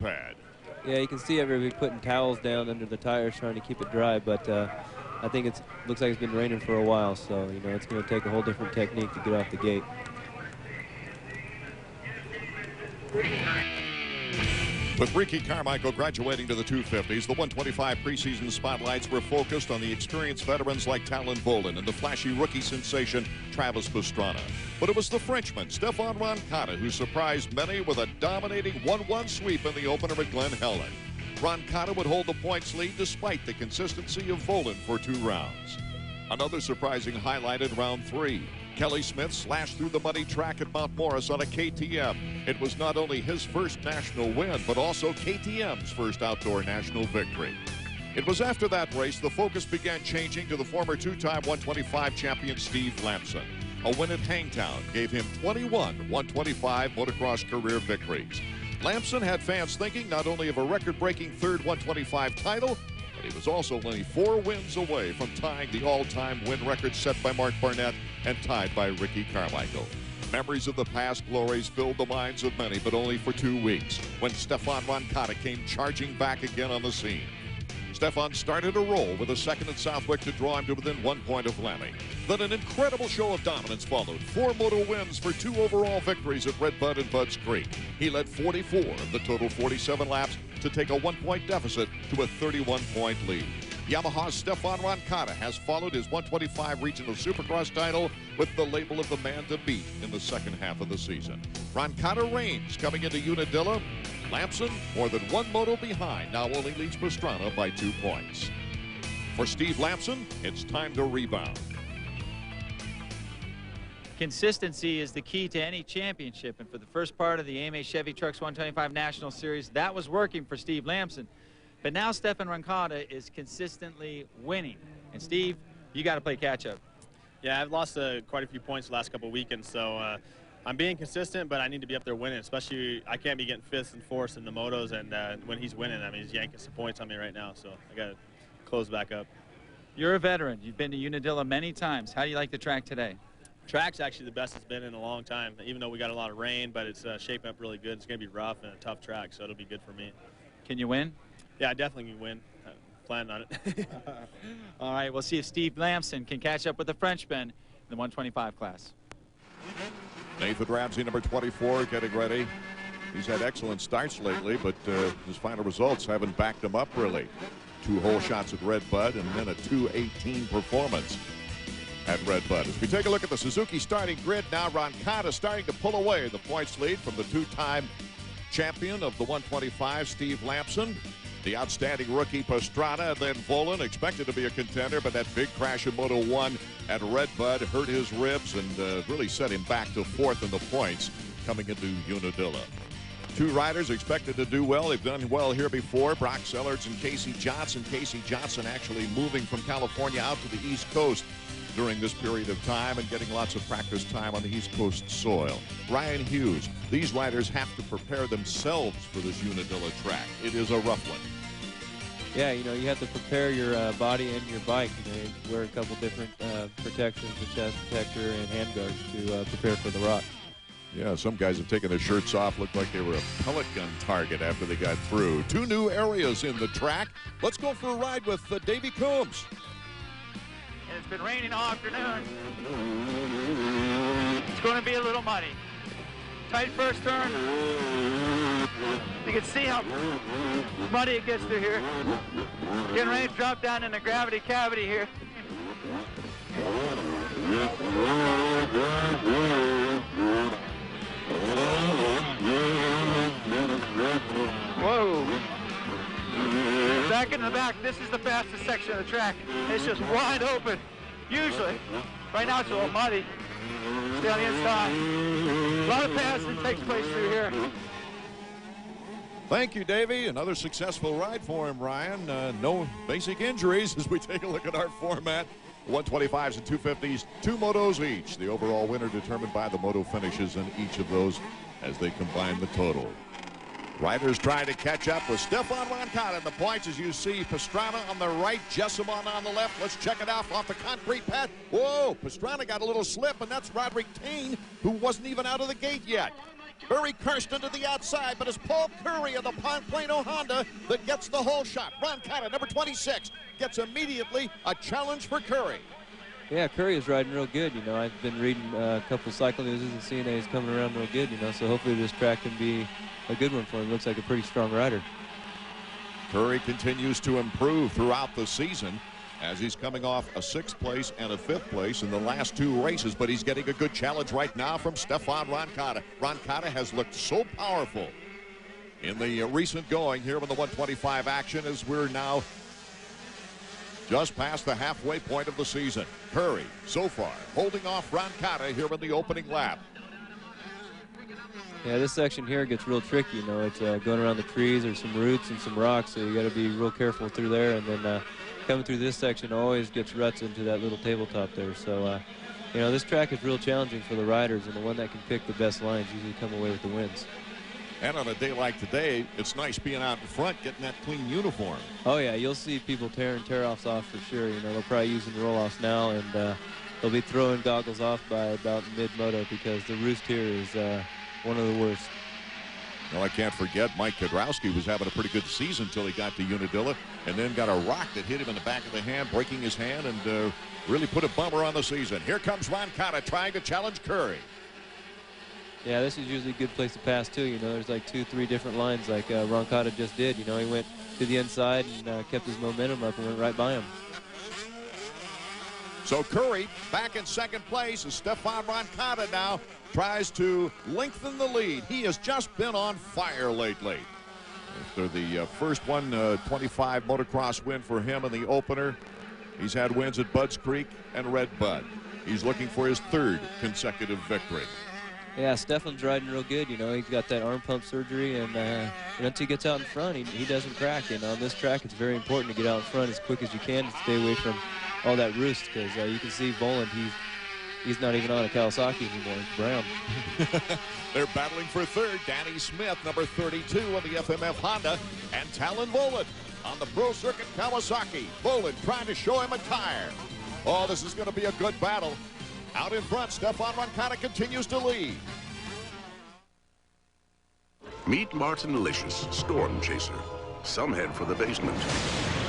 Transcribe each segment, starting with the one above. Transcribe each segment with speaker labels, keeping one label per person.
Speaker 1: pad.
Speaker 2: Yeah, you can see everybody putting towels down under the tires trying to keep it dry, but I think it looks like it's been raining for a while, so you know it's going to take a whole different technique to get off the gate.
Speaker 1: With Ricky Carmichael graduating to the 250s, the 125 preseason spotlights were focused on the experienced veterans like Talon Bolin and the flashy rookie sensation Travis Pastrana. But it was the Frenchman, Stefan Roncada, who surprised many with a dominating 1-1 sweep in the opener at Glen Helen. Roncada would hold the points lead despite the consistency of Bolin for 2 rounds. Another surprising highlight in round 3. Kelly Smith slashed through the muddy track at Mount Morris on a KTM. It was not only his first national win, but also KTM's first outdoor national victory. It was after that race the focus began changing to the former 2-time 125 champion Steve Lamson. A win at Hangtown gave him 21 125 motocross career victories. Lamson had fans thinking not only of a record-breaking third 125 title, but he was also only 4 wins away from tying the all-time win record set by Mark Barnett and tied by Ricky Carmichael. Memories of the past glories filled the minds of many, but only for 2 weeks, when Stefan Roncada came charging back again on the scene. Stefan started a roll with a second at Southwick to draw him to within 1 point of Lemmy. Then an incredible show of dominance followed. 4 moto wins for 2 overall victories at Red Bud and Budds Creek. He led 44 of the total 47 laps to take a 1-point deficit to a 31-point lead. Yamaha's Stefan Roncada has followed his 125 regional supercross title with the label of the man to beat in the second half of the season. Roncada reigns coming into Unadilla. Lamson, more than 1 moto behind, now only leads Pastrana by 2 points. For Steve Lamson, it's time to rebound.
Speaker 3: Consistency is the key to any championship, and for the first part of the AMA Chevy Trucks 125 National Series, that was working for Steve Lamson. But now Stefan Roncada is consistently winning. And Steve, you got to play catch up.
Speaker 4: Yeah, I've lost quite a few points the last couple of weekends, so I'm being consistent, but I need to be up there winning. Especially, I can't be getting 5th and 4th in the motos, and when he's winning, I mean, he's yanking some points on me right now, so I got to close back up.
Speaker 3: You're a veteran. You've been to Unadilla many times. How do you like the track today?
Speaker 4: Track's actually the best it's been in a long time, even though we got a lot of rain, but it's shaping up really good. It's going to be rough and a tough track, so it'll be good for me.
Speaker 3: Can you win? Yeah,
Speaker 4: I definitely can win. I'm planning on it.
Speaker 3: All right, we'll see if Steve Lamson can catch up with the Frenchman in the 125 class.
Speaker 1: Nathan Ramsey, number 24, getting ready. He's had excellent starts lately, but his final results haven't backed him up really. 2 hole shots at Red Bud and then a 2:18 performance at Red Bud. As we take a look at the Suzuki starting grid now, Roncada starting to pull away the points lead from the 2-time champion of the 125, Steve Lamson. The outstanding rookie Pastrana, and then Bolin, expected to be a contender, but that big crash in Moto 1 at Red Bud hurt his ribs and really set him back to 4th in the points coming into Unadilla. 2 riders expected to do well. They've done well here before. Brock Sellards and Casey Johnson. Casey Johnson actually moving from California out to the East Coast during this period of time and getting lots of practice time on the East Coast soil. Ryan Hughes. These riders have to prepare themselves for this Unadilla track. It is a rough one.
Speaker 2: Yeah, you know, you have to prepare your body and your bike. You know, you wear a couple different protections, a chest protector and handguards to prepare for the rock.
Speaker 1: Yeah, some guys have taken their shirts off, looked like they were a pellet gun target after they got through. 2 new areas in the track. Let's go for a ride with Davey Combs.
Speaker 3: It's been raining all afternoon. It's going to be a little muddy. Tight first turn. You can see how muddy it gets through here. Getting ready to drop down in the gravity cavity here. Whoa. Back in the back, this is the fastest section of the track. It's just wide open, usually. Right now it's a little muddy. Stay on the inside. A lot of passing takes place through here.
Speaker 1: Thank you, Davey. Another successful ride for him, Ryan. No basic injuries as we take a look at our format. 125s and 250s, 2 motos each. The overall winner determined by the moto finishes in each of those as they combine the total. Riders trying to catch up with Stefan Roncada in the points, as you see Pastrana on the right, Jessamon on the left. Let's check it off the concrete pad. Whoa, Pastrana got a little slip, and that's Roderick Tane, who wasn't even out of the gate yet. Very Karsten to the outside, but it's Paul Curry of the Pond Plano Honda that gets the whole shot. Ron Cotta, number 26, gets immediately a challenge for Curry.
Speaker 2: Yeah, Curry is riding real good. I've been reading a couple cycle news and seeing that he's coming around real good, so hopefully this track can be a good one for him. Looks like a pretty strong rider.
Speaker 1: Curry continues to improve throughout the season as he's coming off a 6th place and a 5th place in the last 2 races, but he's getting a good challenge right now from Stefan Roncada. Roncada has looked so powerful in the recent going here in the 125 action as we're now just past the halfway point of the season. Curry, so far, holding off Roncada here in the opening lap.
Speaker 2: Yeah, this section here gets real tricky. It's going around the trees. There's some roots and some rocks, so you got to be real careful through there. And then coming through this section always gets ruts into that little tabletop there. So, this track is real challenging for the riders, and the one that can pick the best lines usually come away with the wins.
Speaker 1: And on a day like today, it's nice being out in front, getting that clean uniform.
Speaker 2: Oh, yeah, you'll see people tearing tear-offs off for sure. They're probably using roll-offs now, and they'll be throwing goggles off by about mid-moto because the roost here is one of the worst.
Speaker 1: Well, I can't forget Mike Kudrowski was having a pretty good season until he got to Unadilla and then got a rock that hit him in the back of the hand, breaking his hand, and really put a bummer on the season. Here comes Ron Cotta trying to challenge Curry.
Speaker 2: Yeah, this is usually a good place to pass, too. There's like 2-3 different lines like Ron Cotta just did. He went to the inside and kept his momentum up and went right by him.
Speaker 1: So Curry back in 2nd place as Stefan Roncada now tries to lengthen the lead. He has just been on fire lately. After the first 125 motocross win for him in the opener, he's had wins at Budds Creek and Red Bud. He's looking for his 3rd consecutive victory.
Speaker 2: Yeah, Stefan's riding real good. He's got that arm pump surgery, and once he gets out in front, he doesn't crack. On this track, it's very important to get out in front as quick as you can to stay away from all that roost, because you can see Voland, he's not even on a Kawasaki anymore. It's brown.
Speaker 1: They're battling for 3rd. Danny Smith, number 32 on the FMF Honda, and Talon Voland on the Pro Circuit Kawasaki. Voland trying to show him a tire. Oh, this is going to be a good battle. Out in front, Stefan Roncada continues to lead.
Speaker 5: Meet Martin Licious, Storm Chaser. Some head for the basement.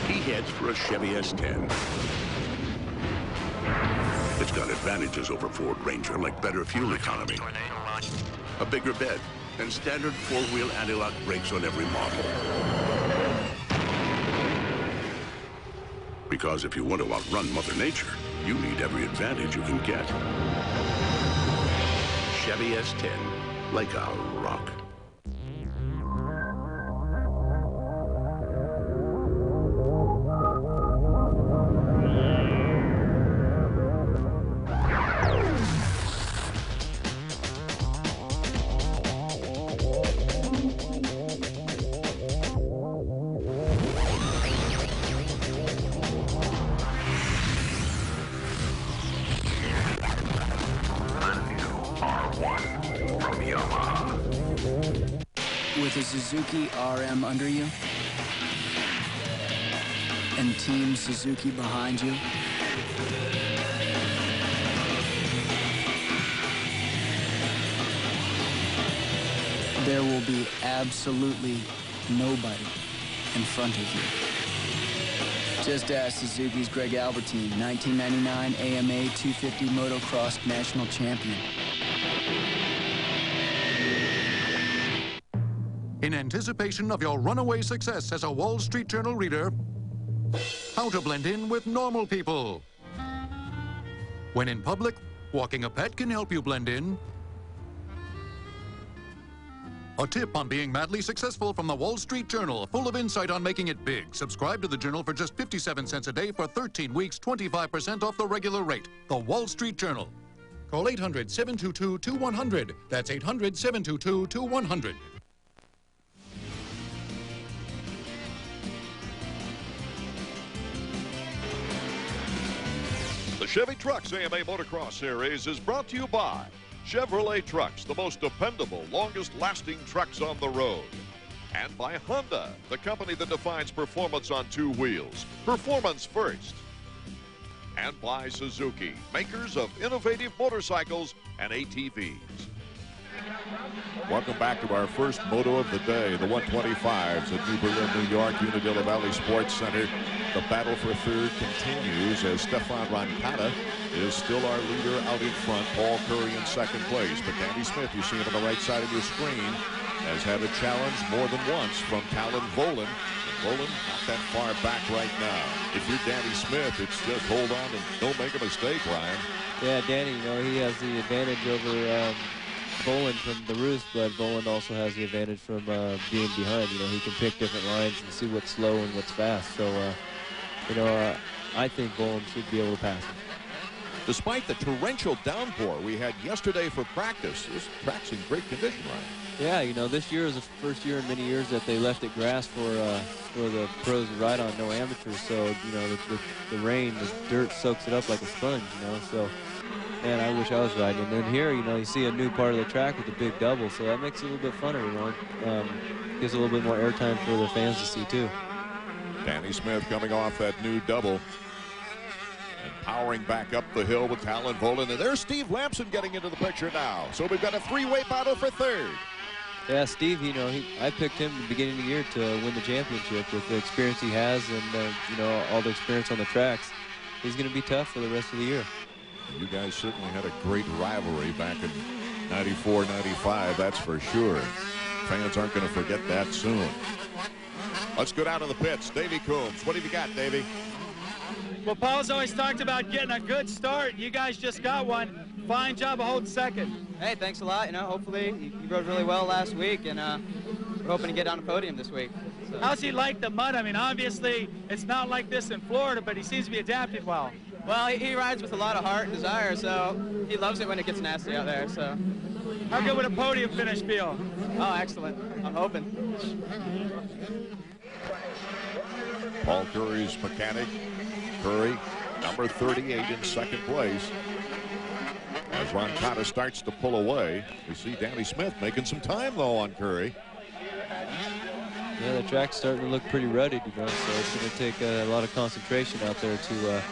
Speaker 5: He heads for a Chevy S10. It's got advantages over Ford Ranger, like better fuel economy, a bigger bed, and standard 4-wheel anti-lock brakes on every model. Because if you want to outrun Mother Nature, you need every advantage you can get. Chevy S10, like a rock.
Speaker 6: With a Suzuki RM under you and Team Suzuki behind you, there will be absolutely nobody in front of you. Just ask Suzuki's Greg Albertine, 1999 AMA 250 Motocross National Champion.
Speaker 7: In anticipation of your runaway success as a Wall Street Journal reader, how to blend in with normal people. When in public, walking a pet can help you blend in. A tip on being madly successful from the Wall Street Journal, full of insight on making it big. Subscribe to the Journal for just 57 cents a day for 13 weeks, 25% off the regular rate. The Wall Street Journal. Call 800-722-2100. That's 800-722-2100.
Speaker 1: The Chevy Trucks AMA Motocross Series is brought to you by Chevrolet Trucks, the most dependable, longest-lasting trucks on the road. And by Honda, the company that defines performance on 2 wheels. Performance first. And by Suzuki, makers of innovative motorcycles and ATVs. Welcome back to our first moto of the day, the 125s at New Berlin, New York, Unadilla Valley Sports Center. The battle for third continues as Stefan Roncada is still our leader out in front. Paul Curry in second place. But Danny Smith, you see him on the right side of your screen, has had a challenge more than once from Talon Volan. Volan not that far back right now. If you're Danny Smith, it's just hold on and don't make a mistake, Ryan.
Speaker 2: Yeah, Danny, you know, he has the advantage over Volan from the roost, but Volan also has the advantage from being behind. You know, he can pick different lines and see what's slow and what's fast. So, you know, I think Volan should be able to pass him.
Speaker 1: Despite the torrential downpour we had yesterday for practice, this track's in great condition, Ryan.
Speaker 2: Yeah, you know, this year is the first year in many years that they left it grass for the pros to ride on, no amateurs. So, you know, the rain, the dirt soaks it up like a sponge, you know. So, man, I wish I was riding. And then here, you know, you see a new part of the track with the big double, so that makes it a little bit funner, you know. Gives a little bit more airtime for the fans to see, too.
Speaker 1: Danny Smith coming off that new double and powering back up the hill with Talon Volan. And there's Steve Lamson getting into the picture now. So we've got a three-way battle for third.
Speaker 2: Yeah, Steve, you know, I picked him at the beginning of the year to win the championship with the experience he has and, you know, all the experience on the tracks. He's going to be tough for the rest of the year.
Speaker 1: You guys certainly had a great rivalry back in 94, 95, that's for sure. Fans aren't going to forget that soon. Let's go down to the pits. Davey Coombs, what have you got, Davey?
Speaker 3: Well, Paul's always talked about getting a good start. You guys just got one. Fine job of holding second.
Speaker 8: Hey, thanks a lot. You know, hopefully you rode really well last week, and we're hoping to get on the podium this week. So.
Speaker 3: How's he like the mud? I mean, obviously it's not like this in Florida, but he seems to be adapted well.
Speaker 8: Well, he rides with a lot of heart and desire, so he loves it when it gets nasty out there. So.
Speaker 3: How good would a podium finish feel?
Speaker 8: Oh, excellent. I'm hoping.
Speaker 1: Paul Curry's mechanic. Curry, number 38 in second place. As Roncada starts to pull away, we see Danny Smith making some time, though, on Curry.
Speaker 2: Yeah, the track's starting to look pretty rutted, you know, so it's going to take a lot of concentration out there to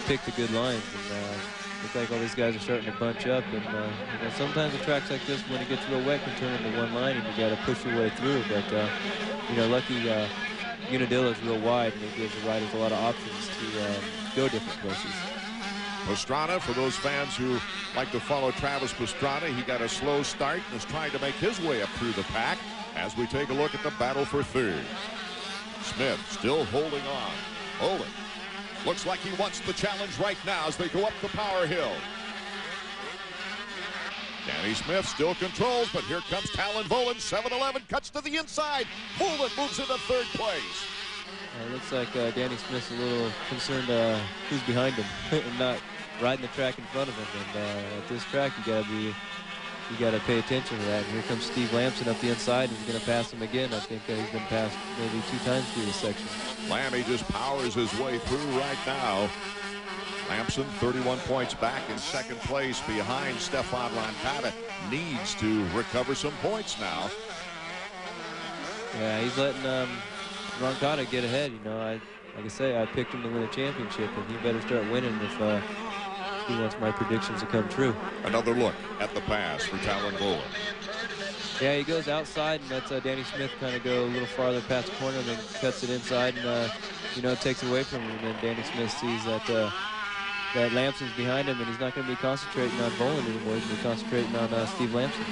Speaker 2: pick the good lines. And looks like all these guys are starting to bunch up. And you know, sometimes the tracks like this, when it gets real wet, can turn into one line, and you got to push your way through. But you know, lucky Unadilla is real wide, and it gives the riders a lot of options to go different places.
Speaker 1: Pastrana, for those fans who like to follow Travis Pastrana, he got a slow start and is trying to make his way up through the pack as we take a look at the battle for third. Smith still holding on. Volan looks like he wants the challenge right now as they go up the power hill. Danny Smith still controls, but here comes Talon Volan. 7-11 cuts to the inside. Volan moves into third place.
Speaker 2: It looks like Danny Smith's a little concerned who's behind him and not riding the track in front of him. And at this track, you got to pay attention to that. And here comes Steve Lamson up the inside, and he's going to pass him again. I think he's been passed maybe 2 times through this section.
Speaker 1: Lammy just powers his way through right now. Lamson 31 points back in second place behind Stefan Roncada. Needs to recover some points now.
Speaker 2: Yeah, he's letting Roncada get ahead. You know, like I say, I picked him to win a championship, and he better start winning if he wants my predictions to come true.
Speaker 1: Another look at the pass for Talon Volan.
Speaker 2: Yeah, he goes outside and lets Danny Smith kind of go a little farther past the corner, then cuts it inside, and you know, takes it away from him. And then Danny Smith sees that that Lamson's behind him, and he's not going to be concentrating on Volan anymore. He's going to be concentrating on Steve Lamson.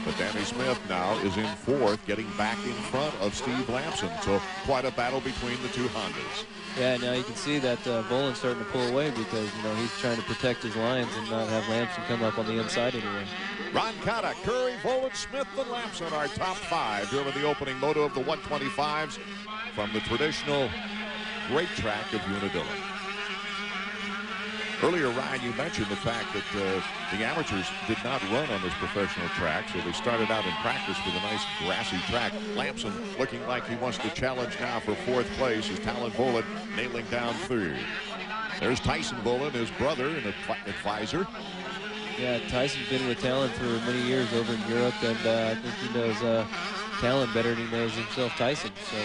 Speaker 1: But Danny Smith now is in fourth, getting back in front of Steve Lamson. So quite a battle between the two Hondas.
Speaker 2: Yeah, now you can see that Volan's starting to pull away because, you know, he's trying to protect his lines and not have Lamson come up on the inside anyway.
Speaker 1: Roncada, Curry, Volan, Smith, and Lamson are top 5 here in the opening moto of the 125s from the traditional great track of Unadilla. Earlier, Ryan, you mentioned the fact that the amateurs did not run on this professional track, so they started out in practice with a nice grassy track. Lamson looking like he wants to challenge now for 4th place as Talon Volan nailing down 3rd. There's Tyson Volan, his brother and advisor.
Speaker 2: Yeah, Tyson's been with Talon for many years over in Europe, and I think he knows Talon better than he knows himself Tyson, so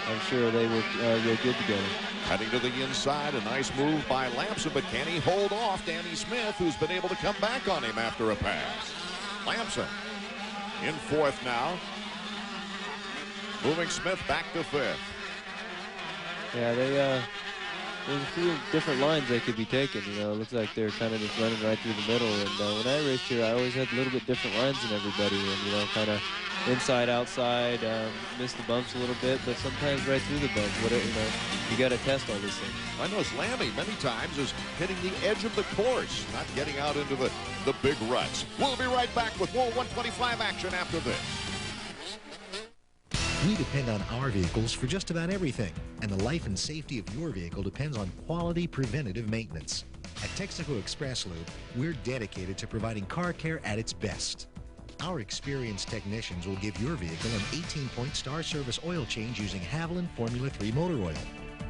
Speaker 2: I'm sure they work real good together.
Speaker 1: Heading to the inside, a nice move by Lamson, but can he hold off Danny Smith, who's been able to come back on him after a pass? Lamson in fourth now. Moving Smith back to fifth.
Speaker 2: Yeah, there's a few different lines they could be taking. You know, it looks like they're kind of just running right through the middle. And when I raced here, I always had a little bit different lines than everybody. And, you know, kind of inside, outside, missed the bumps a little bit, but sometimes right through the bumps. Whatever, you know, you got to test all these things.
Speaker 1: I noticed Lammy many times is hitting the edge of the course, not getting out into the big ruts. We'll be right back with more 125 action after this.
Speaker 9: We depend on our vehicles for just about everything, and the life and safety of your vehicle depends on quality preventative maintenance. At Texaco Express Loop, we're dedicated to providing car care at its best. Our experienced technicians will give your vehicle an 18-point star service oil change using Haviland Formula 3 motor oil.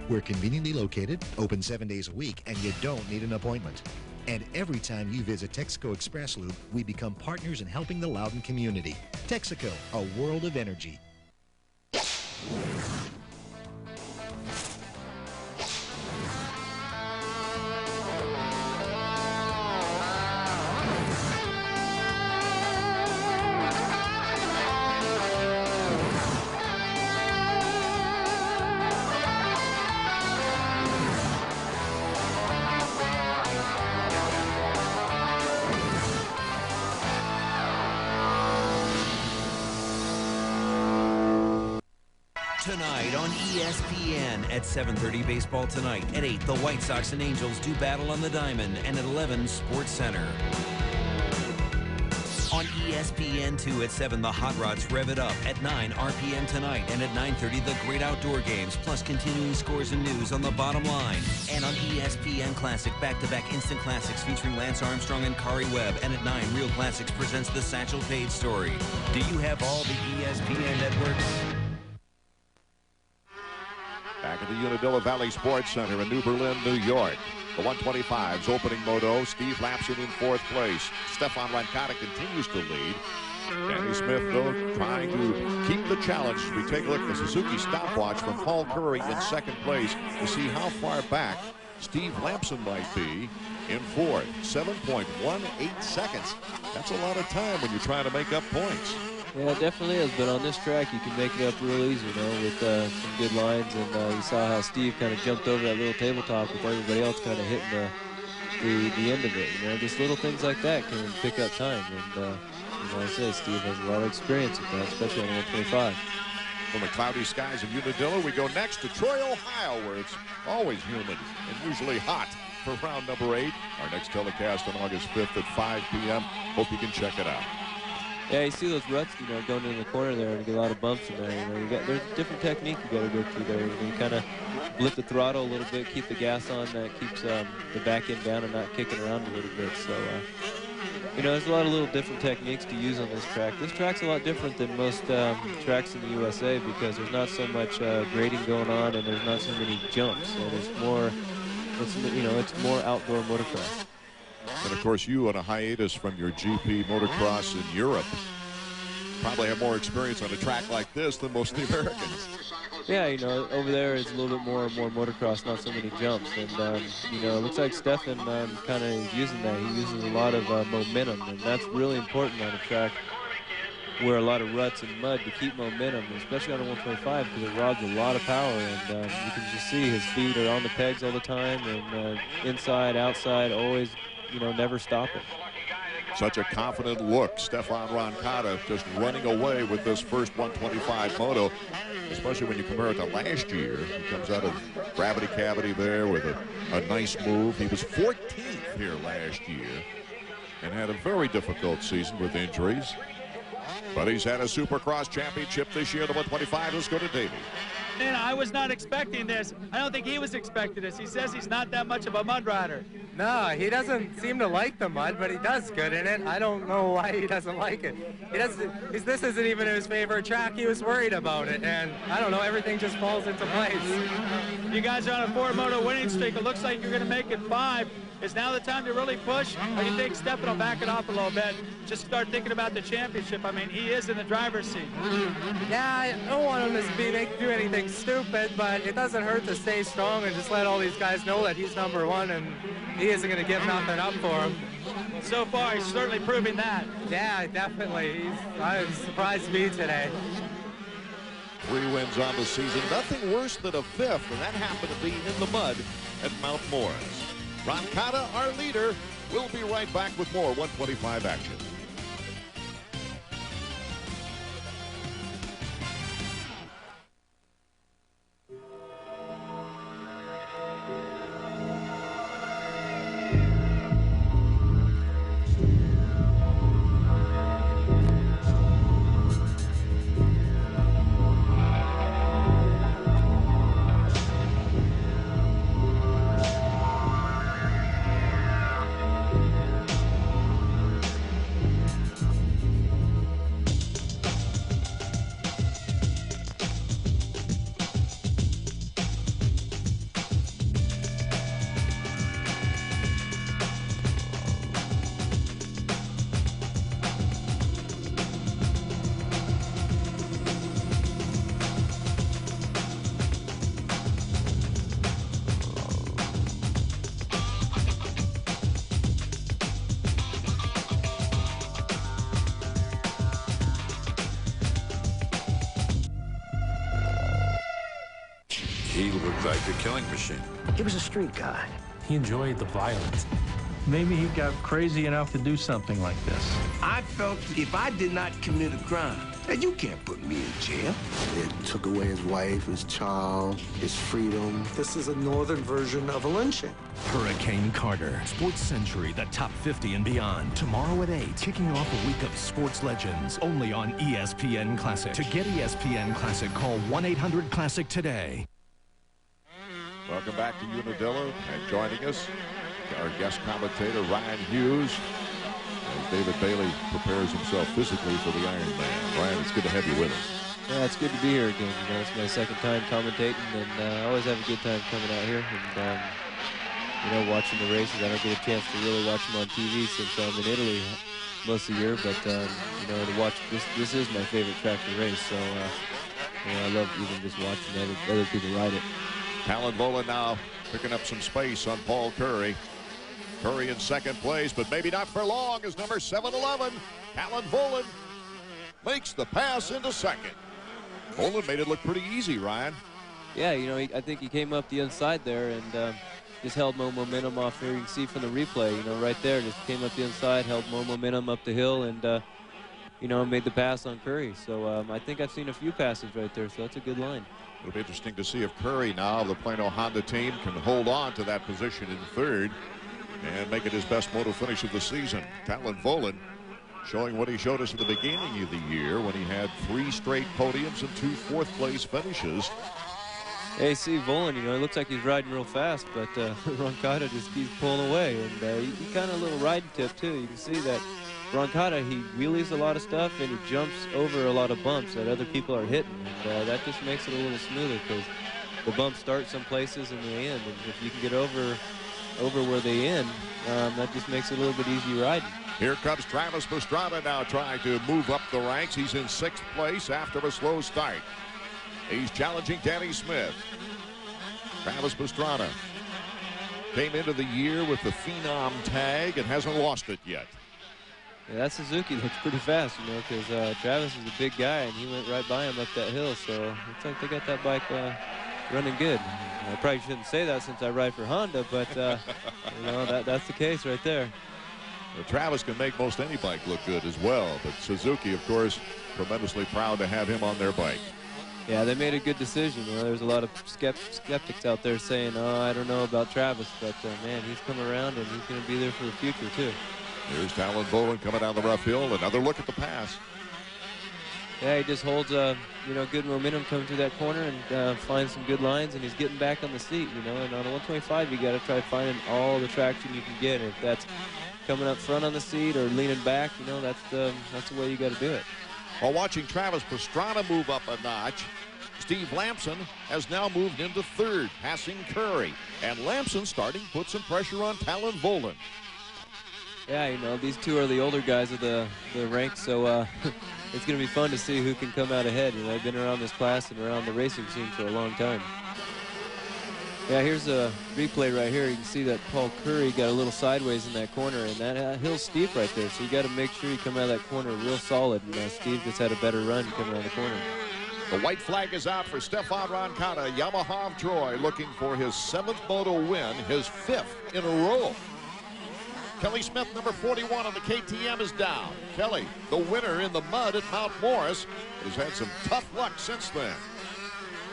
Speaker 9: We're conveniently located, open 7 days a week, and you don't need an appointment. And every time you visit Texaco Express Loop, we become partners in helping the Loudon community. Texaco, a world of energy.
Speaker 10: Tonight on ESPN at 7:30 Baseball Tonight. At 8, the White Sox and Angels do battle on the diamond. And at 11, Sports Center. On ESPN2 at 7, the Hot Rods rev it up. At 9, RPM Tonight. And at 9:30, the great outdoor games, plus continuing scores and news on the bottom line. And on ESPN Classic, back-to-back instant classics featuring Lance Armstrong and Kari Webb. And at 9, Real Classics presents the Satchel Paige story. Do you have all the ESPN networks?
Speaker 1: Back at the Unadilla Valley Sports Center in New Berlin, New York. The 125's opening moto. Steve Lapson in fourth place. Stefan Rancada continues to lead. Danny Smith, though, trying to keep the challenge. We take a look at the Suzuki stopwatch from Paul Curry in second place to see how far back Steve Lapson might be in fourth. 7.18 seconds. That's a lot of time when you're trying to make up points.
Speaker 2: Yeah, it definitely is, but on this track you can make it up real easy, you know, with some good lines, and you saw how Steve kind of jumped over that little tabletop with everybody else kind of hitting the end of it. You know, just little things like that can pick up time, and you know, I say Steve has a lot of experience with that, especially on the 125.
Speaker 1: From the cloudy skies of Unadilla, we go next to Troy, Ohio, where it's always humid and usually hot for round number 8. Our next telecast on August 5th at 5 p.m. Hope you can check it out.
Speaker 2: Yeah, you see those ruts, you know, going in the corner there, and you get a lot of bumps in there. You know, there's a different technique you got to go through there. You kind of blip the throttle a little bit, keep the gas on, that keeps the back end down and not kicking around a little bit. So, you know, there's a lot of little different techniques to use on this track. This track's a lot different than most tracks in the USA because there's not so much grading going on, and there's not so many jumps, and it's more outdoor motocross.
Speaker 1: And, of course, you on a hiatus from your GP motocross in Europe probably have more experience on a track like this than most of the Americans.
Speaker 2: Yeah, you know, over there it's a little bit more motocross, not so many jumps. And, you know, it looks like Stefan kind of using that. He uses a lot of momentum, and that's really important on a track where a lot of ruts and mud to keep momentum, especially on a 125 because it robs a lot of power. And you can just see his feet are on the pegs all the time, and inside, outside, always, you know, never stopping.
Speaker 1: Such a confident look. Stefan Rancada just running away with this first 125 moto, especially when you compare it to last year. He comes out of gravity cavity there with a nice move. He was 14th here last year and had a very difficult season with injuries. But he's had a Supercross championship this year, the 125. Let's go to Davey.
Speaker 3: And I was not expecting this. I don't think he was expecting this. He says he's not that much of a mud rider.
Speaker 11: No, he doesn't seem to like the mud, but he does good in it. I don't know why he doesn't like it. This isn't even his favorite track. He was worried about it, and I don't know, everything just falls into place.
Speaker 3: You guys are on a 4-moto winning streak. It looks like you're going to make it 5. Is now the time to really push? Or you think Stefan will back it off a little bit? Just start thinking about the championship. I mean, he is in the driver's seat.
Speaker 11: Yeah, I don't want him to do anything stupid, but it doesn't hurt to stay strong and just let all these guys know that he's #1 and he isn't going to give nothing up for him.
Speaker 3: So far, he's certainly proving that.
Speaker 11: Yeah, definitely. I was surprised to be today.
Speaker 1: 3 wins on the season. Nothing worse than a 5th, and that happened to be in the mud at Mount Morris. Roncada, our leader, will be right back with more 125 action.
Speaker 12: He looked like a killing machine.
Speaker 13: He was a street guy.
Speaker 14: He enjoyed the violence. Maybe he got crazy enough to do something like this.
Speaker 13: I felt if I did not commit a crime, that you can't put me in jail.
Speaker 15: It took away his wife, his child, his freedom.
Speaker 16: This is a northern version of a lynching.
Speaker 17: Hurricane Carter, Sports Century, the top 50 and beyond. Tomorrow at 8, kicking off a week of sports legends, only on ESPN Classic. To get ESPN Classic, call 1-800-CLASSIC today.
Speaker 1: Welcome back to Unadilla, and joining us, our guest commentator, Ryan Hughes, as David Bailey prepares himself physically for the Ironman. Ryan, it's good to have you with us.
Speaker 2: Yeah, it's good to be here again. You know, it's my second time commentating, and I always have a good time coming out here and, you know, watching the races. I don't get a chance to really watch them on TV since I'm in Italy most of the year, but, you know, to watch this is my favorite track to race, so, you know, I love even just watching other people ride it.
Speaker 1: Talon Vola now picking up some space on Paul Curry. Curry in second place, but maybe not for long as number 711, Talon Vola, makes the pass into second. Vola made it look pretty easy, Ryan.
Speaker 2: Yeah, you know, I think he came up the inside there and just held more momentum off here. You can see from the replay, you know, right there, just came up the inside, held more momentum up the hill, and, you know, made the pass on Curry. So I think I've seen a few passes right there, so that's a good line.
Speaker 1: It'll be interesting to see if Curry now of the Plano Honda team can hold on to that position in third and make it his best moto finish of the season. Talon Vola showing what he showed us at the beginning of the year when he had 3 straight podiums and 2 fourth-place finishes.
Speaker 2: Hey, see, Vola, you know, it looks like he's riding real fast, but Roncada just keeps pulling away, and he kind of a little riding tip, too. You can see that Roncada, he wheelies a lot of stuff, and he jumps over a lot of bumps that other people are hitting, and that just makes it a little smoother because the bumps start some places and they end, and if you can get over where they end, that just makes it a little bit easier riding.
Speaker 1: Here comes Travis Pastrana now trying to move up the ranks. He's in 6th place after a slow start. He's challenging Danny Smith. Travis Pastrana came into the year with the Phenom tag and hasn't lost it yet.
Speaker 2: Yeah, that Suzuki looks pretty fast, you know, because Travis is a big guy, and he went right by him up that hill, so looks like they got that bike running good. I probably shouldn't say that since I ride for Honda, but, you know, that's the case right there.
Speaker 1: Well, Travis can make most any bike look good as well, but Suzuki, of course, tremendously proud to have him on their bike.
Speaker 2: Yeah, they made a good decision. You know, there's a lot of skeptics out there saying, oh, I don't know about Travis, but, man, he's come around, and he's going to be there for the future, too.
Speaker 1: Here's Talon Vola coming down the rough hill. Another look at the pass.
Speaker 2: Yeah, he just holds, you know, good momentum coming through that corner and finds some good lines, and he's getting back on the seat, you know. And on a 125, you got to try finding all the traction you can get. And if that's coming up front on the seat or leaning back, you know, that's the way you got to do it.
Speaker 1: While watching Travis Pastrana move up a notch, Steve Lamson has now moved into 3rd, passing Curry. And Lamson starting to put some pressure on Talon Vola.
Speaker 2: Yeah, you know, these two are the older guys of the ranks, so it's going to be fun to see who can come out ahead. You know, I've been around this class and around the racing scene for a long time. Yeah, here's a replay right here. You can see that Paul Curry got a little sideways in that corner, and that hill's steep right there, so you got to make sure you come out of that corner real solid. And Steve just had a better run coming around the corner.
Speaker 1: The white flag is out for Stefan Roncada. Yamaha of Troy looking for his 7th moto win, his 5th in a row. Kelly Smith, number 41 on the KTM, is down. Kelly, the winner in the mud at Mount Morris, has had some tough luck since then.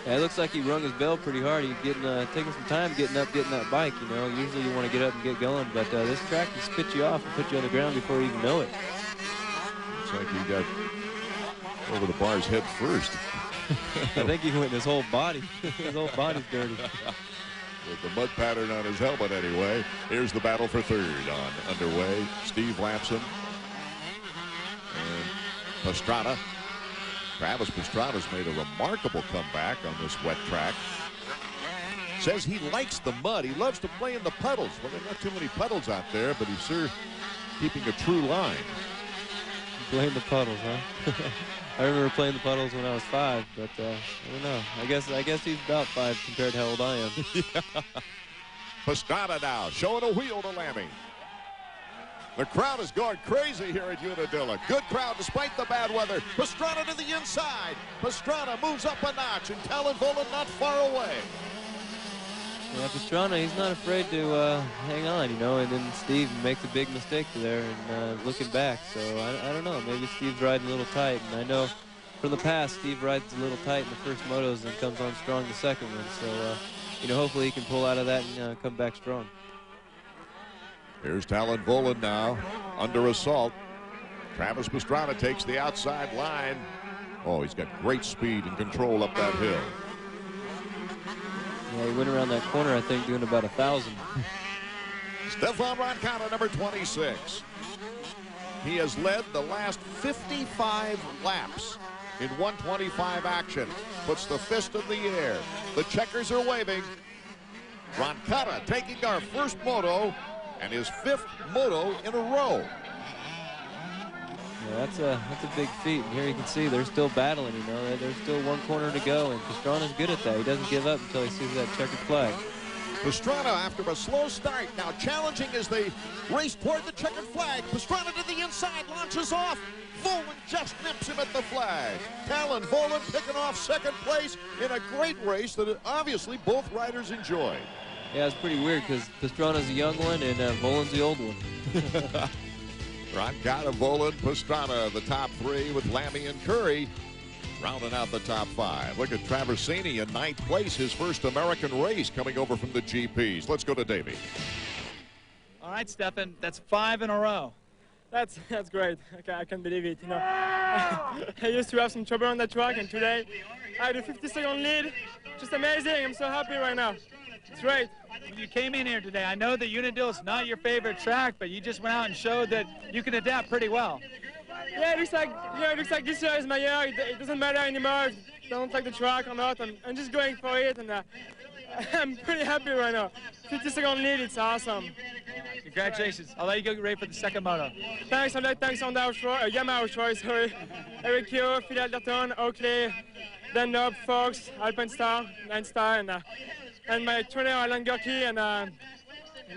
Speaker 2: Yeah, it looks like he rung his bell pretty hard. He's taking some time getting that bike, you know. Usually you want to get up and get going, but this track can spit you off and put you on the ground before you even know it.
Speaker 1: Looks like he got over the bars head first.
Speaker 2: I think he went his whole body. His whole body's dirty.
Speaker 1: With the mud pattern on his helmet anyway. Here's the battle for 3rd underway. Steve Lamson and Pastrana. Travis Pastrana's made a remarkable comeback on this wet track. Says he likes the mud. He loves to play in the puddles. Well, there are not too many puddles out there, but he's sure keeping a true line.
Speaker 2: Playing the puddles, huh? I remember playing the puddles when I was 5, but I don't know. I guess he's about 5 compared to how old I am.
Speaker 1: Pastrana now showing a wheel to Lammy. The crowd is going crazy here at Unadilla. Good crowd despite the bad weather. Pastrana to the inside. Pastrana moves up a notch, and Talon Volan not far away.
Speaker 2: Yeah, Pastrana, he's not afraid to hang on, you know, and then Steve makes a big mistake there and looking back. So I don't know, maybe Steve's riding a little tight, and I know from the past Steve rides a little tight in the first motos and comes on strong the second one. So, you know, hopefully he can pull out of that and come back strong.
Speaker 1: Here's Talon Volan now under assault. Travis Pastrana takes the outside line. Oh, he's got great speed and control up that hill.
Speaker 2: Yeah, he went around that corner, I think, doing about 1,000.
Speaker 1: Stefan Roncada, number 26. He has led the last 55 laps in 125 action. Puts the fist in the air. The checkers are waving. Roncada taking our first moto and his 5th moto in a row.
Speaker 2: Yeah, that's a big feat. And here you can see they're still battling, you know. There's still one corner to go, and Pastrana's good at that. He doesn't give up until he sees that checkered flag.
Speaker 1: Pastrana, after a slow start, now challenging as they race toward the checkered flag. Pastrana to the inside, launches off. Volan just nips him at the flag. Talon Volan picking off 2nd place in a great race that obviously both riders enjoyed.
Speaker 2: Yeah, it's pretty weird because Pastrana's the young one and Volan's the old one.
Speaker 1: Roncada, Volan, Pastrana, the top 3 with Lammy and Curry rounding out the top 5. Look at Traversini in 9th place, his first American race coming over from the GPs. Let's go to Davey.
Speaker 18: All right, Stefan, that's 5 in a row. That's great. Okay, I can't believe it. You know, I used to have some trouble on that track, and today I had a 50-second lead. Just amazing. I'm so happy right now. It's great.
Speaker 3: You came in here today. I know that Unadilla is not your favorite track, but you just went out and showed that you can adapt pretty well.
Speaker 18: Yeah, it looks like this year is my year. It doesn't matter anymore if I don't like the track or not. I'm just going for it, and I'm pretty happy right now. 50-second lead, it's awesome.
Speaker 3: Congratulations. I'll let you go ready for the 2nd moto.
Speaker 18: Thanks, Yamaha Troy, sorry. Eric Yo, Phil Alderton, Oakley, Dunlop, Fox, Alpine Star, 9-Star, and my trainer Alan Gorky and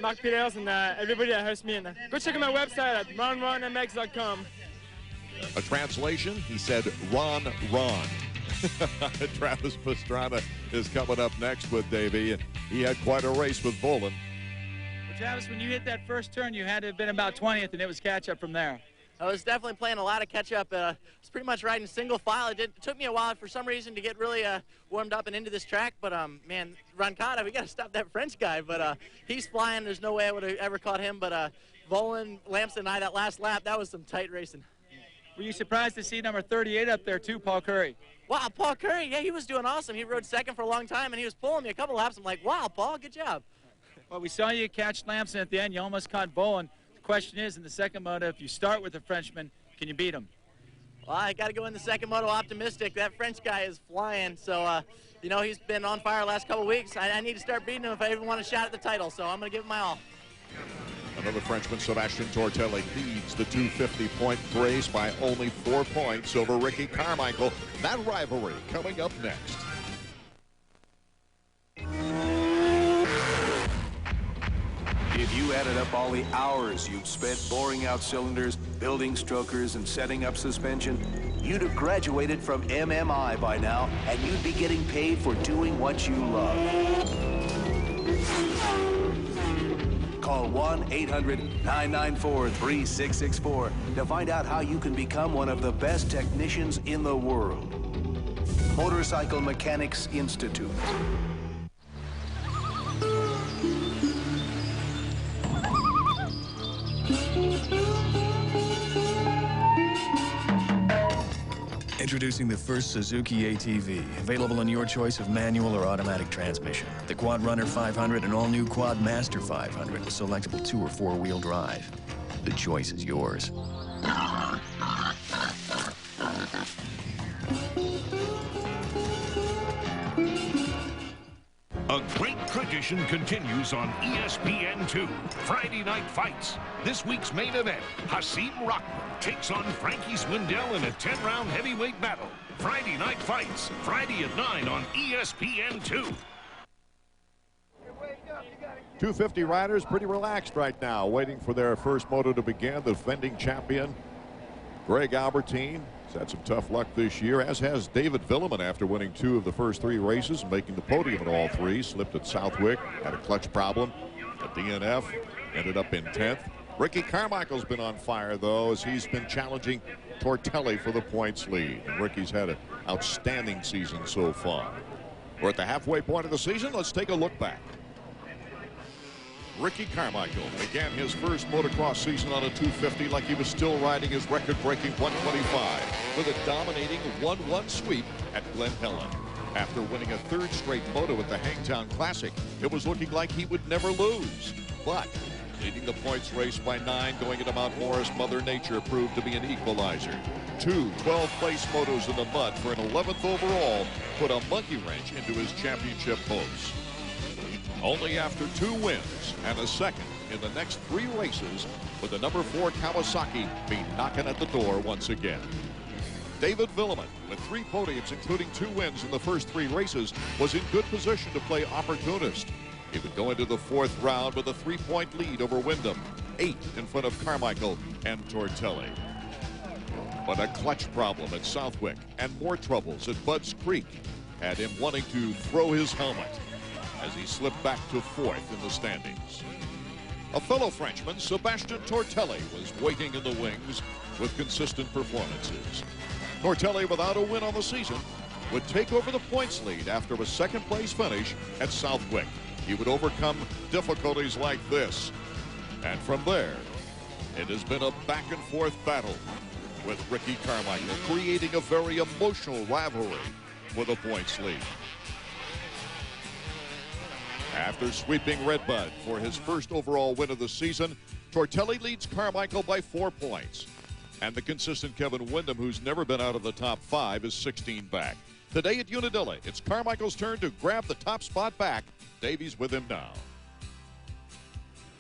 Speaker 18: Mark Peters and everybody that helps me. And go check out my website at ronronmx.com.
Speaker 1: A translation, he said, Ron. Travis Pastrana is coming up next with Davey, and he had quite a race with Volan.
Speaker 3: Well, Travis, when you hit that first turn, you had to have been about 20th, and it was catch-up from there.
Speaker 19: I was definitely playing a lot of catch-up. I was pretty much riding single file. It took me a while for some reason to get really warmed up and into this track. But, man, Roncada, we got to stop that French guy. But he's flying. There's no way I would have ever caught him. But Volan, Lamson, and I, that last lap, that was some tight racing.
Speaker 3: Were you surprised to see number 38 up there, too, Paul Curry?
Speaker 19: Wow, Paul Curry, yeah, he was doing awesome. He rode 2nd for a long time, and he was pulling me a couple laps. I'm like, wow, Paul, good job.
Speaker 3: Well, we saw you catch Lamson at the end. You almost caught Volan. The question is, in the 2nd moto, if you start with a Frenchman, can you beat him?
Speaker 19: Well, I got to go in the 2nd moto optimistic. That French guy is flying. So, you know, he's been on fire the last couple weeks. I need to start beating him if I even want a shot at the title. So I'm going to give it my all.
Speaker 1: Another Frenchman, Sebastian Tortelli, leads the 250-point race by only 4 points over Ricky Carmichael. That rivalry coming up next.
Speaker 20: If you added up all the hours you've spent boring out cylinders, building strokers, and setting up suspension, you'd have graduated from MMI by now, and you'd be getting paid for doing what you love. Call 1-800-994-3664 to find out how you can become one of the best technicians in the world. Motorcycle Mechanics Institute.
Speaker 21: Introducing the first Suzuki ATV, available in your choice of manual or automatic transmission. The Quad Runner 500 and all-new Quad Master 500 with selectable 2- or 4-wheel drive. The choice is yours.
Speaker 22: A great tradition continues on ESPN2. Friday Night Fights. This week's main event, Hasim Rockman takes on Frankie Swindell in a 10-round heavyweight battle. Friday Night Fights, Friday at 9 on ESPN2.
Speaker 1: 250 riders pretty relaxed right now, waiting for their first moto to begin. The defending champion, Greg Albertine, has had some tough luck this year, as has David Villeman after winning 2 of the first 3 races and making the podium in all 3. Slipped at Southwick, had a clutch problem at DNF, ended up in 10th. Ricky Carmichael's been on fire, though, as he's been challenging Tortelli for the points lead. And Ricky's had an outstanding season so far. We're at the halfway point of the season. Let's take a look back. Ricky Carmichael began his first motocross season on a 250 like he was still riding his record-breaking 125 with a dominating 1-1 sweep at Glen Helen. After winning a 3rd straight moto at the Hangtown Classic, it was looking like he would never lose. But leading the points race by 9 going into Mount Morris, Mother Nature proved to be an equalizer. 2 12th-place motos in the mud for an 11th overall put a monkey wrench into his championship hopes. Only after 2 wins and a second in the next 3 races would the number 4 Kawasaki be knocking at the door once again. David Villeman, with 3 podiums, including 2 wins in the first 3 races, was in good position to play opportunist. He would go into the 4th round with a 3-point lead over Wyndham, 8 in front of Carmichael and Tortelli. But a clutch problem at Southwick and more troubles at Budds Creek had him wanting to throw his helmet as he slipped back to 4th in the standings. A fellow Frenchman, Sebastian Tortelli, was waiting in the wings with consistent performances. Tortelli, without a win on the season, would take over the points lead after a 2nd-place finish at Southwick. He would overcome difficulties like this. And from there, it has been a back-and-forth battle with Ricky Carmichael, creating a very emotional rivalry for the points lead. After sweeping Redbud for his first overall win of the season, Tortelli leads Carmichael by 4 points. And the consistent Kevin Wyndham, who's never been out of the top 5, is 16 back. Today at Unadilla, it's Carmichael's turn to grab the top spot back. Davies with him now.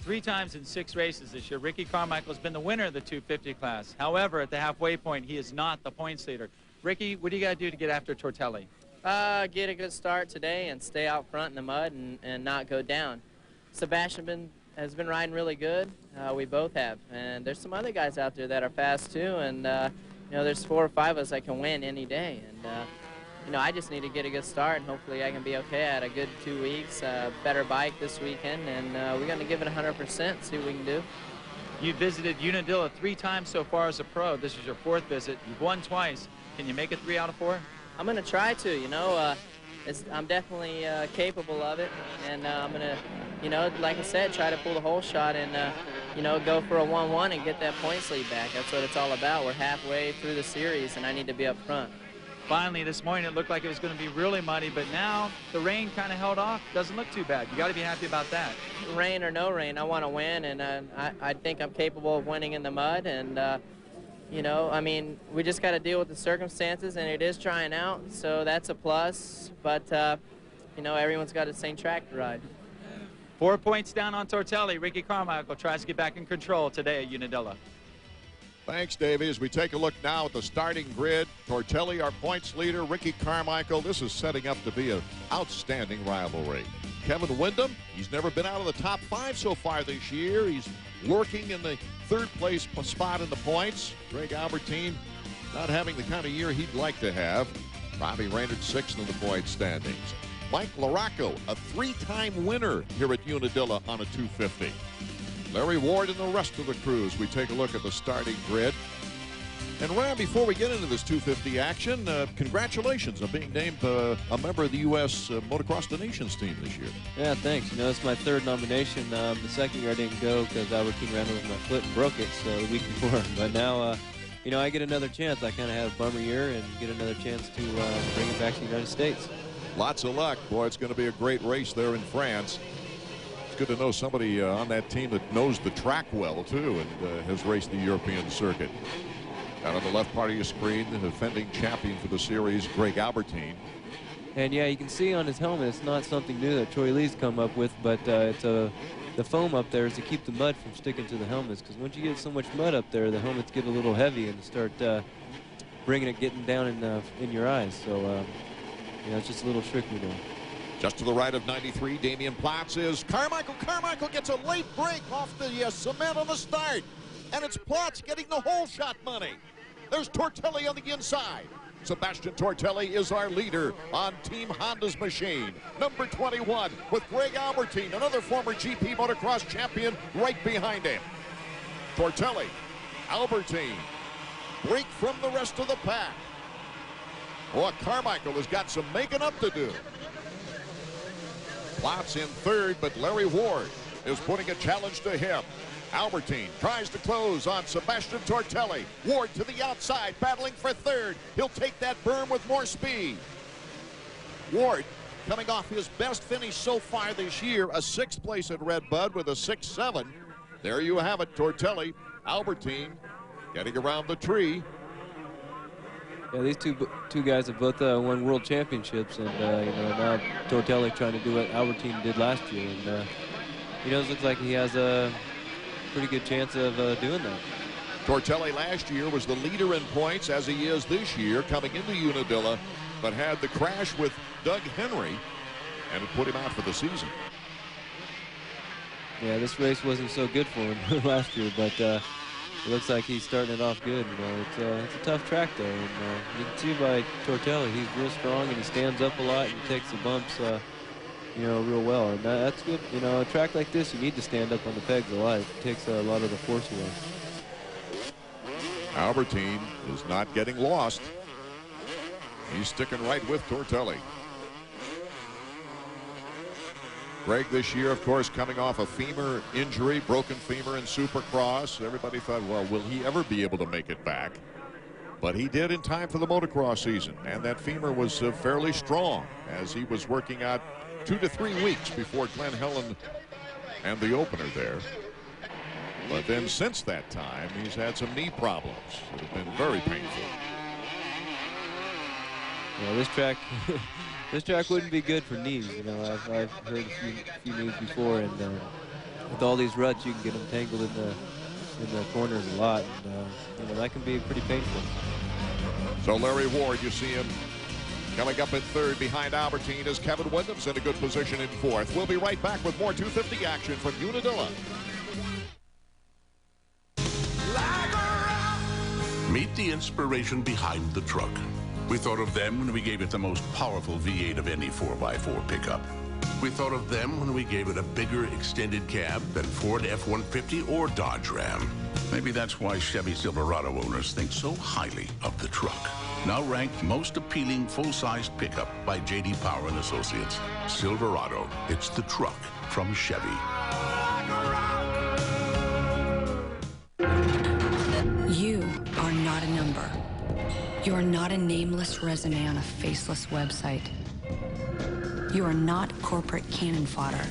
Speaker 3: 3 times in 6 races this year, Ricky Carmichael has been the winner of the 250 class. However, at the halfway point, he is not the points leader. Ricky, what do you got to do to get after Tortelli?
Speaker 23: Get a good start today and stay out front in the mud and not go down. Sebastian has been riding really good. We both have. And there's some other guys out there that are fast too. And, you know, there's 4 or 5 of us that can win any day. And, you know, I just need to get a good start, and hopefully I can be okay. I had a good 2 weeks, better bike this weekend, and we're going to give it 100%, see what we can do.
Speaker 3: You visited Unadilla 3 times so far as a pro. This is your 4th visit. You've won twice. Can you make it 3 out of 4?
Speaker 23: I'm going to try to, you know. I'm definitely capable of it, and I'm going to, you know, like I said, try to pull the whole shot and, you know, go for a 1-1 and get that points lead back. That's what it's all about. We're halfway through the series, and I need to be up front.
Speaker 3: Finally, this morning, it looked like it was going to be really muddy, but now the rain kind of held off. Doesn't look too bad. You got to be happy about that.
Speaker 23: Rain or no rain, I want to win, and I think I'm capable of winning in the mud. And, you know, I mean, we just got to deal with the circumstances, and it is trying out, so that's a plus. But, you know, everyone's got the same track to ride.
Speaker 3: 4 points down on Tortelli. Ricky Carmichael tries to get back in control today at Unadilla.
Speaker 1: Thanks, Davey. As we take a look now at the starting grid, Tortelli, our points leader, Ricky Carmichael. This is setting up to be an outstanding rivalry. Kevin Windham, he's never been out of the top 5 so far this year. He's lurking in the 3rd place spot in the points. Greg Albertine not having the kind of year he'd like to have. Robbie Raynard 6th in the point standings. Mike Larocco, a 3-time winner here at Unadilla on a 250. Larry Ward and the rest of the crews. We take a look at the starting grid. And Ron, before we get into this 250 action, congratulations on being named a member of the U.S. Motocross the Nations team this year.
Speaker 2: Yeah, thanks. You know, it's my 3rd nomination. The 2nd year I didn't go because Albertine ran over my foot and broke it the week before. But now, you know, I get another chance. I kind of had a bummer year and get another chance to bring it back to the United States.
Speaker 1: Lots of luck. Boy, it's going to be a great race there in France. It's good to know somebody on that team that knows the track well, too, and has raced the European circuit. Down on the left part of your screen, the defending champion for the series, Greg Albertine.
Speaker 2: And yeah, you can see on his helmet, it's not something new that Troy Lee's come up with, but it's the foam up there is to keep the mud from sticking to the helmets, because once you get so much mud up there, the helmets get a little heavy and start getting down in your eyes. So you know, it's just a little tricky now.
Speaker 1: Just to the right of 93, Damian Platz is Carmichael. Carmichael gets a late break off the cement on the start. And it's Platz getting the whole shot money. There's Tortelli on the inside. Sebastian Tortelli is our leader on Team Honda's machine. Number 21 with Greg Albertine, another former GP motocross champion, right behind him. Tortelli, Albertine, break from the rest of the pack. Boy, Carmichael has got some making up to do. Platz in 3rd, but Larry Ward is putting a challenge to him. Albertine tries to close on Sebastian Tortelli. Ward to the outside, battling for 3rd. He'll take that berm with more speed. Ward coming off his best finish so far this year, a 6th place at Red Bud with a 6-7. There you have it, Tortelli, Albertine getting around the tree.
Speaker 2: Yeah, these two guys have both won world championships, and you know, now Tortelli trying to do what Albertine did last year, and you know, it looks like he has a pretty good chance of doing that.
Speaker 1: Tortelli last year was the leader in points, as he is this year, coming into Unadilla, but had the crash with Doug Henry, and it put him out for the season.
Speaker 2: Yeah, this race wasn't so good for him last year, but it looks like he's starting it off good. You know, it's a tough track there, and you can see by Tortelli, he's real strong and he stands up a lot and takes the bumps, you know, real well, and that's good. You know, a track like this, you need to stand up on the pegs a lot. It takes a lot of the force away.
Speaker 1: Albertine is not getting lost. He's sticking right with Tortelli. Greg this year, of course, coming off a femur injury, broken femur in Supercross. Everybody thought, well, will he ever be able to make it back? But he did in time for the motocross season, and that femur was fairly strong as he was working out 2 to 3 weeks before Glen Helen and the opener there. But then since that time, he's had some knee problems that have been very painful.
Speaker 2: Yeah, this track, this track wouldn't be good for knees. You know, I've heard a few knees before, and with all these ruts, you can get them tangled in the corners a lot, and you know, that can be pretty painful.
Speaker 1: So Larry Ward, you see him coming up in 3rd behind Albertine as Kevin Windham's in a good position in 4th. We'll be right back with more 250 action from Unadilla.
Speaker 4: Meet the inspiration behind the truck. We thought of them when we gave it the most powerful V8 of any 4x4 pickup. We thought of them when we gave it a bigger extended cab than Ford F-150 or Dodge Ram. Maybe that's why Chevy Silverado owners think so highly of the truck. Now ranked most appealing full-size pickup by J.D. Power and Associates. Silverado, it's the truck from Chevy.
Speaker 5: You are not a number. You are not a nameless resume on a faceless website. You are not corporate cannon fodder.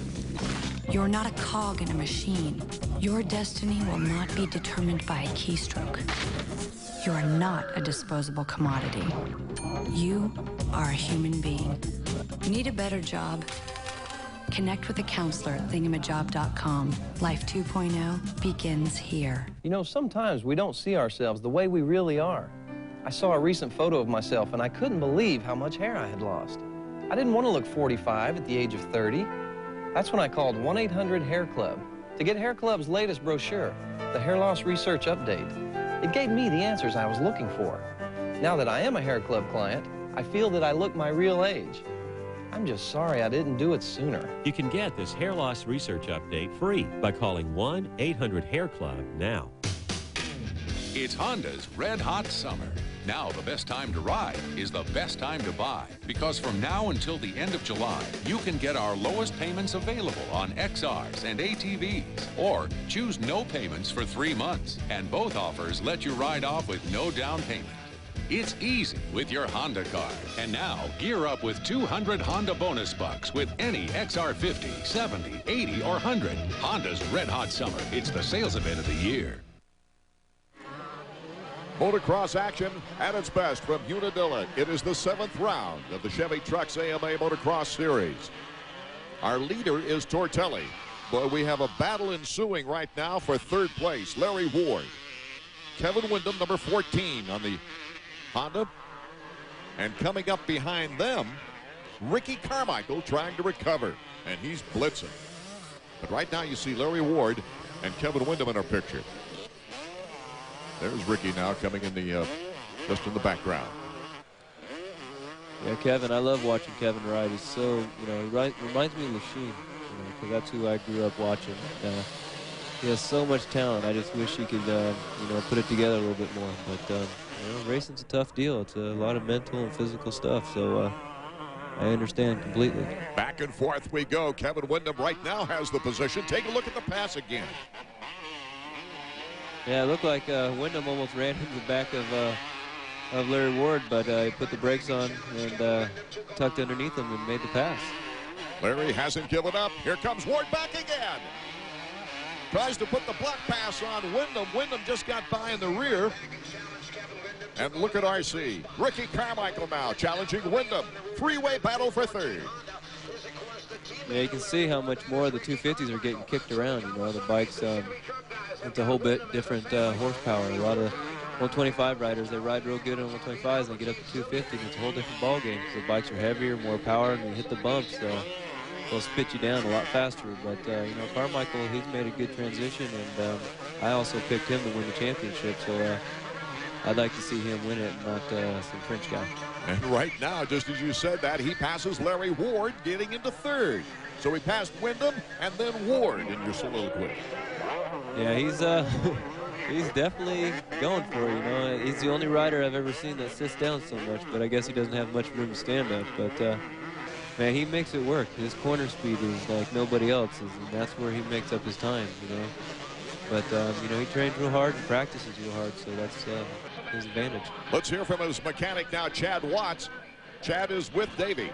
Speaker 5: You are not a cog in a machine. Your destiny will not be determined by a keystroke. You are not a disposable commodity. You are a human being. Need a better job? Connect with a counselor at thingamajob.com. Life 2.0 begins here.
Speaker 6: You know, sometimes we don't see ourselves the way we really are. I saw a recent photo of myself and I couldn't believe how much hair I had lost. I didn't want to look 45 at the age of 30. That's when I called 1-800-HAIR Club to get Hair Club's latest brochure, the Hair Loss Research Update. It gave me the answers I was looking for. Now that I am a Hair Club client, I feel that I look my real age. I'm just sorry I didn't do it sooner.
Speaker 7: You can get this hair loss research update free by calling 1-800-HAIR-CLUB now.
Speaker 8: It's Honda's Red Hot Summer. Now the best time to ride is the best time to buy, because from now until the end of July, you can get our lowest payments available on XRs and ATVs, or choose no payments for 3 months, and both offers let you ride off with no down payment. It's easy with your Honda card. And now, gear up with 200 Honda bonus bucks with any XR50, 70, 80, or 100. Honda's Red Hot Summer. It's the sales event of the year.
Speaker 1: Motocross action at its best from Unadilla. It is the 7th round of the Chevy Trucks AMA Motocross Series. Our leader is Tortelli. But we have a battle ensuing right now for 3rd place. Larry Ward. Kevin Windham, number 14 on the Honda, and coming up behind them, Ricky Carmichael trying to recover, and he's blitzing. But right now you see Larry Ward and Kevin Windham in our picture. There's Ricky now coming in the just in the background.
Speaker 2: Yeah, Kevin, I love watching Kevin ride. He's so, you know, he reminds me of Lachine, because that's who I grew up watching. He has so much talent. I just wish he could, you know, put it together a little bit more. But you know, racing's a tough deal. It's a lot of mental and physical stuff. So I understand completely.
Speaker 1: Back and forth we go. Kevin Windham right now has the position. Take a look at the pass again.
Speaker 2: Yeah, it looked like Windham almost ran into the back of Larry Ward, but he put the brakes on and tucked underneath him and made the pass.
Speaker 1: Larry hasn't given up. Here comes Ward back again. Tries to put the block pass on Windham. Windham just got by in the rear. And look at RC. Ricky Carmichael now challenging Windham. 3-way battle for 3rd.
Speaker 2: Yeah, you can see how much more the 250s are getting kicked around. You know, the bikes, it's a whole bit different horsepower. A lot of 125 riders, they ride real good on 125s, and they get up to 250, and it's a whole different ball game. So the bikes are heavier, more power, and they hit the bumps, so they'll spit you down a lot faster. But, you know, Carmichael, he's made a good transition, and I also picked him to win the championship, so I'd like to see him win it, not some French guy.
Speaker 1: And right now, just as you said that, he passes Larry Ward, getting into 3rd. So he passed Windham and then Ward in your soliloquy.
Speaker 2: Yeah, he's definitely going for it, you know. He's the only rider I've ever seen that sits down so much, but I guess he doesn't have much room to stand up. But, man, he makes it work. His corner speed is like nobody else's, and that's where he makes up his time, you know. But, you know, he trains real hard and practices real hard, so that's his advantage.
Speaker 1: Let's hear from his mechanic now, Chad Watts. Chad is with Davey.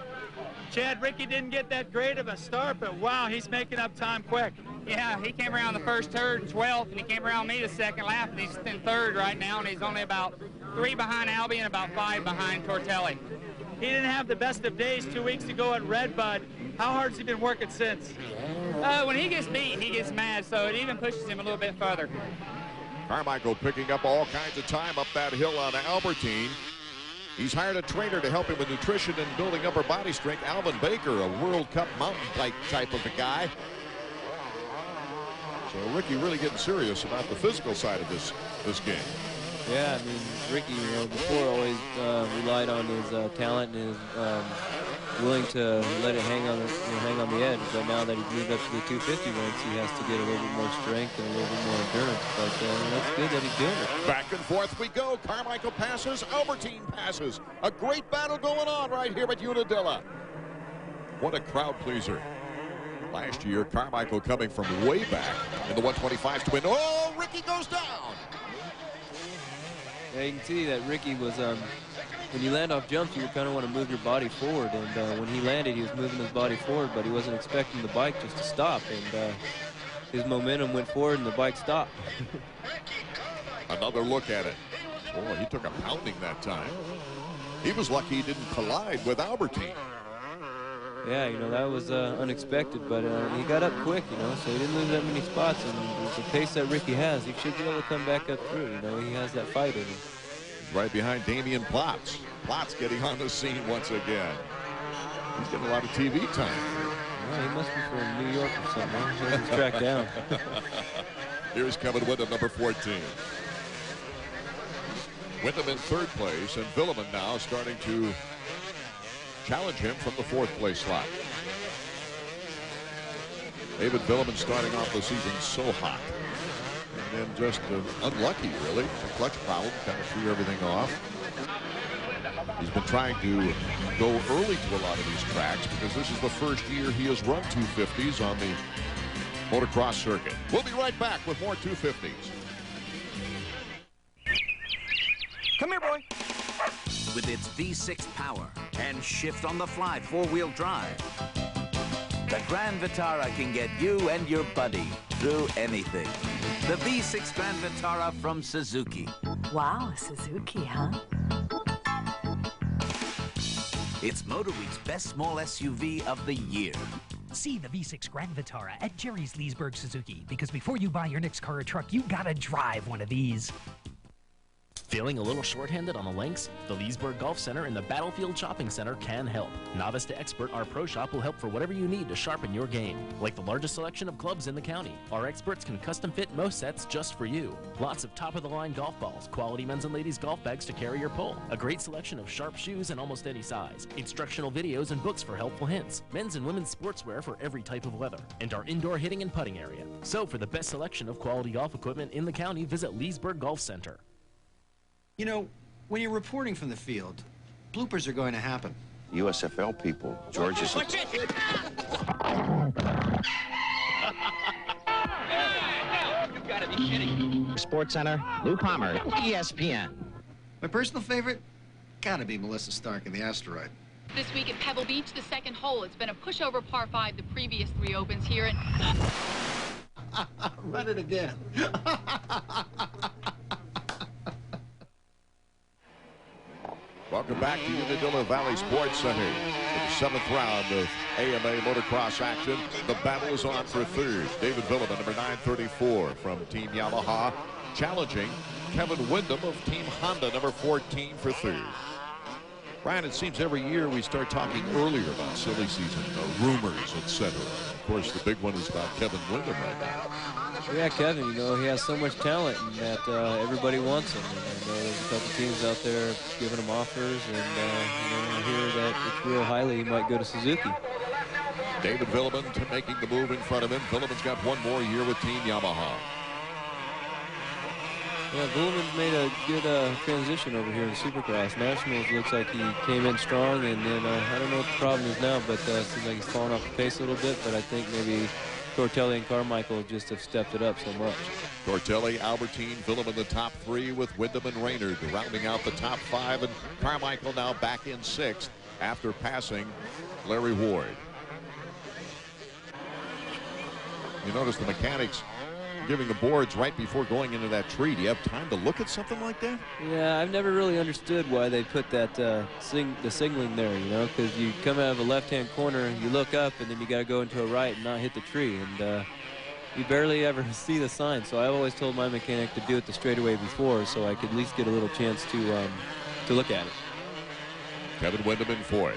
Speaker 3: Chad, Ricky didn't get that great of a start, but wow, he's making up time quick.
Speaker 24: Yeah, he came around the first turn 12th, and he came around me the second lap, and he's in 3rd right now, and he's only about 3 behind Albie and about 5 behind Tortelli.
Speaker 3: He didn't have the best of days 2 weeks ago at Redbud. How hard has he been working since?
Speaker 24: When he gets beat, he gets mad, so it even pushes him a little bit further.
Speaker 1: Carmichael picking up all kinds of time up that hill on Albertine. He's hired a trainer to help him with nutrition and building upper body strength. Alvin Baker, a World Cup mountain bike type of a guy. So Ricky really getting serious about the physical side of this game.
Speaker 2: Yeah, I mean, Ricky, you know, before always relied on his talent and his willing to let it hang on the edge. But now that he's moved up to the 250 ranks, he has to get a little bit more strength and a little bit more endurance. But that's good that he's doing it.
Speaker 1: Back and forth we go. Carmichael passes, Albertine passes. A great battle going on right here at Unadilla. What a crowd pleaser. Last year, Carmichael coming from way back in the 125s to win. Oh, Ricky goes down.
Speaker 2: Yeah, you can see that Ricky was, when you land off jumps, you kind of want to move your body forward. And when he landed, he was moving his body forward, but he wasn't expecting the bike just to stop. And his momentum went forward, and the bike stopped.
Speaker 1: Another look at it. Boy, he took a pounding that time. He was lucky he didn't collide with Albertine.
Speaker 2: Yeah, you know, that was unexpected, but he got up quick, you know, so he didn't lose that many spots. And with the pace that Ricky has, he should be able to come back up through. You know, he has that fight in him.
Speaker 1: He's right behind Damian Plotz. Plotz getting on the scene once again. He's getting a lot of TV time.
Speaker 2: Well, he must be from New York or something. Huh? He has his track down.
Speaker 1: Here's Kevin Windham, number 14. Windham in third place, and Villeman now starting to challenge him from the fourth place slot. David Villeman starting off the season so hot. And then just unlucky, really. A clutch problem kind of threw everything off. He's been trying to go early to a lot of these tracks because this is the first year he has run 250s on the motocross circuit. We'll be right back with more 250s.
Speaker 9: Come here, boy. With its V6 power and shift-on-the-fly four-wheel drive, the Grand Vitara can get you and your buddy through anything. The V6 Grand Vitara from Suzuki.
Speaker 10: Wow, Suzuki, huh?
Speaker 9: It's MotorWeek's best small SUV of the year.
Speaker 11: See the V6 Grand Vitara at Jerry's Leesburg Suzuki, because before you buy your next car or truck, you gotta drive one of these.
Speaker 12: Feeling a little short-handed on the links? The Leesburg Golf Center and the Battlefield Shopping Center can help. Novice to expert, our Pro Shop will help for whatever you need to sharpen your game. Like the largest selection of clubs in the county, our experts can custom fit most sets just for you. Lots of top-of-the-line golf balls, quality men's and ladies golf bags to carry your pull, a great selection of sharp shoes in almost any size, instructional videos and books for helpful hints, men's and women's sportswear for every type of weather, and our indoor hitting and putting area. So for the best selection of quality golf equipment in the county, visit Leesburg Golf Center.
Speaker 25: You know, when you're reporting from the field, bloopers are going to happen.
Speaker 26: USFL people, George is...
Speaker 9: Watch it!
Speaker 27: You've got to be kidding.
Speaker 28: Sports Center, Lou Palmer, ESPN.
Speaker 25: My personal favorite? Gotta be Melissa Stark in the Asteroid.
Speaker 29: This week at Pebble Beach, the second hole. It's been a pushover par 5 the previous 3 opens here. And
Speaker 25: run it again.
Speaker 1: Welcome back to Unadilla Valley Sports Center for the 7th round of AMA motocross action. The battle is on for third. David Villeman, number 934 from Team Yamaha, challenging Kevin Windham of Team Honda, number 14 for third. Brian, it seems every year we start talking earlier about silly season, rumors, etc. Of course, the big one is about Kevin Windham right now.
Speaker 2: Yeah, Kevin, you know, he has so much talent and that everybody wants him. And I know there's a couple teams out there giving him offers, and you know, I hear that it's real highly he might go to Suzuki.
Speaker 1: David Villeman making the move in front of him. Villeman's got one more year with Team Yamaha.
Speaker 2: Yeah, Villeman's made a good transition over here in Supercross. Nationals looks like he came in strong, and then I don't know what the problem is now, but it seems like he's fallen off the pace a little bit, but I think maybe Tortelli and Carmichael just have stepped it up so much.
Speaker 1: Tortelli, Albertine, Villeman the top 3 with Windham and Raynard rounding out the top 5, and Carmichael now back in 6th after passing Larry Ward. You notice the mechanics giving the boards right before going into that tree. Do you have time to look at something like that?
Speaker 2: Yeah, I've never really understood why they put that the signaling there, you know, because you come out of a left-hand corner, you look up, and then you got to go into a right and not hit the tree, and you barely ever see the sign. So I've always told my mechanic to do it the straightaway before, so I could at least get a little chance to look at it.
Speaker 1: Kevin Windham in 4th.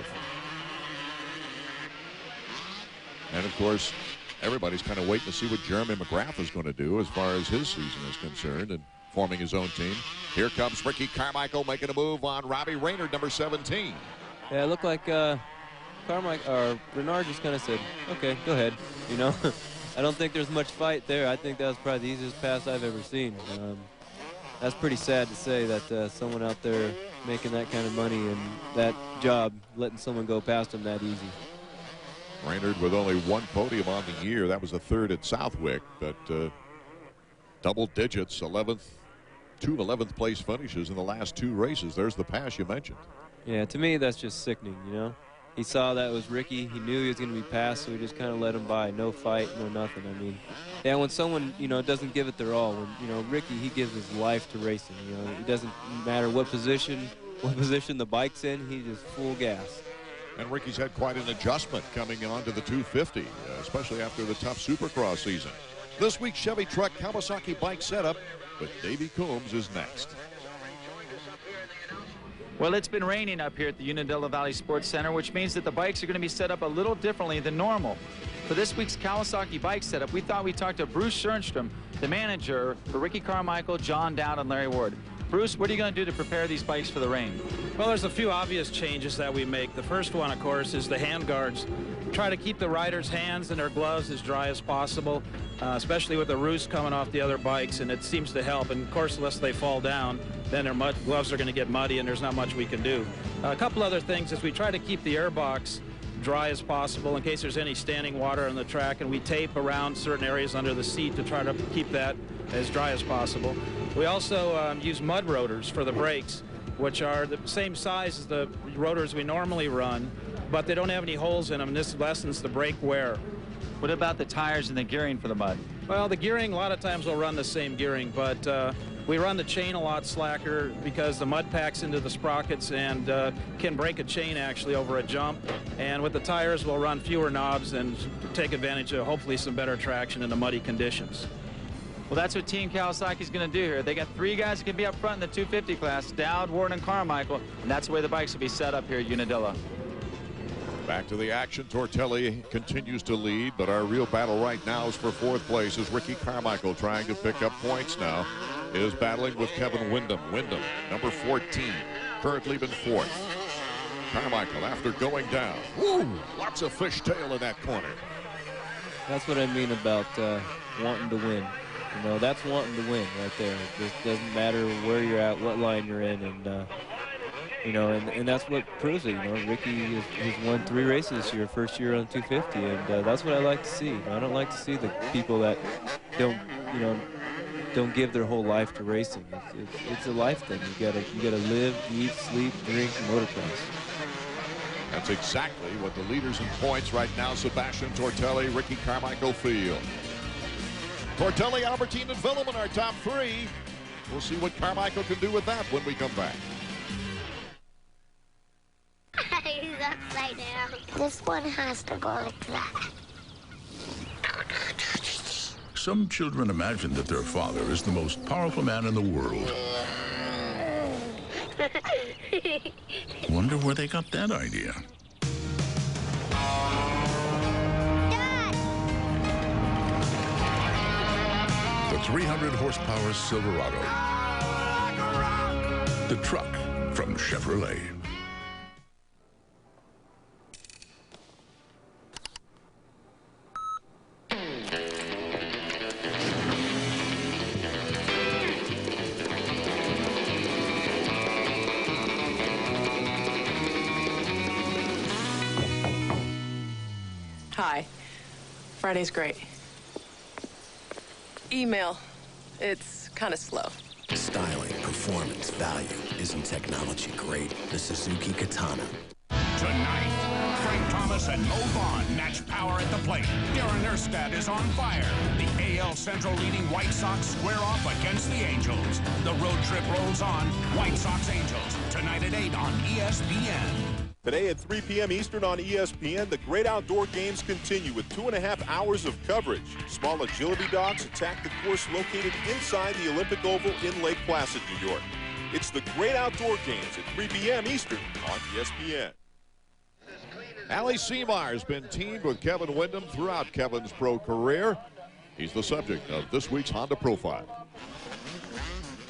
Speaker 1: And of course, everybody's kind of waiting to see what Jeremy McGrath is going to do as far as his season is concerned and forming his own team. Here comes Ricky Carmichael making a move on Robbie Raynard, number 17.
Speaker 2: Yeah, it looked like Renard just kind of said, okay, go ahead. You know, I don't think there's much fight there. I think that was probably the easiest pass I've ever seen. That's pretty sad to say that someone out there making that kind of money and that job, letting someone go past him that easy.
Speaker 1: Raynard with only 1 podium on the year. That was the 3rd at Southwick, but double digits, 11th, 2 11th place finishes in the last 2 races. There's the pass you mentioned.
Speaker 2: Yeah, to me, that's just sickening, you know. He saw that was Ricky. He knew he was going to be passed, so he just kind of let him by. No fight, no nothing. I mean, yeah, when someone, you know, doesn't give it their all, when, you know, Ricky, he gives his life to racing. You know, it doesn't matter what position the bike's in, he just full gas.
Speaker 1: And Ricky's had quite an adjustment coming on to the 250, especially after the tough Supercross season. This week's Chevy Truck Kawasaki bike setup with Davey Coombs is next.
Speaker 3: Well, it's been raining up here at the Unadilla Valley Sports Center, which means that the bikes are going to be set up a little differently than normal. For this week's Kawasaki bike setup, we thought we'd talk to Bruce Schoenstrom, the manager for Ricky Carmichael, John Dowd, and Larry Ward. Bruce, what are you going to do to prepare these bikes for the rain?
Speaker 13: Well, there's a few obvious changes that we make. The first one, of course, is the hand guards. Try to keep the riders' hands and their gloves as dry as possible, especially with the roost coming off the other bikes, and it seems to help. And, of course, unless they fall down, then their gloves are going to get muddy, and there's not much we can do. A couple other things is we try to keep the air box dry as possible in case there's any standing water on the track, and we tape around certain areas under the seat to try to keep that as dry as possible. We also use mud rotors for the brakes, which are the same size as the rotors we normally run, but they don't have any holes in them, and this lessens the brake wear.
Speaker 3: What about the tires and the gearing for the mud?
Speaker 13: Well, the gearing, a lot of times we'll run the same gearing, but we run the chain a lot slacker because the mud packs into the sprockets and can break a chain actually over a jump. And with the tires, we'll run fewer knobs and take advantage of hopefully some better traction in the muddy conditions.
Speaker 3: Well, that's what Team Kawasaki's going to do here. They got 3 guys that can be up front in the 250 class, Dowd, Ward, and Carmichael, and that's the way the bikes will be set up here at Unadilla.
Speaker 1: Back to the action. Tortelli continues to lead, but our real battle right now is for 4th place as Ricky Carmichael trying to pick up points now is battling with Kevin Windham. Windham, number 14, currently been 4th. Carmichael after going down. Woo! Lots of fishtail in that corner.
Speaker 2: That's what I mean about wanting to win. You know, that's wanting to win right there. It just doesn't matter where you're at, what line you're in, and you know, and that's what proves it. You know, Ricky has won 3 races this year, first year on 250, and that's what I like to see. I don't like to see the people that don't give their whole life to racing. It's a life thing. You gotta live, eat, sleep, drink, motocross.
Speaker 1: That's exactly what the leaders in points right now, Sebastian Tortelli, Ricky Carmichael, feel. Tortelli, Albertine, and Villeman are top 3. We'll see what Carmichael can do with that when we come back.
Speaker 14: He's upside down. This one has to go like that.
Speaker 4: Some children imagine that their father is the most powerful man in the world. Wonder where they got that idea. The 300 horsepower Silverado. The truck from Chevrolet.
Speaker 15: Hi. Friday's great. Email. It's kind of slow.
Speaker 16: Styling, performance, value. Isn't technology great? The Suzuki Katana.
Speaker 22: Tonight, Frank Thomas and Mo Vaughn match power at the plate. Darren Erstad is on fire. The AL Central leading White Sox square off against the Angels. The road trip rolls on. White Sox Angels, tonight at 8 on ESPN.
Speaker 17: Today at 3 p.m. Eastern on ESPN, the great outdoor games continue with 2.5 hours of coverage. Small agility dogs attack the course located inside the Olympic Oval in Lake Placid, New York. It's the great outdoor games at 3 p.m. Eastern on ESPN.
Speaker 1: Ali Seymour has been teamed with Kevin Windham throughout Kevin's pro career. He's the subject of this week's Honda Profile.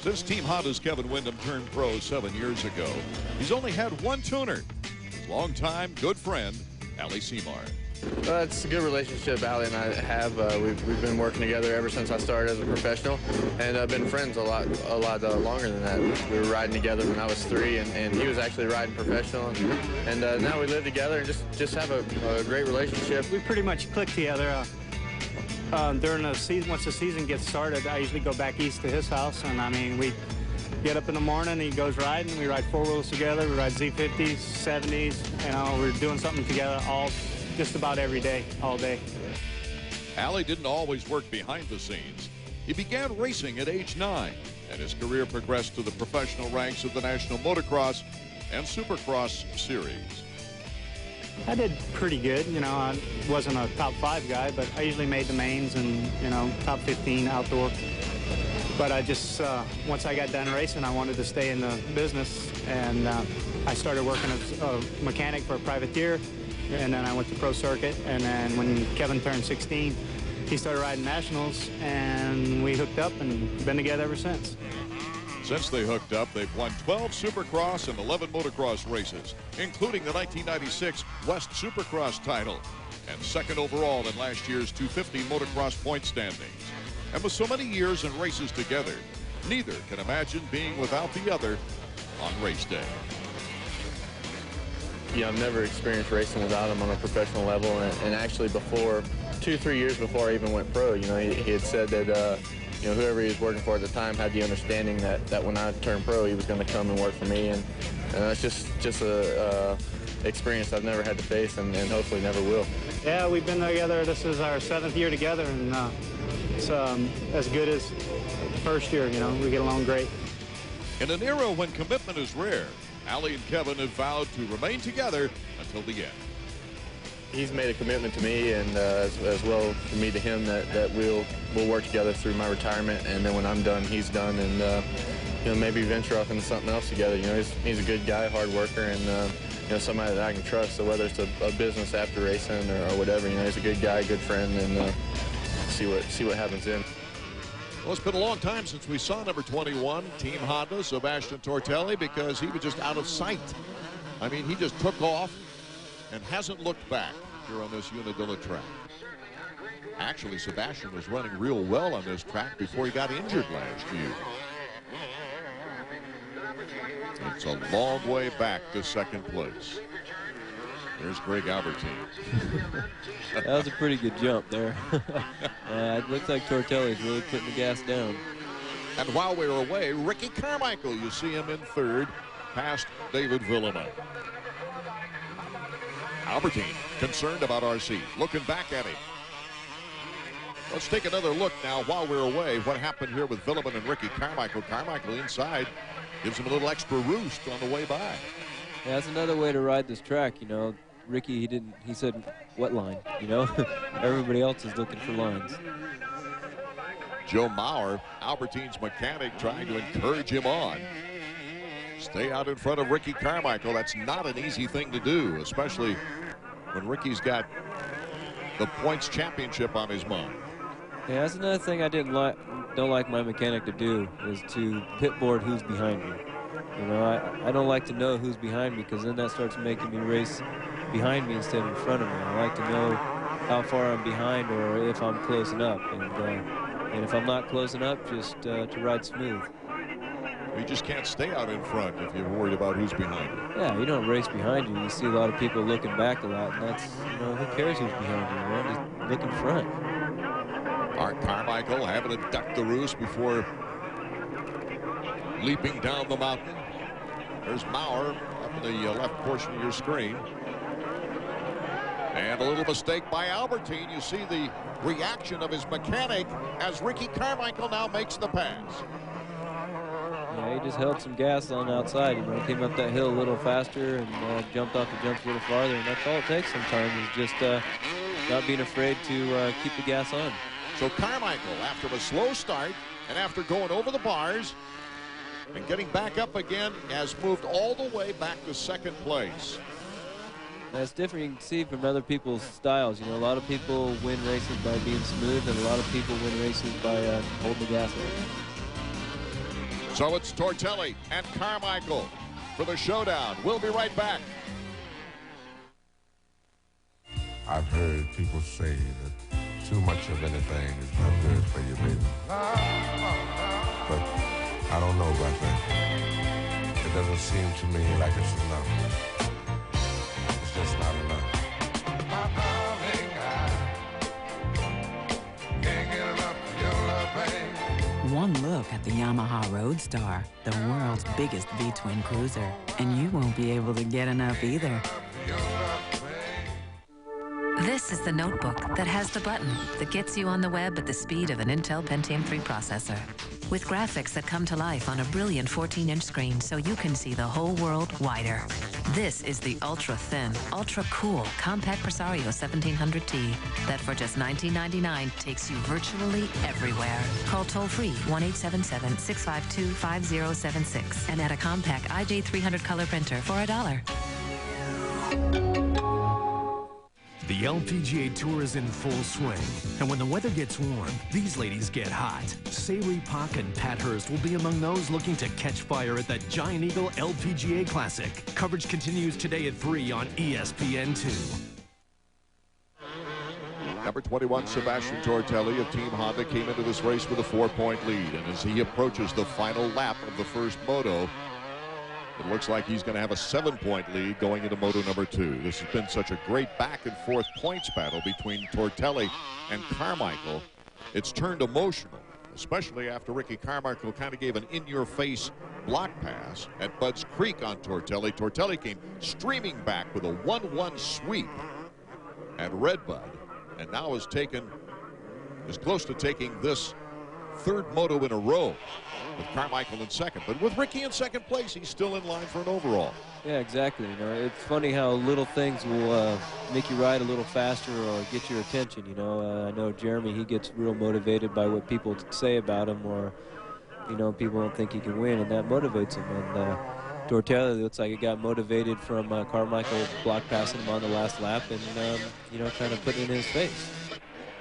Speaker 1: Since Team Honda's Kevin Windham turned pro 7 years ago, he's only had one tuner. His longtime good friend, Ali Seymour.
Speaker 18: It's a good relationship Ali and I have. We've been working together ever since I started as a professional, and I've been friends a lot longer than that. We were riding together when I was 3, and he was actually riding professional, and now we live together and just have a great relationship.
Speaker 19: We pretty much click together. During the season, once the season gets started, I usually go back east to his house, and I mean, we get up in the morning, he goes riding, we ride 4-wheels together, we ride Z50s, 70s, you know, we're doing something together just about every day, all day.
Speaker 1: Ali didn't always work behind the scenes. He began racing at age 9, and his career progressed to the professional ranks of the National Motocross and Supercross series.
Speaker 19: I did pretty good. You know, I wasn't a top 5 guy, but I usually made the mains and, you know, top 15 outdoor. But I just, once I got done racing, I wanted to stay in the business, and I started working as a mechanic for a privateer, and then I went to pro circuit, and then when Kevin turned 16, he started riding nationals, and we hooked up and been together ever since.
Speaker 1: Since they hooked up, they've won 12 Supercross and 11 motocross races, including the 1996 West Supercross title, and second overall in last year's 250 motocross point standings. And with so many years and races together, neither can imagine being without the other on race day.
Speaker 18: Yeah, I've never experienced racing without him on a professional level, and actually before, 2-3 years before I even went pro, you know, he had said that, you know, whoever he was working for at the time had the understanding that when I turned pro, he was going to come and work for me, and that's just a experience I've never had to face, and hopefully never will.
Speaker 19: Yeah, we've been together. This is our 7th year together, and it's as good as the first year. You know, we get along great.
Speaker 1: In an era when commitment is rare, Allie and Kevin have vowed to remain together until the end.
Speaker 18: He's made a commitment to me, and as well for me to him, that we'll work together through my retirement, and then when I'm done, he's done, and you know, maybe venture off into something else together. You know, he's a good guy, hard worker, and you know, somebody that I can trust. So whether it's a business after racing or whatever, you know, he's a good guy, good friend, and see what happens then.
Speaker 1: Well, it's been a long time since we saw number 21, Team Honda, Sebastian Tortelli, because he was just out of sight. I mean, he just took off and hasn't looked back here on this Unadilla track. Actually, Sebastian was running real well on this track before he got injured last year. It's a long way back to second place. There's Greg Albertine.
Speaker 2: That was a pretty good jump there. It looks like Tortelli's really putting the gas down.
Speaker 1: And while we were away, Ricky Carmichael, you see him in third, past David Villeman. Albertine concerned about RC, looking back at him. Let's take another look now while we're away. What happened here with Villeman and Ricky Carmichael? Carmichael inside gives him a little extra roost on the way by.
Speaker 2: Yeah, that's another way to ride this track, you know. Ricky, he said, what line, you know? Everybody else is looking for lines.
Speaker 1: Joe Maurer, Albertine's mechanic, trying to encourage him on. Stay out in front of Ricky Carmichael. That's not an easy thing to do, especially when Ricky's got the points championship on his mind.
Speaker 2: Yeah, that's another thing I don't like my mechanic to do, is to pit board who's behind me. You know, I don't like to know who's behind me, because then that starts making me race behind me instead of in front of me. I like to know how far I'm behind or if I'm close enough. And if I'm not close enough, just to ride smooth.
Speaker 1: You just can't stay out in front if you're worried about who's behind you.
Speaker 2: Yeah, you don't race behind you. You see a lot of people looking back a lot, and that's, you know, who cares who's behind you, man? Just look in front.
Speaker 1: Art Carmichael having to duck the roost before leaping down the mountain. There's Maurer up in the left portion of your screen. And a little mistake by Albertine. You see the reaction of his mechanic as Ricky Carmichael now makes the pass.
Speaker 2: Yeah, he just held some gas on the outside. You know, came up that hill a little faster and jumped off the jumps a little farther. And that's all it takes sometimes, is just not being afraid to keep the gas on.
Speaker 1: So Carmichael, after a slow start and after going over the bars and getting back up again, has moved all the way back to second place.
Speaker 2: That's different. You can see from other people's styles. You know, a lot of people win races by being smooth, and a lot of people win races by holding the gas on.
Speaker 1: So it's Tortelli and Carmichael for the showdown. We'll be right back.
Speaker 5: I've heard people say that too much of anything is not good for you, baby. But I don't know about that. It doesn't seem to me like it's enough. It's just not enough. My darling, I can't get enough of your love, babe.
Speaker 6: One look at the Yamaha Roadstar, the world's biggest V-twin cruiser, and you won't be able to get enough either.
Speaker 7: This is the notebook that has the button that gets you on the web at the speed of an Intel Pentium 3 processor. With graphics that come to life on a brilliant 14-inch screen so you can see the whole world wider. This is the ultra-thin, ultra-cool Compact Presario 1700T that for just $19.99 takes you virtually everywhere. Call toll-free 1-877-652-5076 and add a compact IJ300 color printer for $1.
Speaker 8: The LPGA Tour is in full swing, and when the weather gets warm, these ladies get hot. Sayri Pak and Pat Hurst will be among those looking to catch fire at the Giant Eagle LPGA Classic. Coverage continues today at 3 on ESPN2.
Speaker 1: Number 21, Sebastian Tortelli of Team Honda came into this race with a 4-point lead, and as he approaches the final lap of the first moto, it looks like he's going to have a 7-point lead going into moto number 2. This has been such a great back and forth points battle between Tortelli and Carmichael. It's turned emotional, especially after Ricky Carmichael kind of gave an in-your-face block pass at Bud's Creek on Tortelli. Tortelli came streaming back with a 1-1 sweep at Redbud, and now is close to taking this third moto in a row with Carmichael in second. But with Ricky in second place, he's still in line for an overall.
Speaker 2: Yeah, exactly. You know, it's funny how little things will make you ride a little faster or get your attention. You know, I know Jeremy, he gets real motivated by what people say about him, or, you know, people don't think he can win, and that motivates him. And Tortelli looks like he got motivated from Carmichael block passing him on the last lap and, you know, kind of putting it in his face.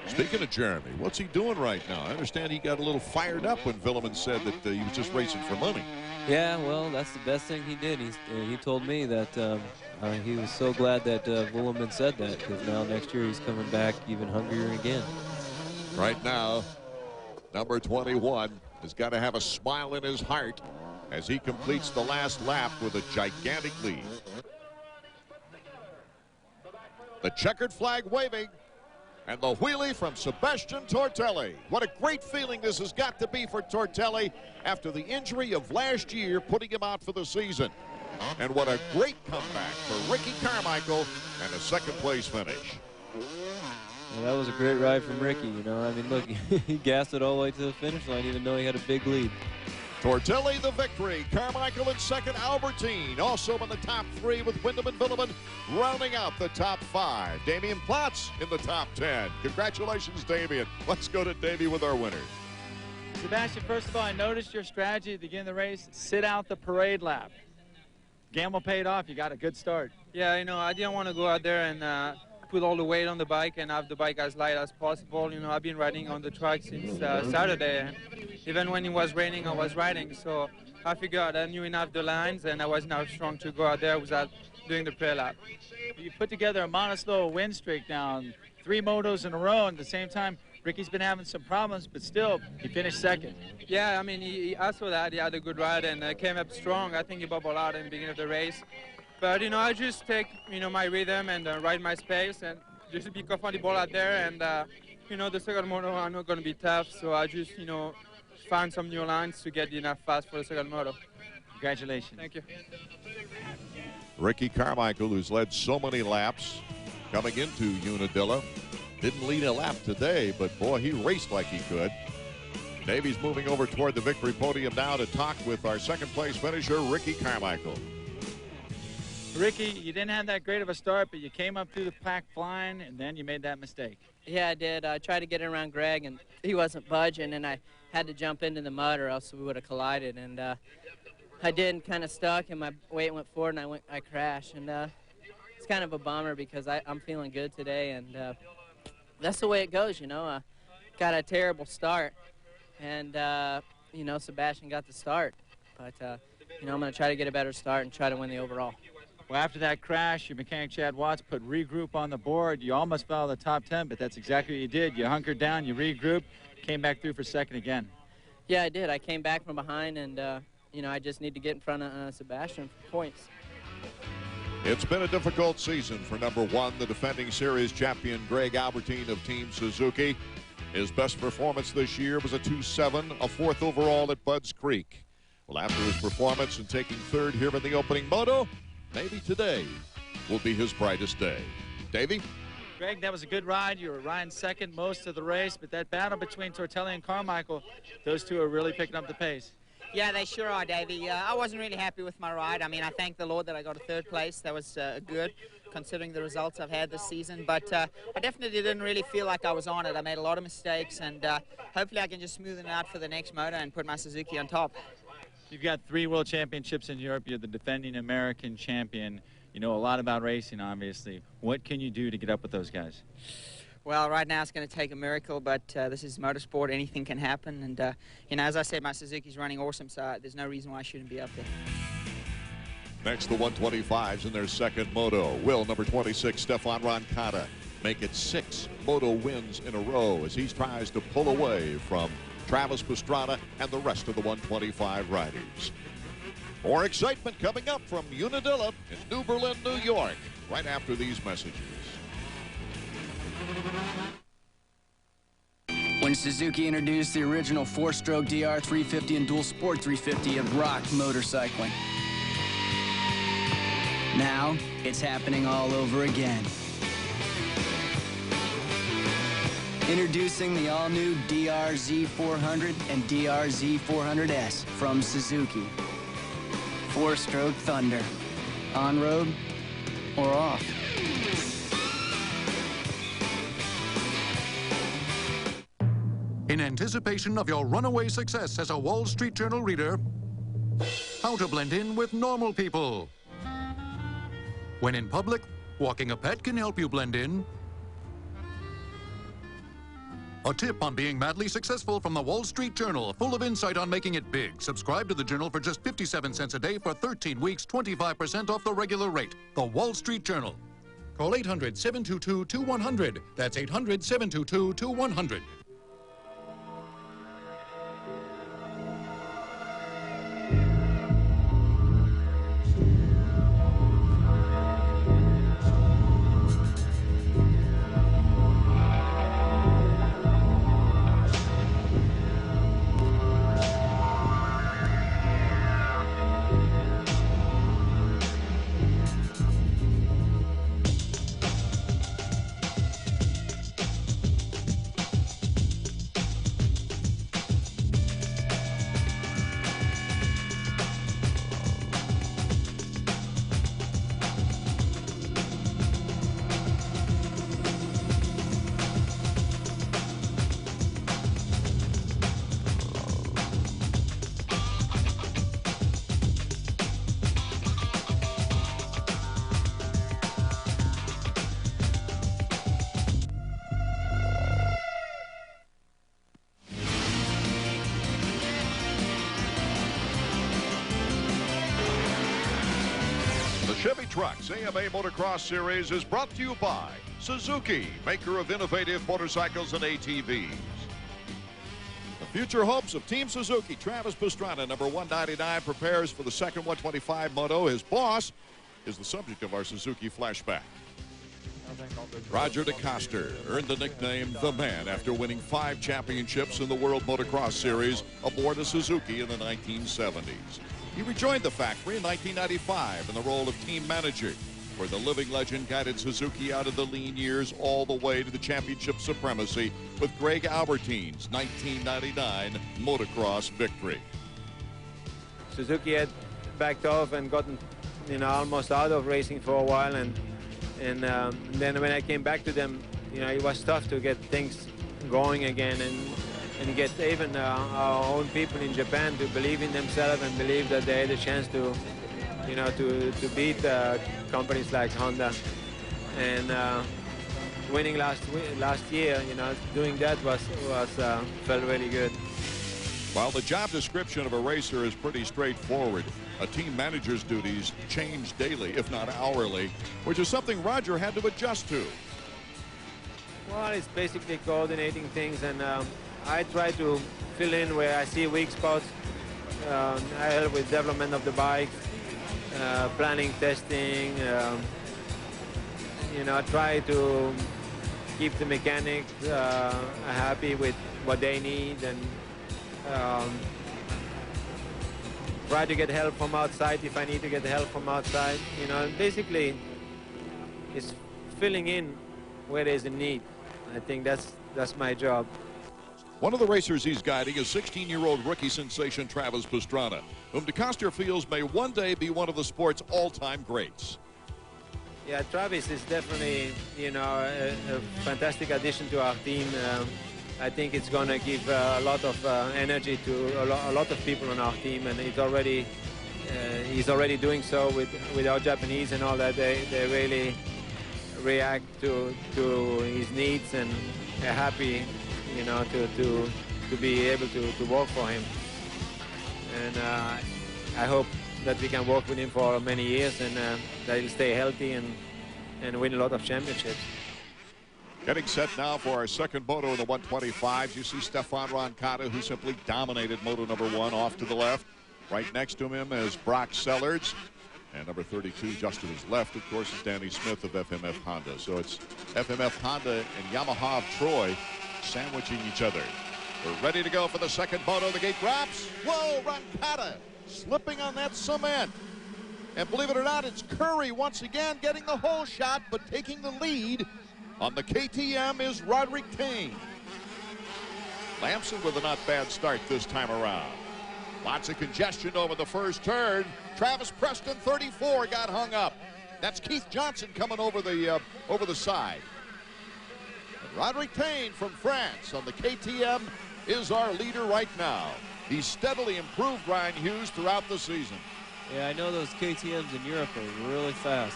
Speaker 1: Speaking of Jeremy, what's he doing right now? I understand he got a little fired up when Villeman said that he was just racing for money.
Speaker 2: Yeah, well, that's the best thing he did. He told me that he was so glad that Villeman said that, because now next year he's coming back even hungrier again.
Speaker 1: Right now, number 21 has got to have a smile in his heart as he completes the last lap with a gigantic lead. The checkered flag waving. And the wheelie from Sebastian Tortelli. What a great feeling this has got to be for Tortelli after the injury of last year, putting him out for the season. And what a great comeback for Ricky Carmichael and a second-place finish.
Speaker 2: Well, that was a great ride from Ricky, you know. I mean, look, he gassed it all the way to the finish line, even though he had a big lead.
Speaker 1: Tortelli the victory. Carmichael in second. Albertine also in the top 3 with Wyndham and Villeman rounding out the top 5. Damian Platz in the top 10. Congratulations, Damian. Let's go to Davey with our winners.
Speaker 3: Sebastian, first of all, I noticed your strategy at the beginning of the race. Sit out the parade lap. Gamble paid off. You got a good start.
Speaker 10: Yeah, you know, I didn't want to go out there and put all the weight on the bike and have the bike as light as possible. You know, I've been riding on the track since Saturday. And even when it was raining, I was riding. So I figured I knew enough the lines, and I was now strong to go out there without doing the pre-lap.
Speaker 3: You put together a monotone win streak now, 3 motos in a row, and at the same time, Ricky's been having some problems, but still, he finished second.
Speaker 10: Yeah, I mean, I saw that. He had a good ride and came up strong. I think he bubbled out in the beginning of the race. But, you know, I just take, you know, my rhythm and ride my space and just be comfortable out there. And, you know, the second moto are not going to be tough. So I just, you know, find some new lines to get enough fast for the second moto.
Speaker 3: Congratulations.
Speaker 10: Thank you.
Speaker 1: Ricky Carmichael, who's led so many laps coming into Unadilla, didn't lead a lap today, but boy, he raced like he could. Davies moving over toward the victory podium now to talk with our second place finisher, Ricky Carmichael.
Speaker 3: Ricky, you didn't have that great of a start, but you came up through the pack flying, and then you made that mistake.
Speaker 11: Yeah, I did. I tried to get around Greg, and he wasn't budging, and I had to jump into the mud, or else we would have collided. And I did, and kind of stuck, and my weight went forward, and I crashed. And it's kind of a bummer because I'm feeling good today, and that's the way it goes, you know. Got a terrible start, and you know, Sebastian got the start, but you know, I'm going to try to get a better start and try to win the overall.
Speaker 3: Well, after that crash, your mechanic Chad Watts put regroup on the board. You almost fell out of the top 10, but that's exactly what you did. You hunkered down, you regrouped, came back through for second again.
Speaker 11: Yeah, I did. I came back from behind, and you know, I just need to get in front of Sebastian for points.
Speaker 1: It's been a difficult season for number 1, the defending series champion Greg Albertine of Team Suzuki. His best performance this year was a 2.7, a 4th overall at Bud's Creek. Well, after his performance and taking 3rd here in the opening moto, maybe today will be his brightest day. Davey?
Speaker 3: Greg, that was a good ride. You were riding second most of the race, but that battle between Tortelli and Carmichael, those two are really picking up the pace.
Speaker 9: Yeah, they sure are, Davey. I wasn't really happy with my ride. I mean, I thank the Lord that I got a 3rd place. That was good, considering the results I've had this season. But I definitely didn't really feel like I was on it. I made a lot of mistakes, and hopefully I can just smoothen it out for the next moto and put my Suzuki on top.
Speaker 3: You've got 3 world championships in Europe. You're the defending American champion. You know a lot about racing, obviously. What can you do to get up with those guys?
Speaker 9: Well, right now it's going to take a miracle, but this is motorsport. Anything can happen. And, you know, as I said, my Suzuki's running awesome, so there's no reason why I shouldn't be up there.
Speaker 1: Next, the 125s in their 2nd moto. Will number 26, Stefan Roncada, make it 6 moto wins in a row as he tries to pull away from Travis Pastrana and the rest of the 125 riders. More excitement coming up from Unadilla in New Berlin, New York, right after these messages.
Speaker 12: When Suzuki introduced the original 4-stroke DR 350 and dual sport 350, it rocked motorcycling. Now, it's happening all over again. Introducing the all-new DRZ400 and DRZ400S from Suzuki. 4-stroke thunder. On-road or off.
Speaker 20: In anticipation of your runaway success as a Wall Street Journal reader, how to blend in with normal people. When in public, walking a pet can help you blend in. A tip on being madly successful from the Wall Street Journal, full of insight on making it big. Subscribe to the Journal for just 57 cents a day for 13 weeks, 25% off the regular rate. The Wall Street Journal. Call 800-722-2100. That's 800-722-2100.
Speaker 1: Chevy Trucks AMA Motocross Series is brought to you by Suzuki, maker of innovative motorcycles and ATVs. The future hopes of Team Suzuki. Travis Pastrana, number 199, prepares for the 2nd 125 moto. His boss is the subject of our Suzuki flashback. Roger DeCoster earned the nickname The Man after winning 5 championships in the World Motocross Series aboard a Suzuki in the 1970s. He rejoined the factory in 1995 in the role of team manager, where the living legend guided Suzuki out of the lean years all the way to the championship supremacy with Greg Albertine's 1999 motocross victory.
Speaker 21: Suzuki had backed off and gotten, almost out of racing for a while, and then when I came back to them, it was tough to get things going again and get even our own people in Japan to believe in themselves and believe that they had a chance to, to beat companies like Honda. And winning last year, doing that felt really good.
Speaker 1: While the job description of a racer is pretty straightforward, a team manager's duties change daily, if not hourly, which is something Roger had to adjust to.
Speaker 21: Well, it's basically coordinating things, and I try to fill in where I see weak spots. I help with development of the bike, planning, testing. I try to keep the mechanics happy with what they need, and try to get help from outside if I need to get help from outside. Basically, it's filling in where there's a need. I think that's my job.
Speaker 1: One of the racers he's guiding is 16-year-old rookie sensation Travis Pastrana, whom DeCoster feels may one day be one of the sport's all-time greats.
Speaker 21: Yeah, Travis is definitely, you know, a fantastic addition to our team. I think it's going to give a lot of energy to a lot of people on our team, and he's already doing so with our Japanese and all that. They really react to his needs and are happy, you know, to be able to work for him. And I hope that we can work with him for many years, and that he'll stay healthy and win a lot of championships.
Speaker 1: Getting set now for our second moto in the 125s. You see Stefan Roncada, who simply dominated moto number 1, off to the left. Right next to him is Brock Sellards. And number 32, just to his left, of course, is Danny Smith of FMF Honda. So it's FMF Honda and Yamaha of Troy sandwiching each other. We're ready to go for the second moto. The gate drops. Whoa, Roncada slipping on that cement. And believe it or not, it's Curry once again getting the whole shot, but taking the lead on the KTM is Roderick Kane. Lamson with a not bad start this time around. Lots of congestion over the first turn. Travis Preston, 34, got hung up. That's Keith Johnson coming over the side. And Roderick Kane from France on the KTM is our leader right now. He's steadily improved Ryan Hughes throughout the season.
Speaker 2: Yeah, I know those KTMs in Europe are really fast.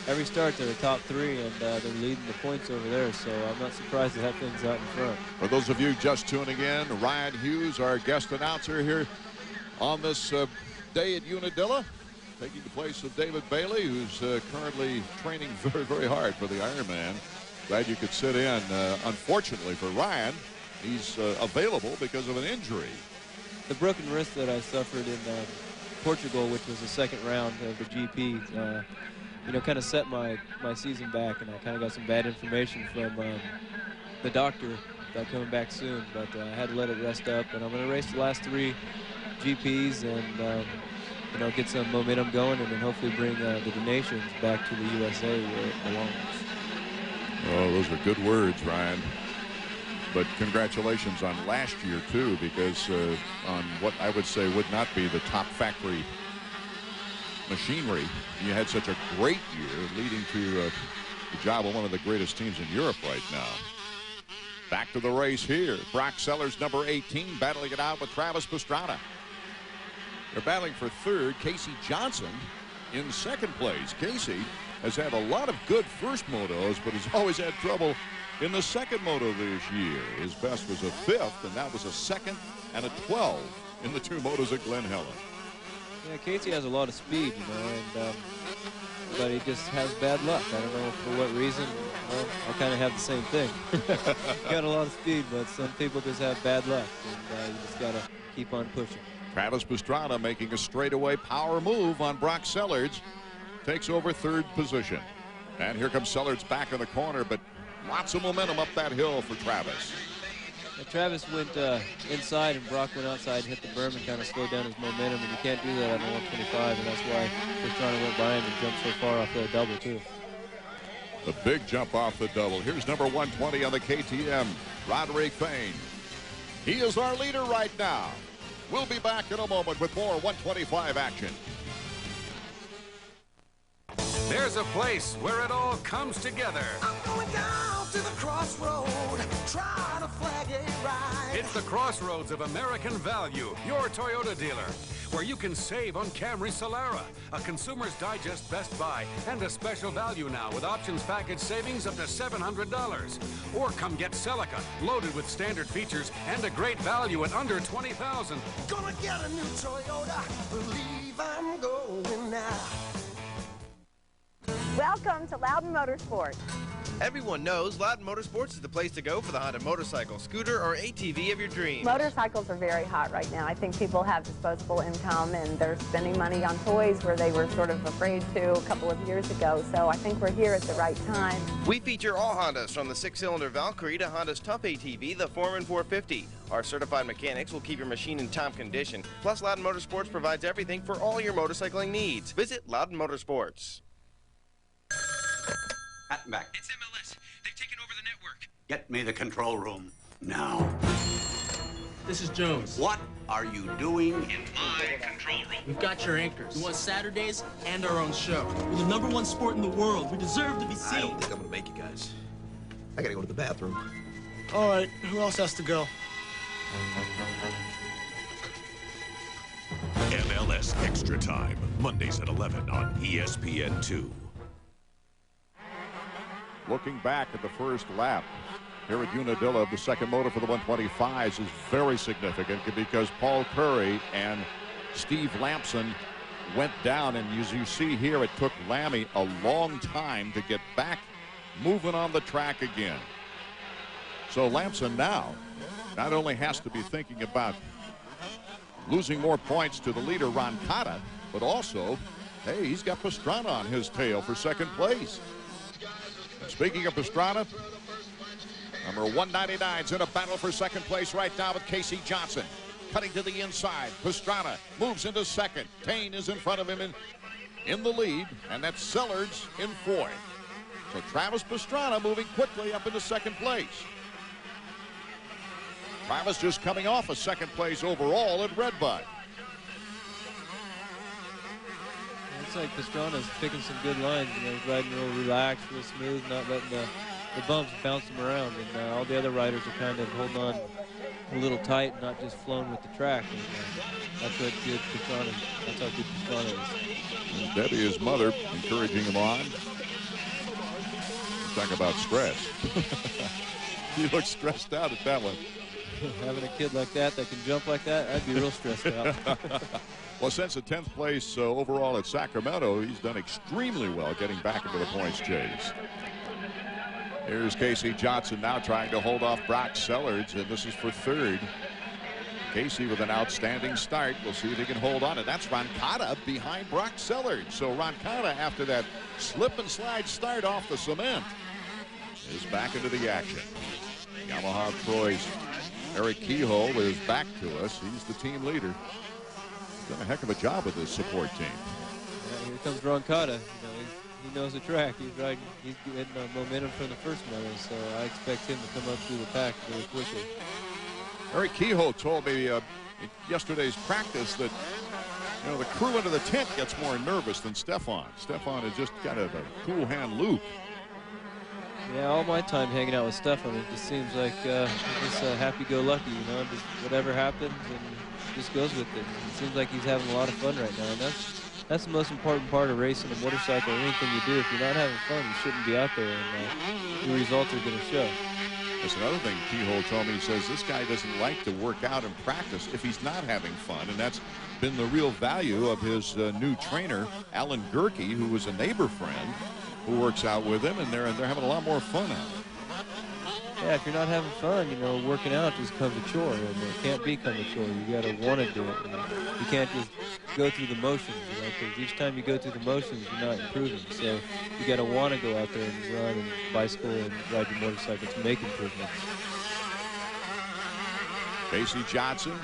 Speaker 2: Every start they're top 3, and they're leading the points over there, so I'm not surprised that thing's out in front.
Speaker 1: For those of you just tuning in, Ryan Hughes, our guest announcer here on this day at Unadilla, taking the place of David Bailey, who's currently training very, very hard for the Ironman. Glad you could sit in. Unfortunately for Ryan, he's available because of an injury.
Speaker 2: The broken wrist that I suffered in Portugal, which was the second round of the GP, you know, kind of set my season back, and I kind of got some bad information from the doctor about coming back soon, but I had to let it rest up, and I'm going to race the last 3 GPs and you know, get some momentum going, and then hopefully bring the donations back to the USA where it belongs.
Speaker 1: Oh, those are good words, Ryan. But congratulations on last year, too, because on what I would say would not be the top factory machinery, you had such a great year, leading to the job of one of the greatest teams in Europe right now. Back to the race here. Brock Sellards, number 18, battling it out with Travis Pastrana. They're battling for third. Casey Johnson in second place. Casey has had a lot of good first motos, but has always had trouble in the second moto this year. His best was a 5th, and that was a 2nd and a 12 in the 2 motos at Glen Helen.
Speaker 2: Yeah, Casey has a lot of speed, you know, and but he just has bad luck. I don't know for what reason. Well, I kind of have the same thing. Got a lot of speed, but some people just have bad luck, and you just got to keep on pushing.
Speaker 1: Travis Pastrana making a straightaway power move on Brock Sellards. Takes over 3rd position. And here comes Sellards back in the corner, but lots of momentum up that hill for Travis.
Speaker 2: Yeah, Travis went inside and Brock went outside and hit the berm and kind of slowed down his momentum, and you can't do that on the 125, and that's why Pastrana went by him and jumped so far off the double, too.
Speaker 1: The big jump off the double. Here's number 120 on the KTM, Roderick Kane. He is our leader right now. We'll be back in a moment with more 125 action.
Speaker 13: There's a place where it all comes together.
Speaker 14: I'm going down to the crossroad, trying to flag a ride.
Speaker 13: It's the crossroads of American Value, your Toyota dealer, where you can save on Camry Solara, a Consumer's Digest Best Buy, and a special value now with options package savings up to $700. Or come get Celica, loaded with standard features and a great value at under $20,000.
Speaker 14: Gonna get a new Toyota, believe I'm going now.
Speaker 23: Welcome to Loudon Motorsports.
Speaker 24: Everyone knows Loudon Motorsports is the place to go for the Honda motorcycle, scooter, or ATV of your dreams.
Speaker 23: Motorcycles are very hot right now. I think people have disposable income and they're spending money on toys where they were sort of afraid to a couple of years ago. So I think we're here at the right time.
Speaker 24: We feature all Hondas, from the 6-cylinder Valkyrie to Honda's Tough ATV, the Foreman 450. Our certified mechanics will keep your machine in top condition. Plus, Loudon Motorsports provides everything for all your motorcycling needs. Visit Loudon Motorsports.
Speaker 25: Hattenback.
Speaker 26: It's MLS. They've taken over the network.
Speaker 25: Get me the control room.
Speaker 4: now.
Speaker 15: This is Jones.
Speaker 4: What are you doing in
Speaker 15: my control room? We've got your anchors. We want Saturdays and our own show. We're the #1 sport in the world. We deserve to be seen.
Speaker 4: I don't think I'm gonna make it, guys. I gotta go to the bathroom.
Speaker 15: All right, who else has to go?
Speaker 16: MLS Extra Time, Mondays at 11 on ESPN2.
Speaker 1: Looking back at the first lap here at Unadilla, the second moto for the 125s is very significant because Paul Curry and Steve Lampson went down, and as you see here, it took Lammy a long time to get back moving on the track again. So Lampson now not only has to be thinking about losing more points to the leader Roncada, but also, hey, he's got Pastrana on his tail for second place. And speaking of Pastrana, number 199's in a battle for second place right now with Casey Johnson. Cutting to the inside, Pastrana moves into second. Tane is in front of him in the lead, and that's Sellards in fourth. So Travis Pastrana moving quickly up into second place. Travis just coming off a second place overall at Redbud.
Speaker 2: Looks like Pastrana's picking some good lines. You know, he's riding real relaxed, real smooth, not letting the bumps bounce him around. And all the other riders are kind of holding on a little tight, not just flowing with the track. And, that's what good Pastrana. That's how good Pastrana is.
Speaker 1: And Debbie, his mother, encouraging him on. Talk about stress. He looks stressed out at that one.
Speaker 2: Having a kid like that can jump like that, I'd be real stressed out.
Speaker 1: Well, since the 10th place overall at Sacramento, he's done extremely well getting back into the points chase. Here's Casey Johnson now trying to hold off Brock Sellards, and this is for third. Casey with an outstanding start. We'll see if he can hold on, and that's Roncada behind Brock Sellards. So Roncada, after that slip and slide start off the cement, is back into the action. Yamaha Troy's Eric Kehoe is back to us. He's the team leader. He's done a heck of a job with this support team.
Speaker 2: Yeah, here comes Roncada. You know, he knows the track. He's riding. He's getting momentum from the first moto, so I expect him to come up through the pack really quickly.
Speaker 1: Eric Kehoe told me in yesterday's practice that, you know, the crew under the tent gets more nervous than Stefan. Stefan is just kind of a cool hand Luke.
Speaker 2: Yeah, all my time hanging out with Stefan, it just seems like just happy-go-lucky, you know, just whatever happens and just goes with it. It seems like he's having a lot of fun right now, and that's the most important part of racing a motorcycle or anything you do. If you're not having fun, you shouldn't be out there, and the results are going to show.
Speaker 1: That's another thing Kehoe told me. He says this guy doesn't like to work out and practice if he's not having fun, and that's been the real value of his new trainer, Alan Gerke, who was a neighbor friend who works out with him, and they're having a lot more fun out of it.
Speaker 2: Yeah, if you're not having fun, you know, working out just comes a chore, and it can't become a chore. You got to want to do it. And you can't just go through the motions, you know, because each time you go through the motions, you're not improving. So you got to want to go out there and run and bicycle and ride your motorcycle to make improvements.
Speaker 1: Casey Johnson,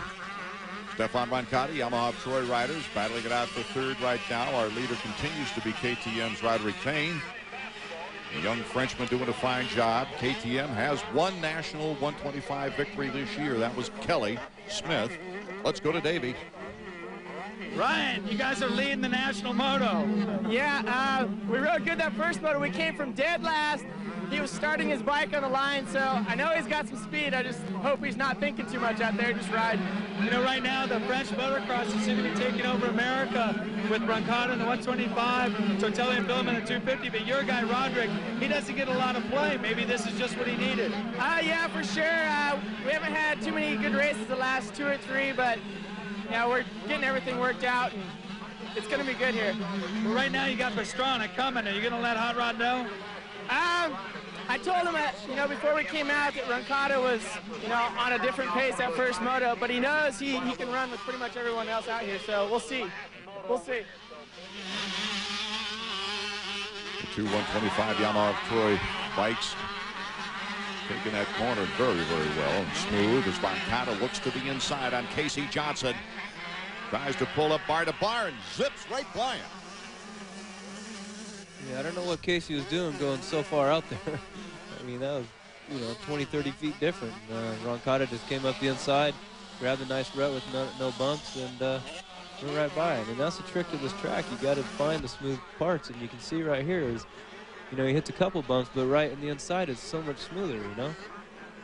Speaker 1: Stefan Roncada, Yamaha Troy riders battling it out for third right now. Our leader continues to be KTM's Roderick Tane. A young Frenchman doing a fine job. KTM has one national 125 victory this year. That was Kelly Smith. Let's go to Davey.
Speaker 22: Ryan, you guys are leading the national moto.
Speaker 25: Yeah, we rode good that first moto. We came from dead last. He was starting his bike on the line, so I know he's got some speed. I just hope he's not thinking too much out there, just riding.
Speaker 22: You know, right now the French motocross is going to be taking over America with Roncada in the 125, Tortelli and Billerman in the 250, but your guy, Roderick, he doesn't get a lot of play. Maybe this is just what he needed.
Speaker 25: Yeah, for sure. We haven't had too many good races the last 2 or 3, but yeah, we're getting everything worked out, and it's going to be good here.
Speaker 22: Well, right now you got Pastrana coming. Are you going to let Hot Rod know?
Speaker 25: I told him that, you know, before we came out that Roncada was, you know, on a different pace that first moto, but he knows he can run with pretty much everyone else out here, so we'll see. We'll see.
Speaker 1: The two 125 Yamaha Troy bikes taking that corner very, very well and smooth as Roncada looks to the inside on Casey Johnson. Tries to pull up bar to bar and zips right by him.
Speaker 2: Yeah, I don't know what Casey was doing going so far out there. I mean, that 20, 30 feet different. Roncada just came up the inside, grabbed a nice rut with no bumps, and went right by it. And that's the trick of this track. You got to find the smooth parts, and you can see right here is, he hits a couple bumps, but right in the inside is so much smoother,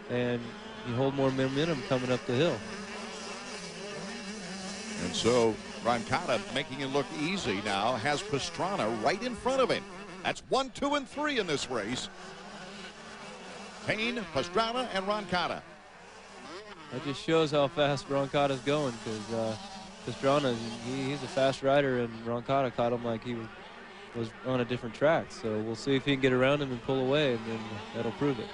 Speaker 2: and you hold more momentum coming up the hill.
Speaker 1: And so Roncada, making it look easy now, has Pastrana right in front of him. That's 1, 2, and 3 in this race. Payne, Pastrana, and Roncada.
Speaker 2: That just shows how fast Roncada's going, because Pastrana, he's a fast rider, and Roncada caught him like he was on a different track. So we'll see if he can get around him and pull away, and then that'll prove it.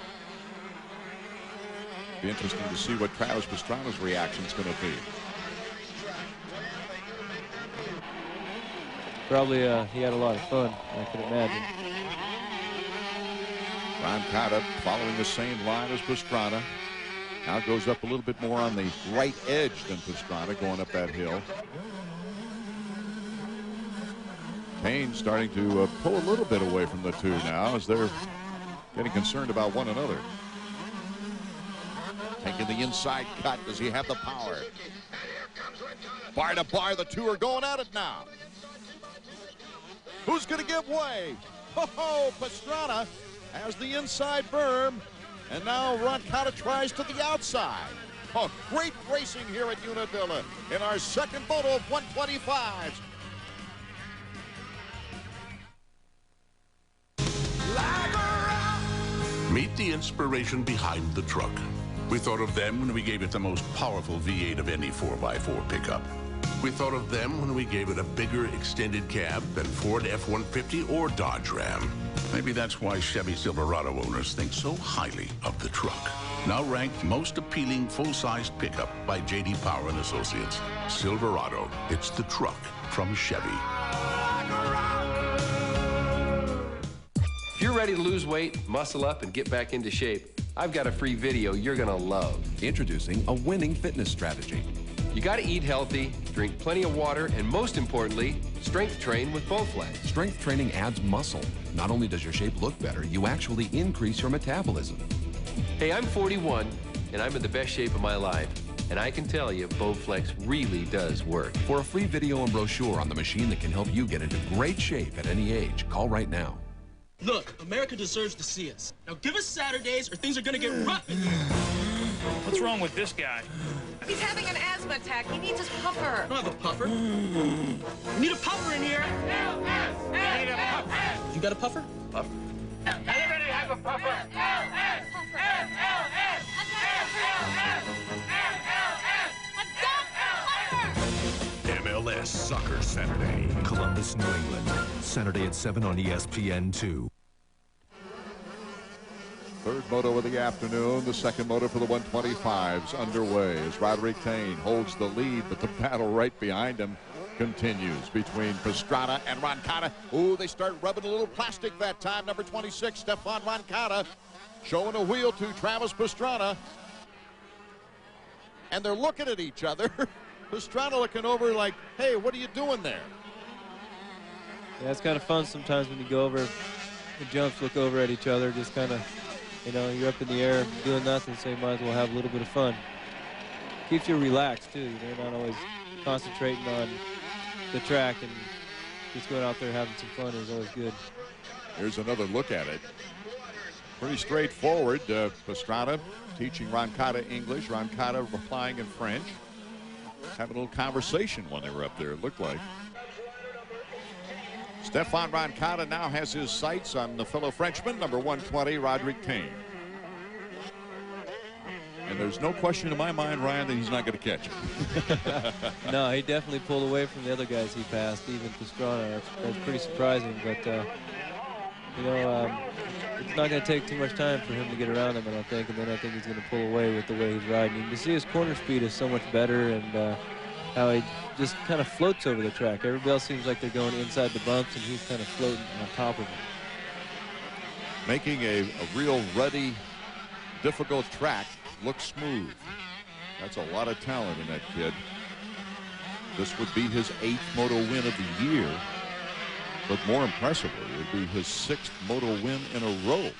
Speaker 1: Be interesting to see what Travis Pastrana's reaction is going to be.
Speaker 2: Probably he had a lot of fun, I can imagine.
Speaker 1: Roncada following the same line as Pastrana. Now goes up a little bit more on the right edge than Pastrana going up that hill. Payne starting to pull a little bit away from the two now as they're getting concerned about one another. Taking the inside cut. Does he have the power? Bar to bar, the two are going at it now. Who's going to give way? Oh, Pastrana has the inside berm, and now Roncada tries to the outside. Oh, great racing here at Unadilla in our second moto of 125s.
Speaker 16: Meet the inspiration behind the truck. We thought of them when we gave it the most powerful V8 of any 4x4 pickup. We thought of them when we gave it a bigger extended cab than Ford F-150 or Dodge Ram. Maybe that's why Chevy Silverado owners think so highly of the truck. Now ranked most appealing full-sized pickup by J.D. Power and Associates. Silverado, it's the truck from Chevy.
Speaker 5: If you're ready to lose weight, muscle up, and get back into shape, I've got a free video you're gonna love.
Speaker 6: Introducing a winning fitness strategy.
Speaker 5: You gotta eat healthy, drink plenty of water, and most importantly, strength train with Bowflex.
Speaker 6: Strength training adds muscle. Not only does your shape look better, you actually increase your metabolism.
Speaker 5: Hey, I'm 41, and I'm in the best shape of my life. And I can tell you, Bowflex really does work.
Speaker 6: For a free video and brochure on the machine that can help you get into great shape at any age, call right now.
Speaker 15: Look, America deserves to see us. Now give us Saturdays or things are gonna get rough.
Speaker 17: What's wrong with this guy?
Speaker 18: He's having an asthma attack. He needs his puffer.
Speaker 15: I don't have a puffer. We need a puffer in here.
Speaker 17: Need a puffer.
Speaker 15: You got a puffer?
Speaker 17: Puffer. Anybody have a puffer?
Speaker 16: MLS Soccer Saturday.
Speaker 6: Columbus, New England. Saturday at 7 on ESPN2.
Speaker 1: Third moto of the afternoon, the second moto for the 125s underway as Roderick Payne holds the lead, but the battle right behind him continues between Pastrana and Roncada. Ooh, they start rubbing a little plastic that time. Number 26, Stefan Roncada, showing a wheel to Travis Pastrana. And they're looking at each other. Pastrana looking over like, hey, what are you doing there?
Speaker 2: Yeah, it's kind of fun sometimes when you go over the jumps, look over at each other, just kind of, you're up in the air doing nothing, so you might as well have a little bit of fun. Keeps you relaxed, too. You're not always concentrating on the track, and just going out there having some fun is always good.
Speaker 1: Here's another look at it. Pretty straightforward. Pastrana teaching Roncada English, Roncada replying in French. Having a little conversation when they were up there, it looked like. Stefan Roncada now has his sights on the fellow Frenchman, number 120, Roderick Payne. And there's no question in my mind, Ryan, that he's not going to catch him.
Speaker 2: No, he definitely pulled away from the other guys he passed, even Pastrana. That's pretty surprising, but, it's not going to take too much time for him to get around him, I don't think, and then I think he's going to pull away with the way he's riding. You can see his corner speed is so much better, and how he just kind of floats over the track. Everybody else seems like they're going inside the bumps, and he's kind of floating on top of them.
Speaker 1: Making a real ruddy, difficult track look smooth. That's a lot of talent in that kid. This would be his 8th moto win of the year. But more impressively, it would be his 6th moto win in a row.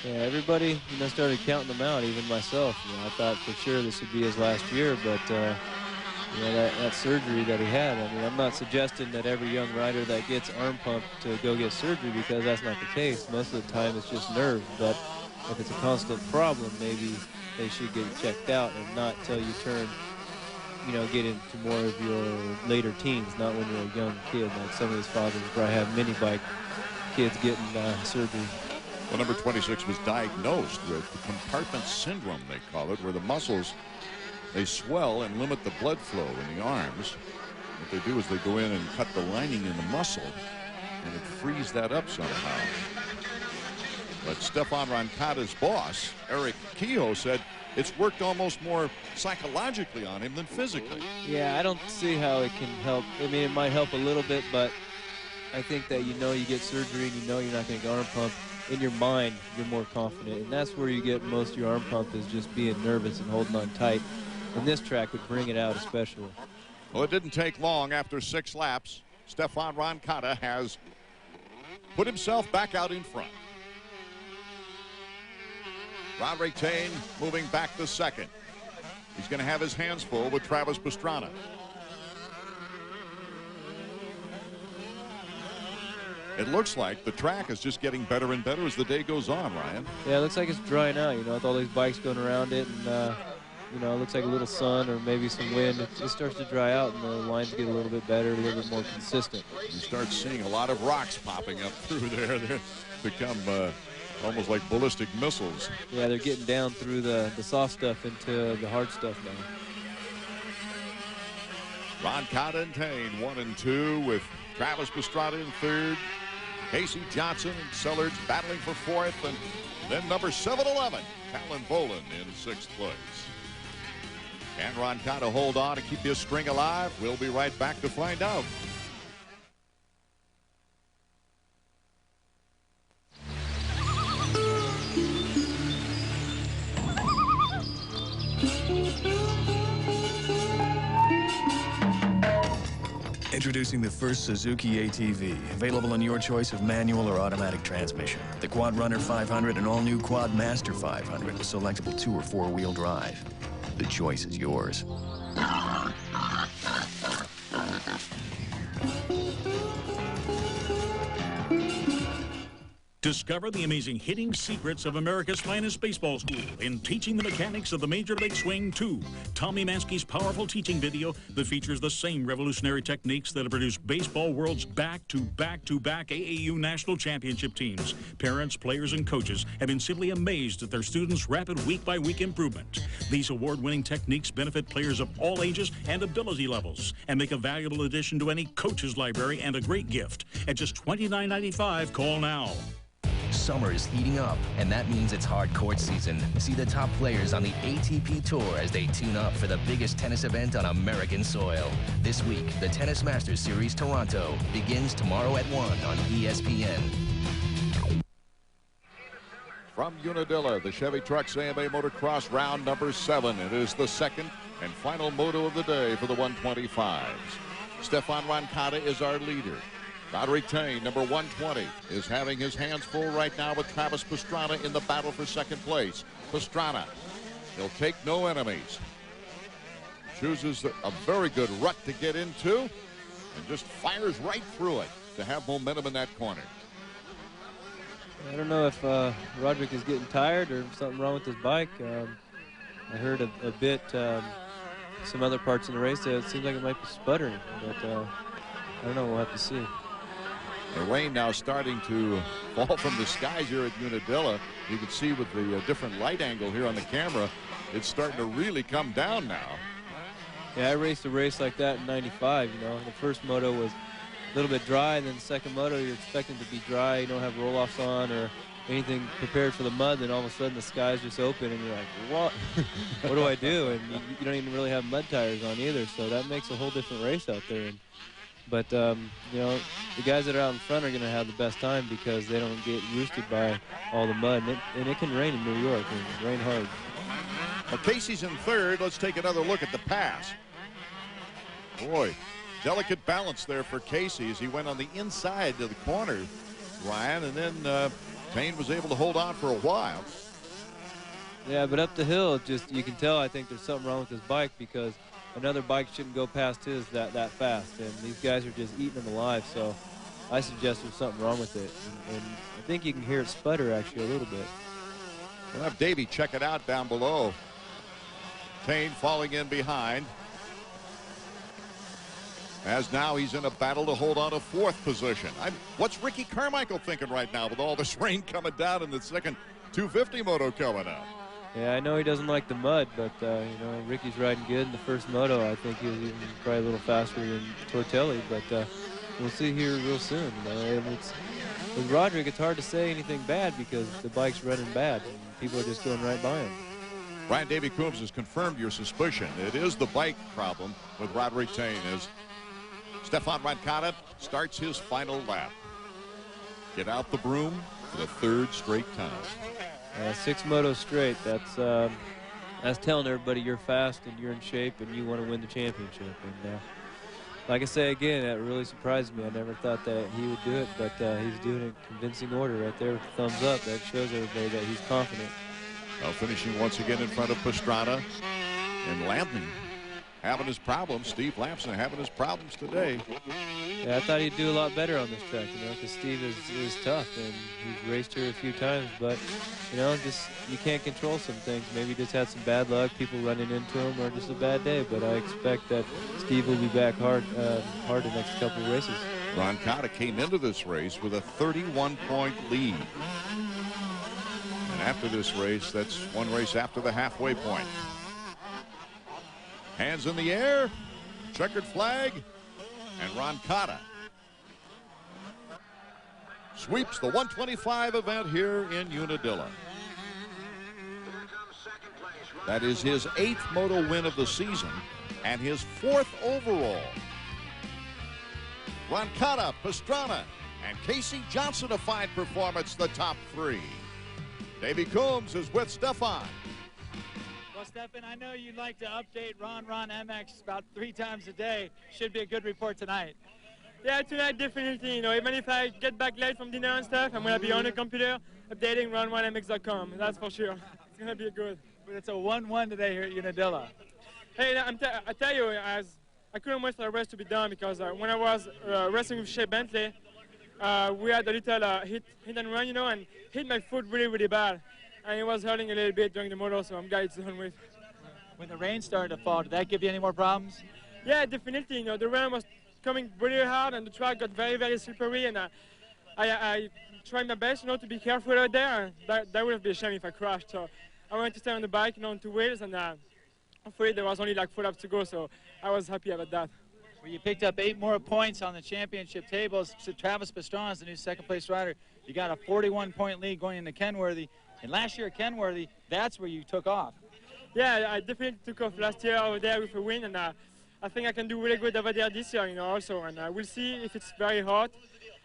Speaker 2: Yeah, everybody, you know, started counting them out, even myself. You know, I thought for sure this would be his last year, but you know, that surgery that he had, I mean, I'm not suggesting that every young rider that gets arm pumped to go get surgery, because that's not the case. Most of the time it's just nerves, but if it's a constant problem, maybe they should get it checked out, and not till you turn, you know, get into more of your later teens, not when you're a young kid. Like some of these fathers probably have mini bike kids getting surgery.
Speaker 1: Well, number 26 was diagnosed with compartment syndrome, they call it, where the muscles, they swell and limit the blood flow in the arms. What they do is they go in and cut the lining in the muscle, and it frees that up somehow. But Stefan Roncada's boss, Eric Kehoe, said it's worked almost more psychologically on him than physically.
Speaker 2: Yeah, I don't see how it can help. I mean, it might help a little bit, but I think that, you know, you get surgery and you know you're not going to get arm pump. In your mind, you're more confident, and that's where you get most of your arm pump, is just being nervous and holding on tight. And this track would bring it out especially.
Speaker 1: Well, it didn't take long. After 6 laps, Stefan Roncada has put himself back out in front. Roderick Tane moving back to second. He's going to have his hands full with Travis Pastrana. It looks like the track is just getting better and better as the day goes on, Ryan.
Speaker 2: Yeah, it looks like it's drying out, you know, with all these bikes going around it, and you know, it looks like a little sun or maybe some wind. It starts to dry out, and the lines get a little bit better, a little bit more consistent.
Speaker 1: You start seeing a lot of rocks popping up through there. They become almost like ballistic missiles.
Speaker 2: Yeah, they're getting down through the soft stuff into the hard stuff now.
Speaker 1: Roncada and Tane 1 and 2, with Travis Pastrana in third. Casey Johnson and Sellards battling for fourth, and then number 711, Talon Bolin, in 6th place. Can Roncada hold on to keep his string alive? We'll be right back to find out.
Speaker 7: Introducing the first Suzuki ATV, available in your choice of manual or automatic transmission. The Quad Runner 500 and all-new Quad Master 500 with selectable 2- or 4-wheel drive. The choice is yours.
Speaker 8: Discover the amazing hitting secrets of America's finest baseball school in Teaching the Mechanics of the Major League Swing 2. Tommy Mansky's powerful teaching video that features the same revolutionary techniques that have produced baseball world's back-to-back-to-back AAU national championship teams. Parents, players, and coaches have been simply amazed at their students' rapid week-by-week improvement. These award-winning techniques benefit players of all ages and ability levels and make a valuable addition to any coach's library and a great gift. At just $29.95, call now.
Speaker 10: Summer is heating up, and that means it's hard court season. See the top players on the ATP Tour as they tune up for the biggest tennis event on American soil. This week, the Tennis Masters Series Toronto begins tomorrow at 1 on ESPN.
Speaker 1: From Unadilla, the Chevy Trucks AMA Motocross round number 7. It is the second and final moto of the day for the 125s. Stefan Roncada is our leader. Roderick Tane, number 120, is having his hands full right now with Travis Pastrana in the battle for second place. Pastrana, he'll take no enemies. Chooses a very good rut to get into and just fires right through it to have momentum in that corner.
Speaker 2: I don't know if Roderick is getting tired or something wrong with his bike. I heard a bit, some other parts in the race that it seems like it might be sputtering, but I don't know, we'll have to see.
Speaker 1: The rain now starting to fall from the skies here at Unadilla. You can see with the different light angle here on the camera, it's starting to really come down now.
Speaker 2: Yeah, I raced a race like that in '95. You know, the first moto was a little bit dry, and then the second moto you're expecting to be dry. You don't have roll-offs on or anything prepared for the mud, then all of a sudden the sky's just open, and you're like, what? What do I do? And you don't even really have mud tires on either, so that makes a whole different race out there. But, you know, the guys that are out in front are going to have the best time because they don't get roosted by all the mud. And it can rain in New York, and rain hard.
Speaker 1: Well, Casey's in third. Let's take another look at the pass. Boy, delicate balance there for Casey as he went on the inside of the corner, Ryan, and then Payne was able to hold on for a while.
Speaker 2: Yeah, but up the hill, just you can tell I think there's something wrong with his bike, because another bike shouldn't go past his that fast, and these guys are just eating him alive. So I suggest there's something wrong with it, and I think you can hear it sputter actually a little bit.
Speaker 1: We'll have Davey check it out down below. Payne falling in behind, as now he's in a battle to hold on to 4th position. What's Ricky Carmichael thinking right now with all this rain coming down and the second 250 moto coming up?
Speaker 2: Yeah, I know he doesn't like the mud, but you know, Ricky's riding good in the first moto. I think he was even probably a little faster than Tortelli, but we'll see here real soon. And with Roderick, it's hard to say anything bad because the bike's running bad and people are just going right by him.
Speaker 1: Brian Davey Coombs has confirmed your suspicion. It is the bike problem with Roderick Payne as Stefan Roncada starts his final lap. Get out the broom for the 3rd straight time.
Speaker 2: 6 motos straight. That's telling everybody you're fast and you're in shape and you want to win the championship. And like I say again, that really surprised me. I never thought that he would do it, but he's doing it in convincing order right there with the thumbs up. That shows everybody that he's confident.
Speaker 1: Well, finishing once again in front of Pastrana and Lampton having his problems. Steve Lampson having his problems today.
Speaker 2: Yeah, I thought he'd do a lot better on this track, you know, because Steve is tough and he's raced here a few times, but you know, just you can't control some things. Maybe he just had some bad luck, people running into him, or just a bad day. But I expect that Steve will be back hard the next couple of races.
Speaker 1: Roncada came into this race with a 31-point lead. And after this race, that's one race after the halfway point. Hands in the air, checkered flag, and Roncada sweeps the 125 event here in Unadilla. That is his 8th moto win of the season and his 4th overall. Roncada, Pastrana, and Casey Johnson, a fine performance, the top 3. Davey Coombs is with Stefan.
Speaker 22: Well, Stefan, I know you'd like to update Ron MX about 3 times a day. Should be a good report tonight.
Speaker 25: Yeah, tonight definitely. You know, even if I get back late from dinner and stuff, I'm gonna be on the computer updating ron1mx.com. That's for sure. It's gonna be good.
Speaker 22: But it's a 1-1 today here at Unadilla.
Speaker 25: Hey, I tell you, I couldn't wait for the race to be done because when I was racing with Shea Bentley, we had a little hit and run, you know, and hit my foot really, really bad. And it was hurting a little bit during the moto, so I'm glad it's done with.
Speaker 22: When the rain started to fall, did that give you any more problems?
Speaker 25: Yeah, definitely. You know, the rain was coming really hard, and the track got very, very slippery, and I tried my best, you know, to be careful out there. And that would have been a shame if I crashed. So I wanted to stay on the bike, you know, on 2 wheels, and hopefully there was only like 4 laps to go, so I was happy about that.
Speaker 22: Well, you picked up 8 more points on the championship tables. So Travis Pastrana is the new 2nd place rider. You got a 41-point lead going into Kenworthy. And last year at Kenworthy, that's where you took off.
Speaker 25: Yeah, I definitely took off last year over there with a win, and I think I can do really good over there this year, you know, also. And we'll see if it's very hot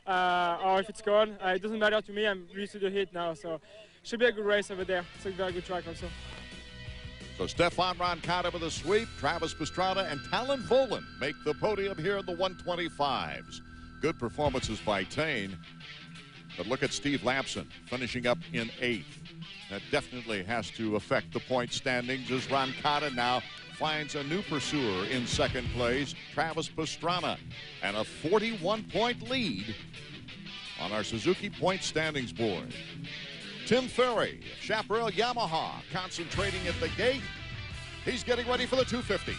Speaker 25: or if it's cold. It doesn't matter to me. I'm used to the heat now, so should be a good race over there. It's a very good track also.
Speaker 1: So Stefan Roncada with a sweep. Travis Pastrana and Talon Volan make the podium here in the 125s. Good performances by Payne. But look at Steve Lampson finishing up in 8th. That definitely has to affect the point standings as Roncada now finds a new pursuer in 2nd place, Travis Pastrana, and a 41-point lead on our Suzuki point standings board. Tim Ferry of Chaparral Yamaha concentrating at the gate. He's getting ready for the 250s.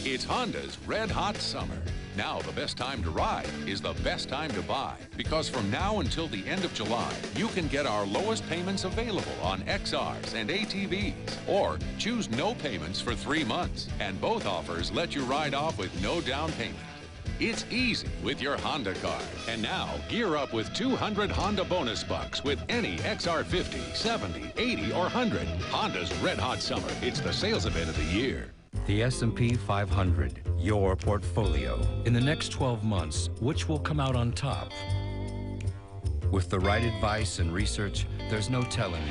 Speaker 6: It's Honda's Red Hot Summer. Now the best time to ride is the best time to buy, because from now until the end of July, you can get our lowest payments available on XRs and ATVs, or choose no payments for 3 months. And both offers let you ride off with no down payment. It's easy with your Honda card. And now, gear up with 200 Honda bonus bucks with any XR50, 70, 80, or 100. Honda's Red Hot Summer. It's the sales event of the year.
Speaker 3: The S&P 500, your portfolio. In the next 12 months, which will come out on top? With the right advice and research, there's no telling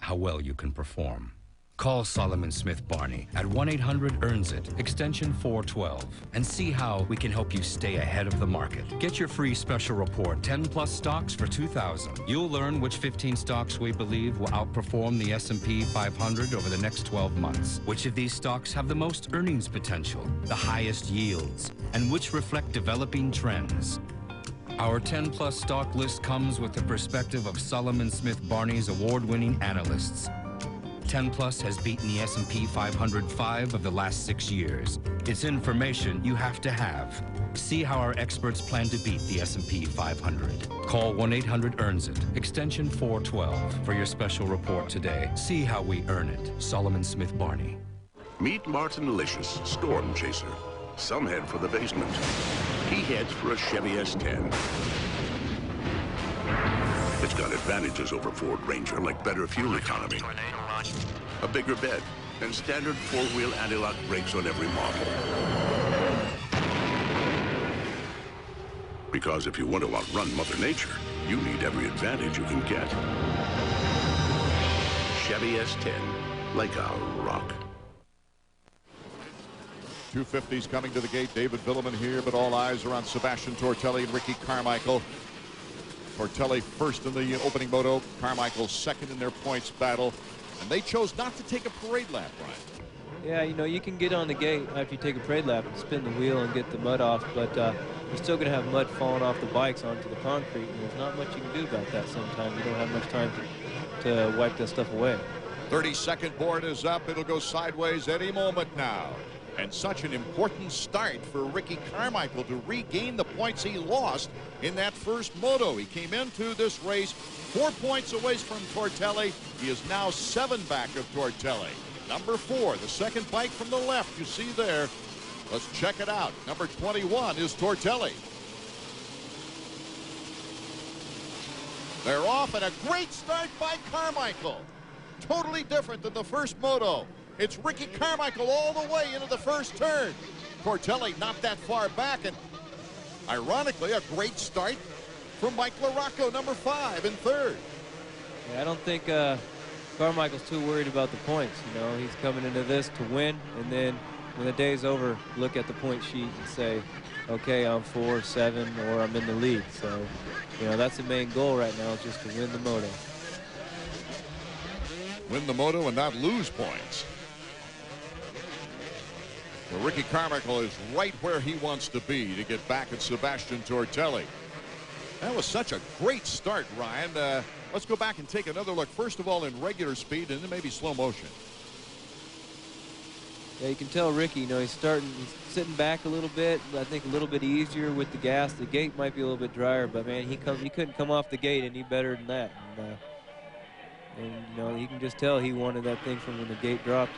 Speaker 3: how well you can perform. Call Solomon Smith Barney at 1-800-EARNS-IT, extension 412, and see how we can help you stay ahead of the market. Get your free special report, 10+ stocks for $2,000. You'll learn which 15 stocks we believe will outperform the S&P 500 over the next 12 months. Which of these stocks have the most earnings potential, the highest yields, and which reflect developing trends. Our 10+ stock list comes with the perspective of Solomon Smith Barney's award-winning analysts. 10+ has beaten the S&P 500 5 of the last 6 years. It's information you have to have. See how our experts plan to beat the S&P 500. Call 1-800-EARNS-IT, extension 412 for your special report today. See how we earn it. Solomon Smith Barney.
Speaker 16: Meet Martin Licious, Storm Chaser. Some head for the basement. He heads for a Chevy S10. It's got advantages over Ford Ranger, like better fuel economy, a bigger bed, and standard four-wheel anti-lock brakes on every model. Because if you want to outrun Mother Nature, you need every advantage you can get. Chevy S10, like a rock.
Speaker 1: 250s coming to the gate. David Villeman here, but all eyes are on Sebastian Tortelli and Ricky Carmichael. Tortelli first in the opening moto, Carmichael second in their points battle, and they chose not to take a parade lap, Brian.
Speaker 2: Yeah, you know, you can get on the gate after you take a parade lap and spin the wheel and get the mud off, but you're still going to have mud falling off the bikes onto the concrete, and there's not much you can do about that sometimes. You don't have much time to wipe that stuff away.
Speaker 1: 32nd board is up. It'll go sideways any moment now. And such an important start for Ricky Carmichael to regain the points he lost in that first moto. He came into this race 4 points away from Tortelli. He is now 7 back of Tortelli. Number 4, the second bike from the left you see there. Let's check it out. Number 21 is Tortelli. They're off, and a great start by Carmichael. Totally different than the first moto. It's Ricky Carmichael all the way into the first turn. Tortelli not that far back, and ironically, a great start from Mike LaRocco, number 5 in third.
Speaker 2: Yeah, I don't think Carmichael's too worried about the points. You know, he's coming into this to win, and then when the day's over, look at the point sheet and say, okay, I'm 4, 7, or I'm in the lead. So, you know, that's the main goal right now, is just to win the moto.
Speaker 1: Win the moto and not lose points. Well, Ricky Carmichael is right where he wants to be to get back at Sebastian Tortelli. That was such a great start, Ryan. Let's go back and take another look. First of all, in regular speed, and then maybe slow motion.
Speaker 2: Yeah, you can tell Ricky, you know, he's sitting back a little bit. I think a little bit easier with the gas. The gate might be a little bit drier, but man, he couldn't come off the gate any better than that. And you know, you can just tell he wanted that thing from when the gate dropped.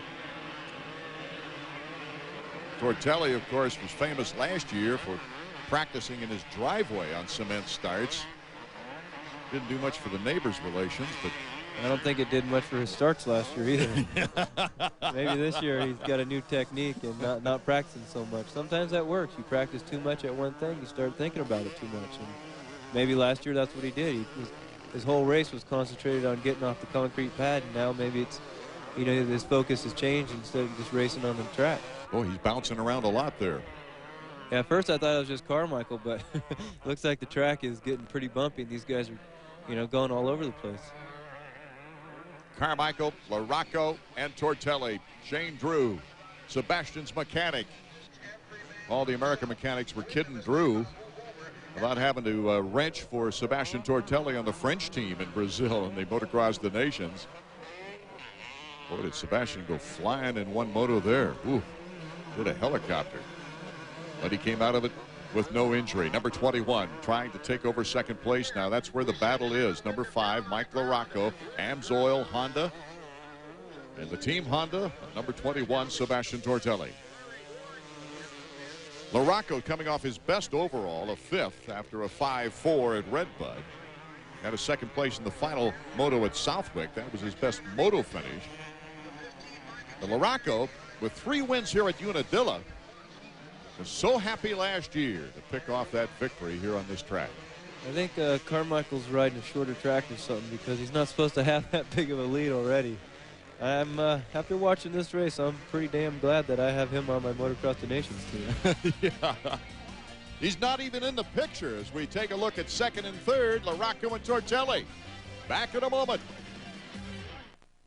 Speaker 1: Tortelli, of course, was famous last year for practicing in his driveway on cement starts. Didn't do much for the neighbors' relations, but
Speaker 2: I don't think it did much for his starts last year either. Maybe this year he's got a new technique and not practicing so much. Sometimes that works. You practice too much at one thing, you start thinking about it too much. And maybe last year that's what he did. His whole race was concentrated on getting off the concrete pad, and now maybe it's, you know, his focus has changed instead of just racing on the track.
Speaker 1: Oh, he's bouncing around a lot there.
Speaker 2: Yeah, at first I thought it was just Carmichael, but it looks like the track is getting pretty bumpy, and these guys are, you know, going all over the place.
Speaker 1: Carmichael, LaRocco, and Tortelli. Shane Drew, Sebastian's mechanic. All the American mechanics were kidding Drew about having to wrench for Sebastian Tortelli on the French team in Brazil, and they motocrossed the nations. Boy, did Sebastian go flying in one moto there. Ooh, did a helicopter. But he came out of it with no injury. Number 21 trying to take over second place now. That's where the battle is. Number 5, Mike LaRocco, Amsoil Honda. And the team Honda, number 21, Sebastian Tortelli. LaRocco coming off his best overall, a 5th after a 5-4 at Redbud. Had a second place in the final moto at Southwick. That was his best moto finish. And LaRocco, with 3 wins here at Unadilla, was so happy last year to pick off that victory here on this track.
Speaker 2: I think Carmichael's riding a shorter track or something, because he's not supposed to have that big of a lead already. I'm after watching this race, I'm pretty damn glad that I have him on my Motocross the Nations team.
Speaker 1: Yeah. He's not even in the picture as we take a look at second and third, LaRocco and Tortelli. Back in a moment.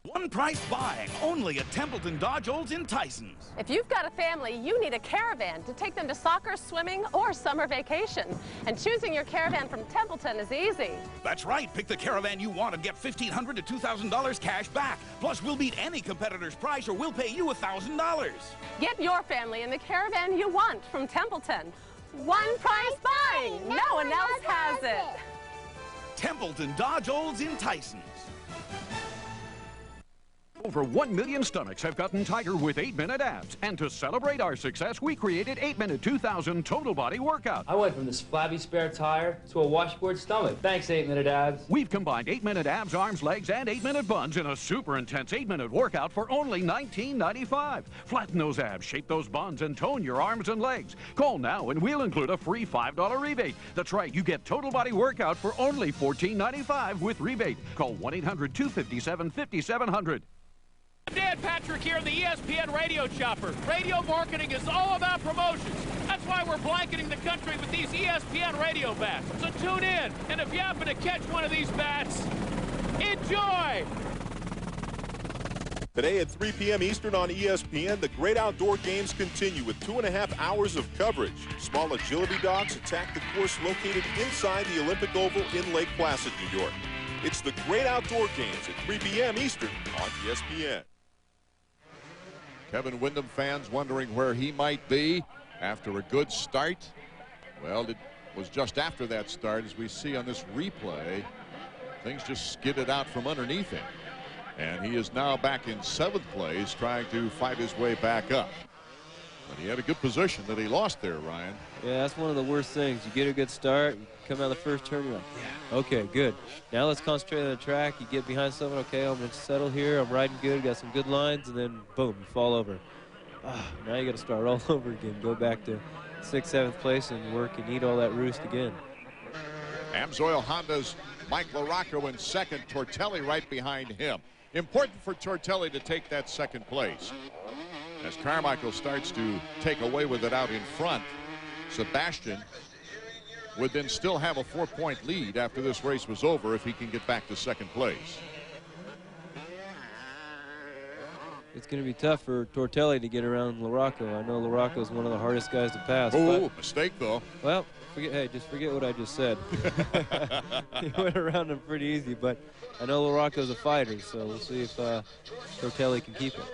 Speaker 9: One price buying only at Templeton Dodge Olds in Tysons.
Speaker 11: If you've got a family, you need a caravan to take them to soccer, swimming, or summer vacation. And choosing your caravan from Templeton is easy.
Speaker 9: That's right. Pick the caravan you want and get $1,500 to $2,000 cash back. Plus, we'll beat any competitor's price or we'll pay you $1,000.
Speaker 11: Get your family in the caravan you want from Templeton. One price buying. No one else has it.
Speaker 9: Templeton Dodge Olds in Tysons.
Speaker 13: Over 1 million stomachs have gotten tighter with 8-minute abs. And to celebrate our success, we created 8-minute 2000 total body workout.
Speaker 12: I went from this flabby spare tire to a washboard stomach. Thanks, 8-minute abs.
Speaker 13: We've combined 8-minute abs, arms, legs, and 8-minute buns in a super intense 8-minute workout for only $19.95. Flatten those abs, shape those buns, and tone your arms and legs. Call now and we'll include a free $5 rebate. That's right, you get total body workout for only $14.95 with rebate. Call 1-800-257-5700.
Speaker 19: Dan Patrick here in the ESPN Radio Chopper. Radio marketing is all about promotions. That's why we're blanketing the country with these ESPN radio bats. So tune in, and if you happen to catch one of these bats, enjoy!
Speaker 20: Today at 3 p.m. Eastern on ESPN, the great outdoor games continue with 2.5 hours of coverage. Small agility dogs attack the course located inside the Olympic Oval in Lake Placid, New York. It's the great outdoor games at 3 p.m. Eastern on ESPN.
Speaker 1: Kevin Windham fans wondering where he might be after a good start. Well, it was just after that start, as we see on this replay, things just skidded out from underneath him. And he is now back in 7th place, trying to fight his way back up. But he had a good position that he lost there, Ryan.
Speaker 2: Yeah, that's one of the worst things. You get a good start, you come out of the first turn, you're like, yeah, okay, good. Now let's concentrate on the track. You get behind someone, okay, I'm going to settle here. I'm riding good, got some good lines, and then boom, you fall over. Now you got to start all over again. Go back to 6th, 7th place and work and eat all that roost again.
Speaker 1: Amsoil Honda's Mike LaRocco in 2nd, Tortelli right behind him. Important for Tortelli to take that 2nd place. As Carmichael starts to take away with it out in front, Sebastian would then still have a 4-point lead after this race was over if he can get back to 2nd place.
Speaker 2: It's going to be tough for Tortelli to get around LaRocco. I know LaRocco is one of the hardest guys to pass.
Speaker 1: Oh, mistake though.
Speaker 2: Well, just forget what I just said. He went around him pretty easy, but I know LaRocco's a fighter, so we'll see if Tortelli can keep it.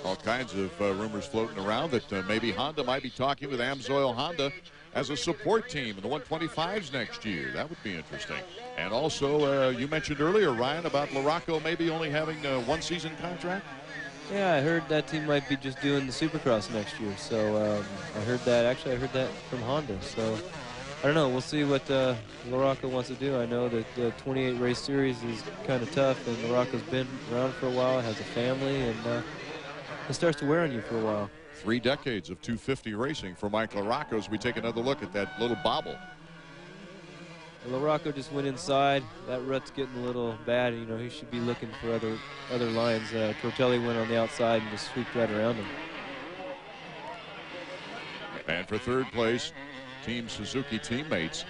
Speaker 1: All kinds of rumors floating around that maybe Honda might be talking with Amsoil Honda as a support team in the 125s next year. That would be interesting. And also, you mentioned earlier, Ryan, about LaRocco maybe only having a 1-season contract.
Speaker 2: Yeah, I heard that team might be just doing the Supercross next year. So I heard that. Actually, I heard that from Honda. So I don't know. We'll see what LaRocco wants to do. I know that the 28 race series is kind of tough, and LaRocco's been around for a while, has a family, and it starts to wear on you for a while.
Speaker 1: 3 decades of 250 racing for Mike LaRocco as we take another look at that little bobble.
Speaker 2: LaRocco just went inside. That rut's getting a little bad. You know, he should be looking for other lines. Tortelli went on the outside and just swooped right around him.
Speaker 1: And for 3rd place, Team Suzuki teammates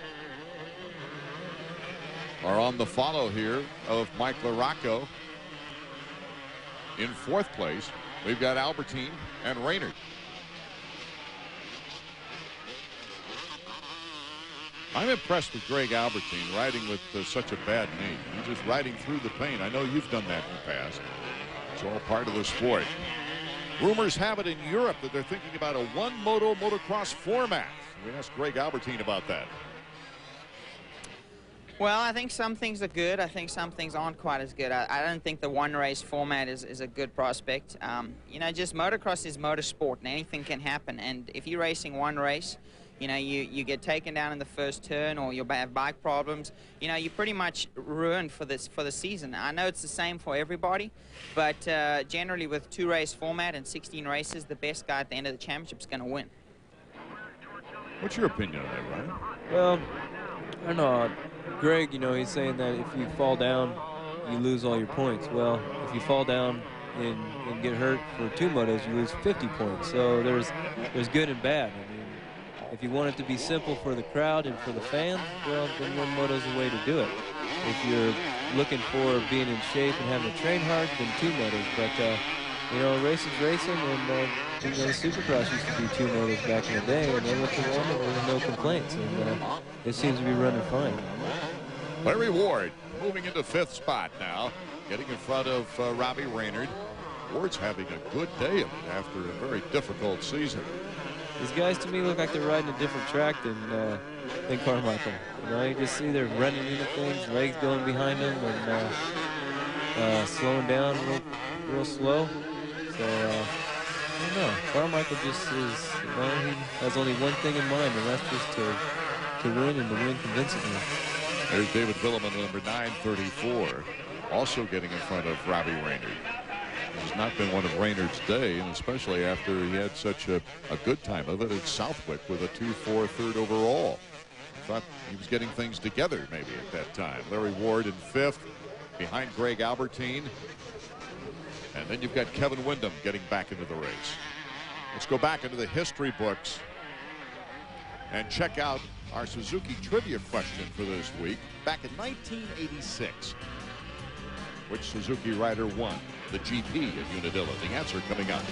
Speaker 1: are on the follow here of Mike LaRocco. In 4th place, we've got Albertine and Raynard. I'm impressed with Greg Albertine riding with such a bad knee. He's just riding through the pain. I know you've done that in the past. It's all part of the sport. Rumors have it in Europe that they're thinking about a one-moto motocross format. We asked Greg Albertine about that.
Speaker 26: Well, I think some things are good. I think some things aren't quite as good. I don't think the one-race format is a good prospect. You know, just motocross is motorsport, and anything can happen. And if you're racing one race, you know, you get taken down in the first turn, or you'll have bike problems. You know, you're pretty much ruined for the season. I know it's the same for everybody, but generally with 2-race format and 16 races, the best guy at the end of the championship is going to win.
Speaker 1: What's your opinion on that, Ryan?
Speaker 2: Well, I don't know. Greg, you know, he's saying that if you fall down you lose all your points. Well, if you fall down and get hurt for 2 motos, you lose 50 points. So there's good and bad. I mean, if you want it to be simple for the crowd and for the fans, well, then 1 moto's the way to do it. If you're looking for being in shape and having to train hard, then 2 motos. But you know, racing's racing, and you know, the Supercross used to be 2 motos back in the day, and they went to 1, and there was no complaints, and it seems to be running fine.
Speaker 1: Larry Ward moving into 5th spot now, getting in front of Robbie Raynard. Ward's having a good day of it after a very difficult season.
Speaker 2: These guys to me look like they're riding a different track than Carmichael. You know, you just see they're running into things, legs going behind them, and slowing down real slow. So I don't know. Carmichael just is, you know, he has only one thing in mind, and that's just to win, and to win convincingly.
Speaker 1: There's David Villeman, number 934, also getting in front of Robbie Raynard. It's not been one of Raynard's day, and especially after he had such a good time of it at Southwick with a 2-4 third overall. I thought he was getting things together maybe at that time. Larry Ward in 5th, behind Greg Albertine. And then you've got Kevin Windham getting back into the race. Let's go back into the history books and check out our Suzuki trivia question for this week. Back in 1986, which Suzuki rider won the GP at Unadilla? The answer coming up.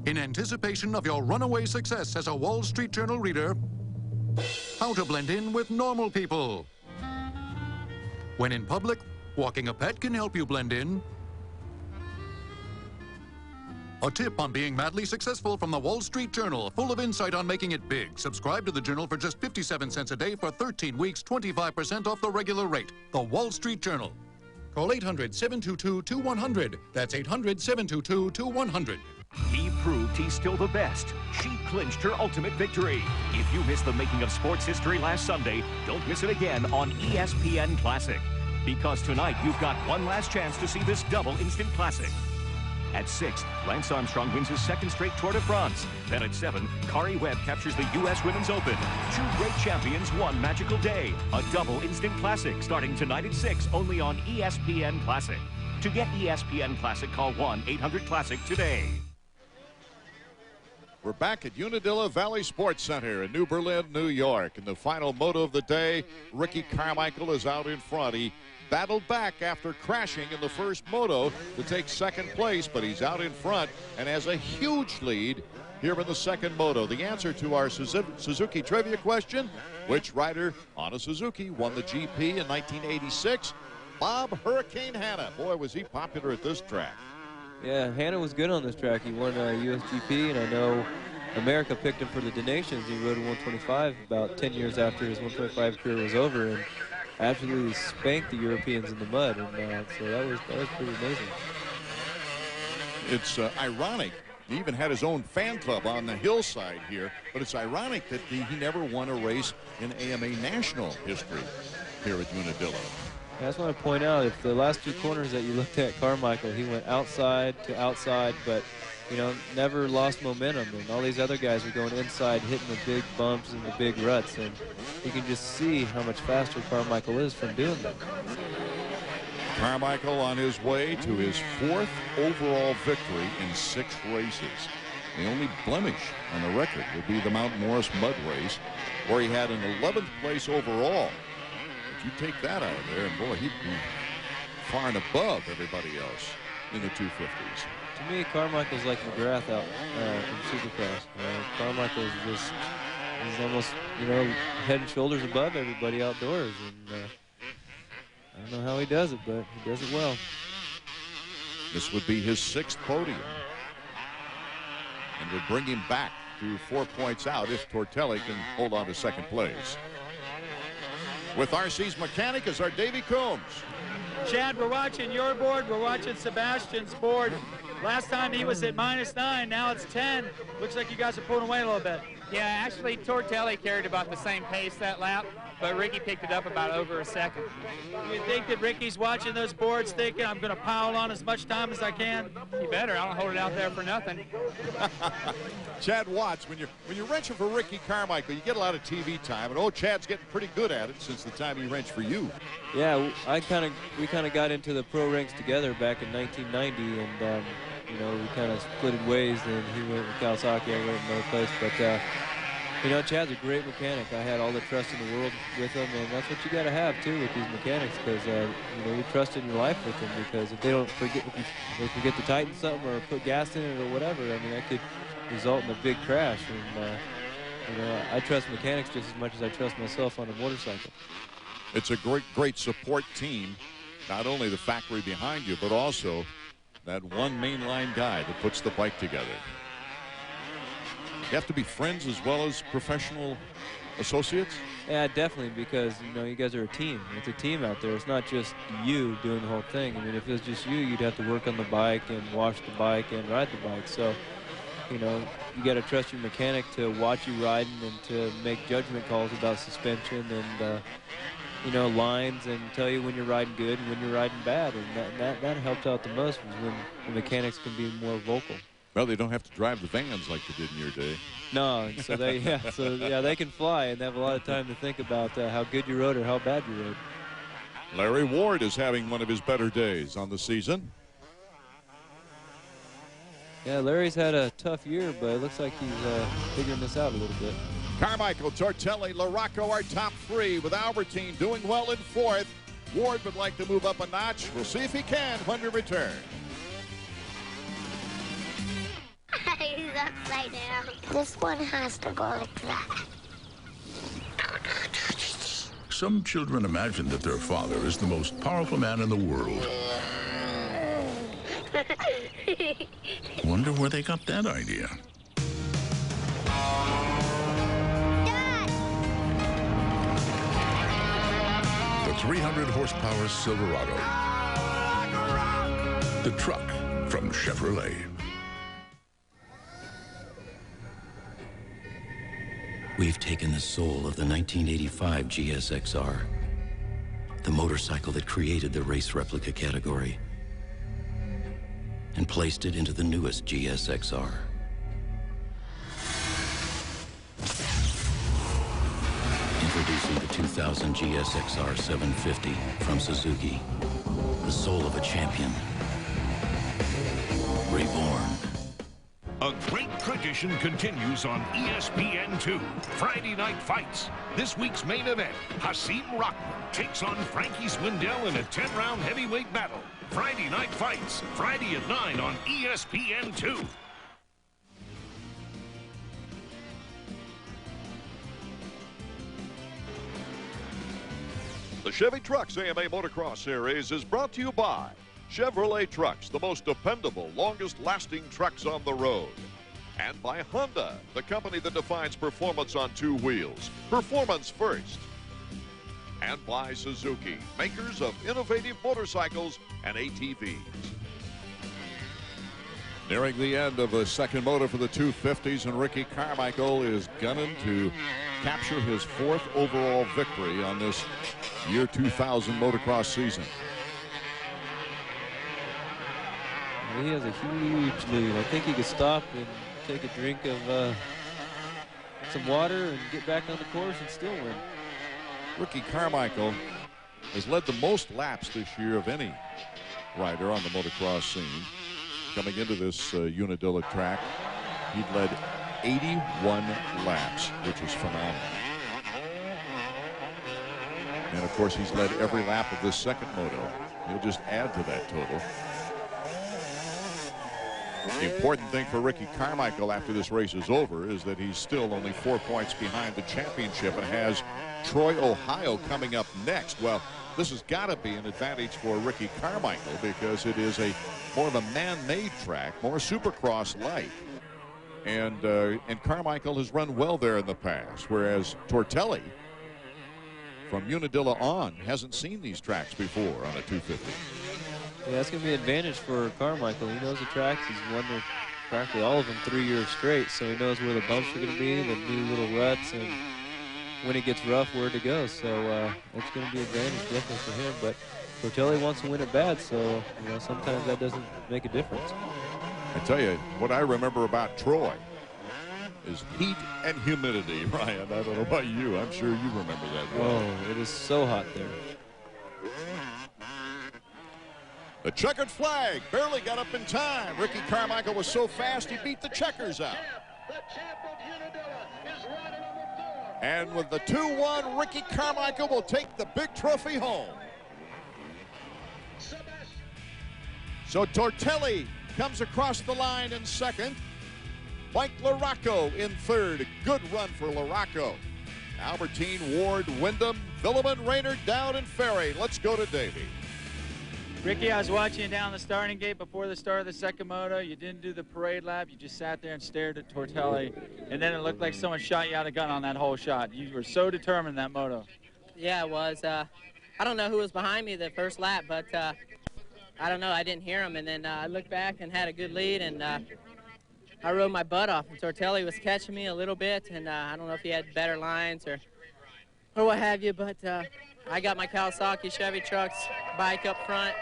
Speaker 4: In anticipation of your runaway success as a Wall Street Journal reader, how to blend in with normal people. When in public, walking a pet can help you blend in. A tip on being madly successful from the Wall Street Journal, full of insight on making it big. Subscribe to the Journal for just 57 cents a day for 13 weeks, 25% off the regular rate. The Wall Street Journal. Call 800-722-2100. That's 800-722-2100.
Speaker 5: He proved he's still the best. She clinched her ultimate victory. If you missed the making of sports history last Sunday, don't miss it again on ESPN Classic. Because tonight you've got one last chance to see this double instant classic. At 6, Lance Armstrong wins his 2nd straight Tour de France. Then at 7, Kari Webb captures the U.S. Women's Open. 2 great champions, one magical day. A double instant classic starting tonight at 6, only on ESPN Classic. To get ESPN Classic, call 1-800-CLASSIC today.
Speaker 1: We're back at Unadilla Valley Sports Center in New Berlin, New York. And the final moto of the day, Ricky Carmichael is out in front. He battled back after crashing in the first moto to take 2nd place, but he's out in front and has a huge lead here in the 2nd moto. The answer to our Suzuki trivia question, which rider on a Suzuki won the GP in 1986? Bob Hurricane Hanna. Boy, was he popular at this track.
Speaker 2: Yeah, Hanna was good on this track. He won USGP, and I know America picked him for the Donations. He rode a 125 about 10 years after his 125 career was over, and absolutely spanked the Europeans in the mud. And so that was pretty amazing.
Speaker 1: It's ironic. He even had his own fan club on the hillside here, but it's ironic that he never won a race in AMA National history here at Unadilla.
Speaker 2: I just want to point out, if the last 2 corners that you looked at Carmichael, he went outside to outside, but, you know, never lost momentum. And all these other guys were going inside, hitting the big bumps and the big ruts. And you can just see how much faster Carmichael is from doing that.
Speaker 1: Carmichael on his way to his 4th overall victory in 6 races. The only blemish on the record would be the Mount Morris Mud Race, where he had an 11th place overall. You take that out of there, and boy, he'd be far and above everybody else in the 250s.
Speaker 2: To me, Carmichael's like McGrath out in Supercross. Carmichael's just, he's almost, you know, head and shoulders above everybody outdoors. And I don't know how he does it, but he does it well.
Speaker 1: This would be his 6th podium. And would bring him back to 4 points out if Tortelli can hold on to 2nd place. With RC's mechanic is our Davey Combs.
Speaker 22: Chad, we're watching your board. We're watching Sebastian's board. Last time he was at -9. Now it's 10. Looks like you guys are pulling away a little bit.
Speaker 14: Yeah, actually, Tortelli carried about the same pace that lap, but Ricky picked it up about over a second.
Speaker 22: You think that Ricky's watching those boards thinking, I'm going to pile on as much time as I can?
Speaker 14: You better. I don't hold it out there for nothing.
Speaker 1: Chad Watts, when you're wrenching for Ricky Carmichael, you get a lot of TV time, and Chad's getting pretty good at it since the time he wrenched for you.
Speaker 2: Yeah, we kind of got into the pro ranks together back in 1990, and you know, we kind of split ways. And he went with Kawasaki, I went another place, but. You know, Chad's a great mechanic. I had all the trust in the world with him, and that's what you got to have too with these mechanics, because you know, you trust in your life with them. Because if they don't forget, if they forget to tighten something or put gas in it or whatever, I mean, that could result in a big crash. And you know, I trust mechanics just as much as I trust myself on a motorcycle.
Speaker 1: It's a great support team. Not only the factory behind you, but also that one mainline guy that puts the bike together. You have to be friends as well as professional associates?
Speaker 2: Yeah, definitely, because, you know, you guys are a team. It's a team out there. It's not just you doing the whole thing. I mean, if it was just you, you'd have to work on the bike and wash the bike and ride the bike. So, you know, you got to trust your mechanic to watch you riding and to make judgment calls about suspension and, you know, lines, and tell you when you're riding good and when you're riding bad. And that helps out the most, when the mechanics can be more vocal.
Speaker 1: Well, they don't have to drive the vans like they did in your day.
Speaker 2: No, so they can fly and have a lot of time to think about how good you rode or how bad you rode.
Speaker 1: Larry Ward is having one of his better days on the season.
Speaker 2: Yeah, Larry's had a tough year, but it looks like he's figuring this out a little bit.
Speaker 1: Carmichael, Tortelli, LaRocco are top three, with Albertine doing well in fourth. Ward would like to move up a notch. We'll see if he can when we return.
Speaker 15: He's upside down. This one has to go like that.
Speaker 16: Some children imagine that their father is the most powerful man in the world. Wonder where they got that idea. The 300 horsepower Silverado. The truck from Chevrolet.
Speaker 18: We've taken the soul of the 1985 GSXR, the motorcycle that created the race replica category, and placed it into the newest GSXR. Introducing the 2000 GSXR 750 from Suzuki, the soul of a champion, reborn.
Speaker 5: A great tradition continues on ESPN2. Friday Night Fights. This week's main event, Hasim Rockman takes on Frankie Swindell in a 10-round heavyweight battle. Friday Night Fights, Friday at 9 on ESPN2.
Speaker 1: The Chevy Trucks AMA Motocross Series is brought to you by Chevrolet Trucks, the most dependable, longest-lasting trucks on the road. And by Honda, the company that defines performance on two wheels. Performance first. And by Suzuki, makers of innovative motorcycles and ATVs. Nearing the end of the second moto for the 250s, and Ricky Carmichael is gunning to capture his fourth overall victory on this year 2000 motocross season.
Speaker 2: He has a huge lead. I think he could stop and take a drink of some water and get back on the course and still win.
Speaker 1: Ricky Carmichael has led the most laps this year of any rider on the motocross scene. Coming into this Unadilla track, he'd led 81 laps, which is phenomenal. And of course, he's led every lap of this second moto. He'll just add to that total. The important thing for Ricky Carmichael after this race is over is that he's still only 4 points behind the championship and has Troy, Ohio coming up next. Well, this has got to be an advantage for Ricky Carmichael because it is a more of a man-made track, more Supercross-like. And Carmichael has run well there in the past, whereas Tortelli from Unadilla on hasn't seen these tracks before on a 250.
Speaker 2: Yeah, that's going to be an advantage for Carmichael. He knows the tracks. He's won practically all of them 3 years straight, so he knows where the bumps are going to be, the new little ruts, and when it gets rough, where to go. So it's going to be an advantage definitely for him. But Tortelli wants to win it bad, so sometimes that doesn't make a difference.
Speaker 1: I tell you, what I remember about Troy is heat and humidity. Ryan, I don't know about you. I'm sure you remember that well.
Speaker 2: Oh, it is so hot there.
Speaker 1: The checkered flag barely got up in time. Ricky Carmichael was so fast he beat the checkers out. And with the 2-1, Ricky Carmichael will take the big trophy home. So Tortelli comes across the line in second. Mike LaRocco in third. A good run for LaRocco. Albertine, Ward, Wyndham, Villeman, Raynard, Dowd, and Ferry. Let's go to Davey.
Speaker 22: Ricky, I was watching you down the starting gate before the start of the second moto. You didn't do the parade lap. You just sat there and stared at Tortelli. And then it looked like someone shot you out of gun on that whole shot. You were so determined in that moto.
Speaker 7: Yeah, it was. I don't know who was behind me the first lap, but I don't know. I didn't hear him. And then I looked back and had a good lead, and I rode my butt off. And Tortelli was catching me a little bit, and I don't know if he had better lines or what have you, but I got my Kawasaki Chevy Trucks bike up front.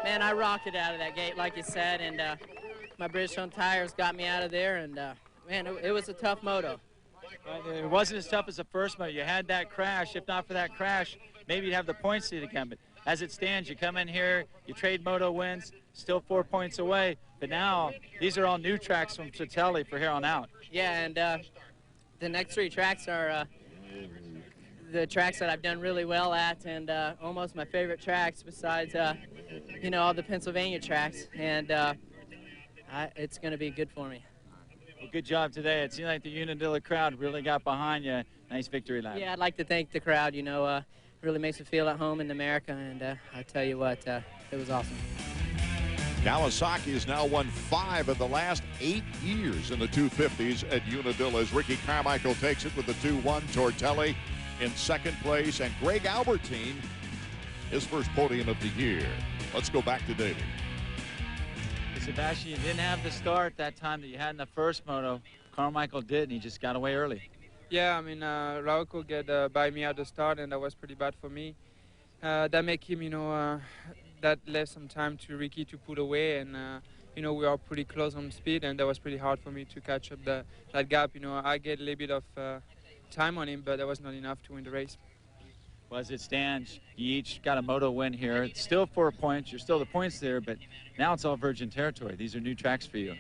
Speaker 7: Man, I rocketed out of that gate, like you said, and my Bridgestone tires got me out of there, and man, it was a tough moto.
Speaker 22: It wasn't as tough as the first moto. You had that crash. If not for that crash, maybe you'd have the points lead again. But as it stands, you come in here, you trade moto wins, still 4 points away. But now, these are all new tracks from Tortelli for here on out.
Speaker 7: Yeah, and the next 3 tracks are the tracks that I've done really well at, and almost my favorite tracks besides, all the Pennsylvania tracks, and it's going to be good for me.
Speaker 22: Well, good job today. It seemed like the Unadilla crowd really got behind you. Nice victory lap.
Speaker 7: Yeah, I'd like to thank the crowd. It really makes me feel at home in America, and I tell you what, it was awesome.
Speaker 1: Kawasaki has now won 5 of the last 8 years in the 250s at Unadilla as Ricky Carmichael takes it with the 2-1. Tortelli in second place, and Greg Albertine, his first podium of the year. Let's go back to David.
Speaker 22: Sebastian, you didn't have the start that time that you had in the first moto. Carmichael did, and he just got away early.
Speaker 8: Yeah, I mean, Rauco get by me at the start, and that was pretty bad for me. That make him, that left some time to Ricky to put away, and we are pretty close on speed, and that was pretty hard for me to catch up that gap. I get a little bit of time on him, but that was not enough to win the race.
Speaker 22: Well, as it stands, you each got a moto win here. It's still 4 points. You're still the points there, but now it's all virgin territory. These are new tracks for you.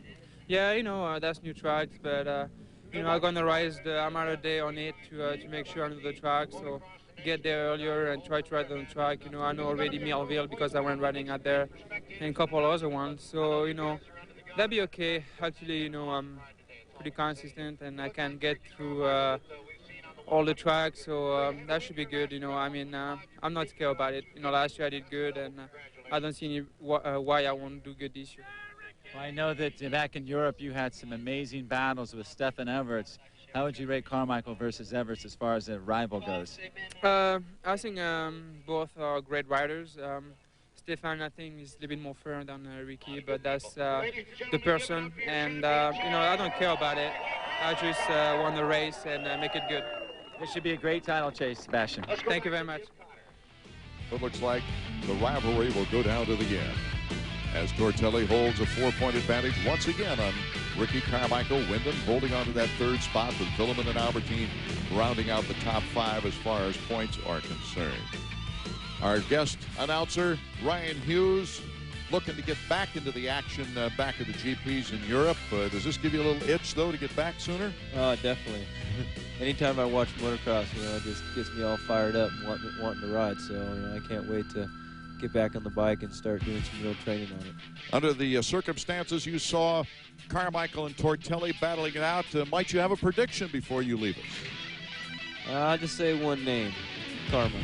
Speaker 8: Yeah, that's new tracks, but I'm gonna rise the Amara day on it to make sure I know the track. So get there earlier and try to ride on the track. I know already Millville because I went riding out there, and a couple other ones. So that'd be okay. Actually, I'm pretty consistent, and I can get through all the tracks, so that should be good. I'm not scared about it. Last year I did good, and I don't see any why I won't do good this year.
Speaker 22: Well, I know that back in Europe you had some amazing battles with Stefan Everts. How would you rate Carmichael versus Everts as far as a rival goes?
Speaker 8: I think both are great riders. Stefan, I think, is a little bit more fair than Ricky, but that's the person, and I don't care about it. I just want the race and make it good.
Speaker 22: This should be a great title chase, Sebastian.
Speaker 8: Thank you very much.
Speaker 1: It looks like the rivalry will go down to the end as Tortelli holds a 4-point advantage once again on Ricky Carmichael. Wyndham holding on to that third spot with Villeman and Albertine rounding out the top 5 as far as points are concerned. Our guest announcer, Ryan Hughes, looking to get back into the action back at the GPs in Europe. Does this give you a little itch, though, to get back sooner?
Speaker 2: Definitely. Anytime I watch motocross, it just gets me all fired up and wanting to ride. So, I can't wait to get back on the bike and start doing some real training on it.
Speaker 1: Under the circumstances you saw Carmichael and Tortelli battling it out, might you have a prediction before you leave us?
Speaker 2: I'll just say one name, Carmichael.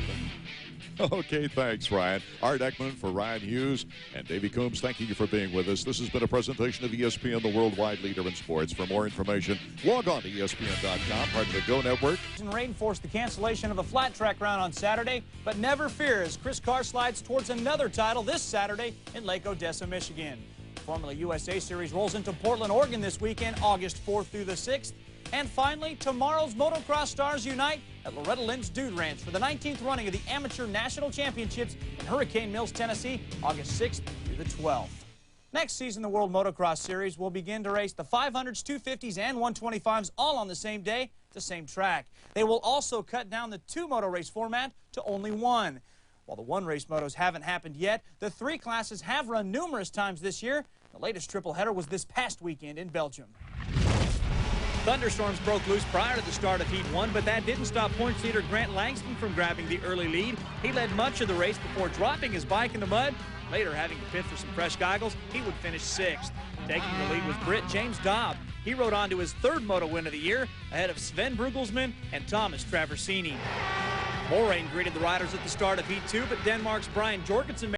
Speaker 1: Okay, thanks, Ryan. Art Ekman for Ryan Hughes and Davey Coombs, thanking you for being with us. This has been a presentation of ESPN, the worldwide leader in sports. For more information, log on to ESPN.com, part of the Go Network.
Speaker 10: Rain forced the cancellation of a flat track round on Saturday, but never fear as Chris Carr slides towards another title this Saturday in Lake Odessa, Michigan. The Formula USA Series rolls into Portland, Oregon this weekend, August 4th through the 6th. And finally, tomorrow's Motocross Stars unite at Loretta Lynn's Dude Ranch for the 19th running of the Amateur National Championships in Hurricane Mills, Tennessee, August 6th through the 12th. Next season, the World Motocross Series will begin to race the 500s, 250s, and 125s all on the same day at the same track. They will also cut down the two-moto race format to only one. While the one-race motos haven't happened yet, the three classes have run numerous times this year. The latest triple header was this past weekend in Belgium. Thunderstorms broke loose prior to the start of Heat 1, but that didn't stop points leader Grant Langston from grabbing the early lead. He led much of the race before dropping his bike in the mud. Later, having to pit for some fresh goggles, he would finish 6th. Taking the lead was Britt James Dobb. He rode on to his third moto win of the year, ahead of Sven Brugelsman and Thomas Traversini. More rain greeted the riders at the start of Heat 2, but Denmark's Brian Jorgensen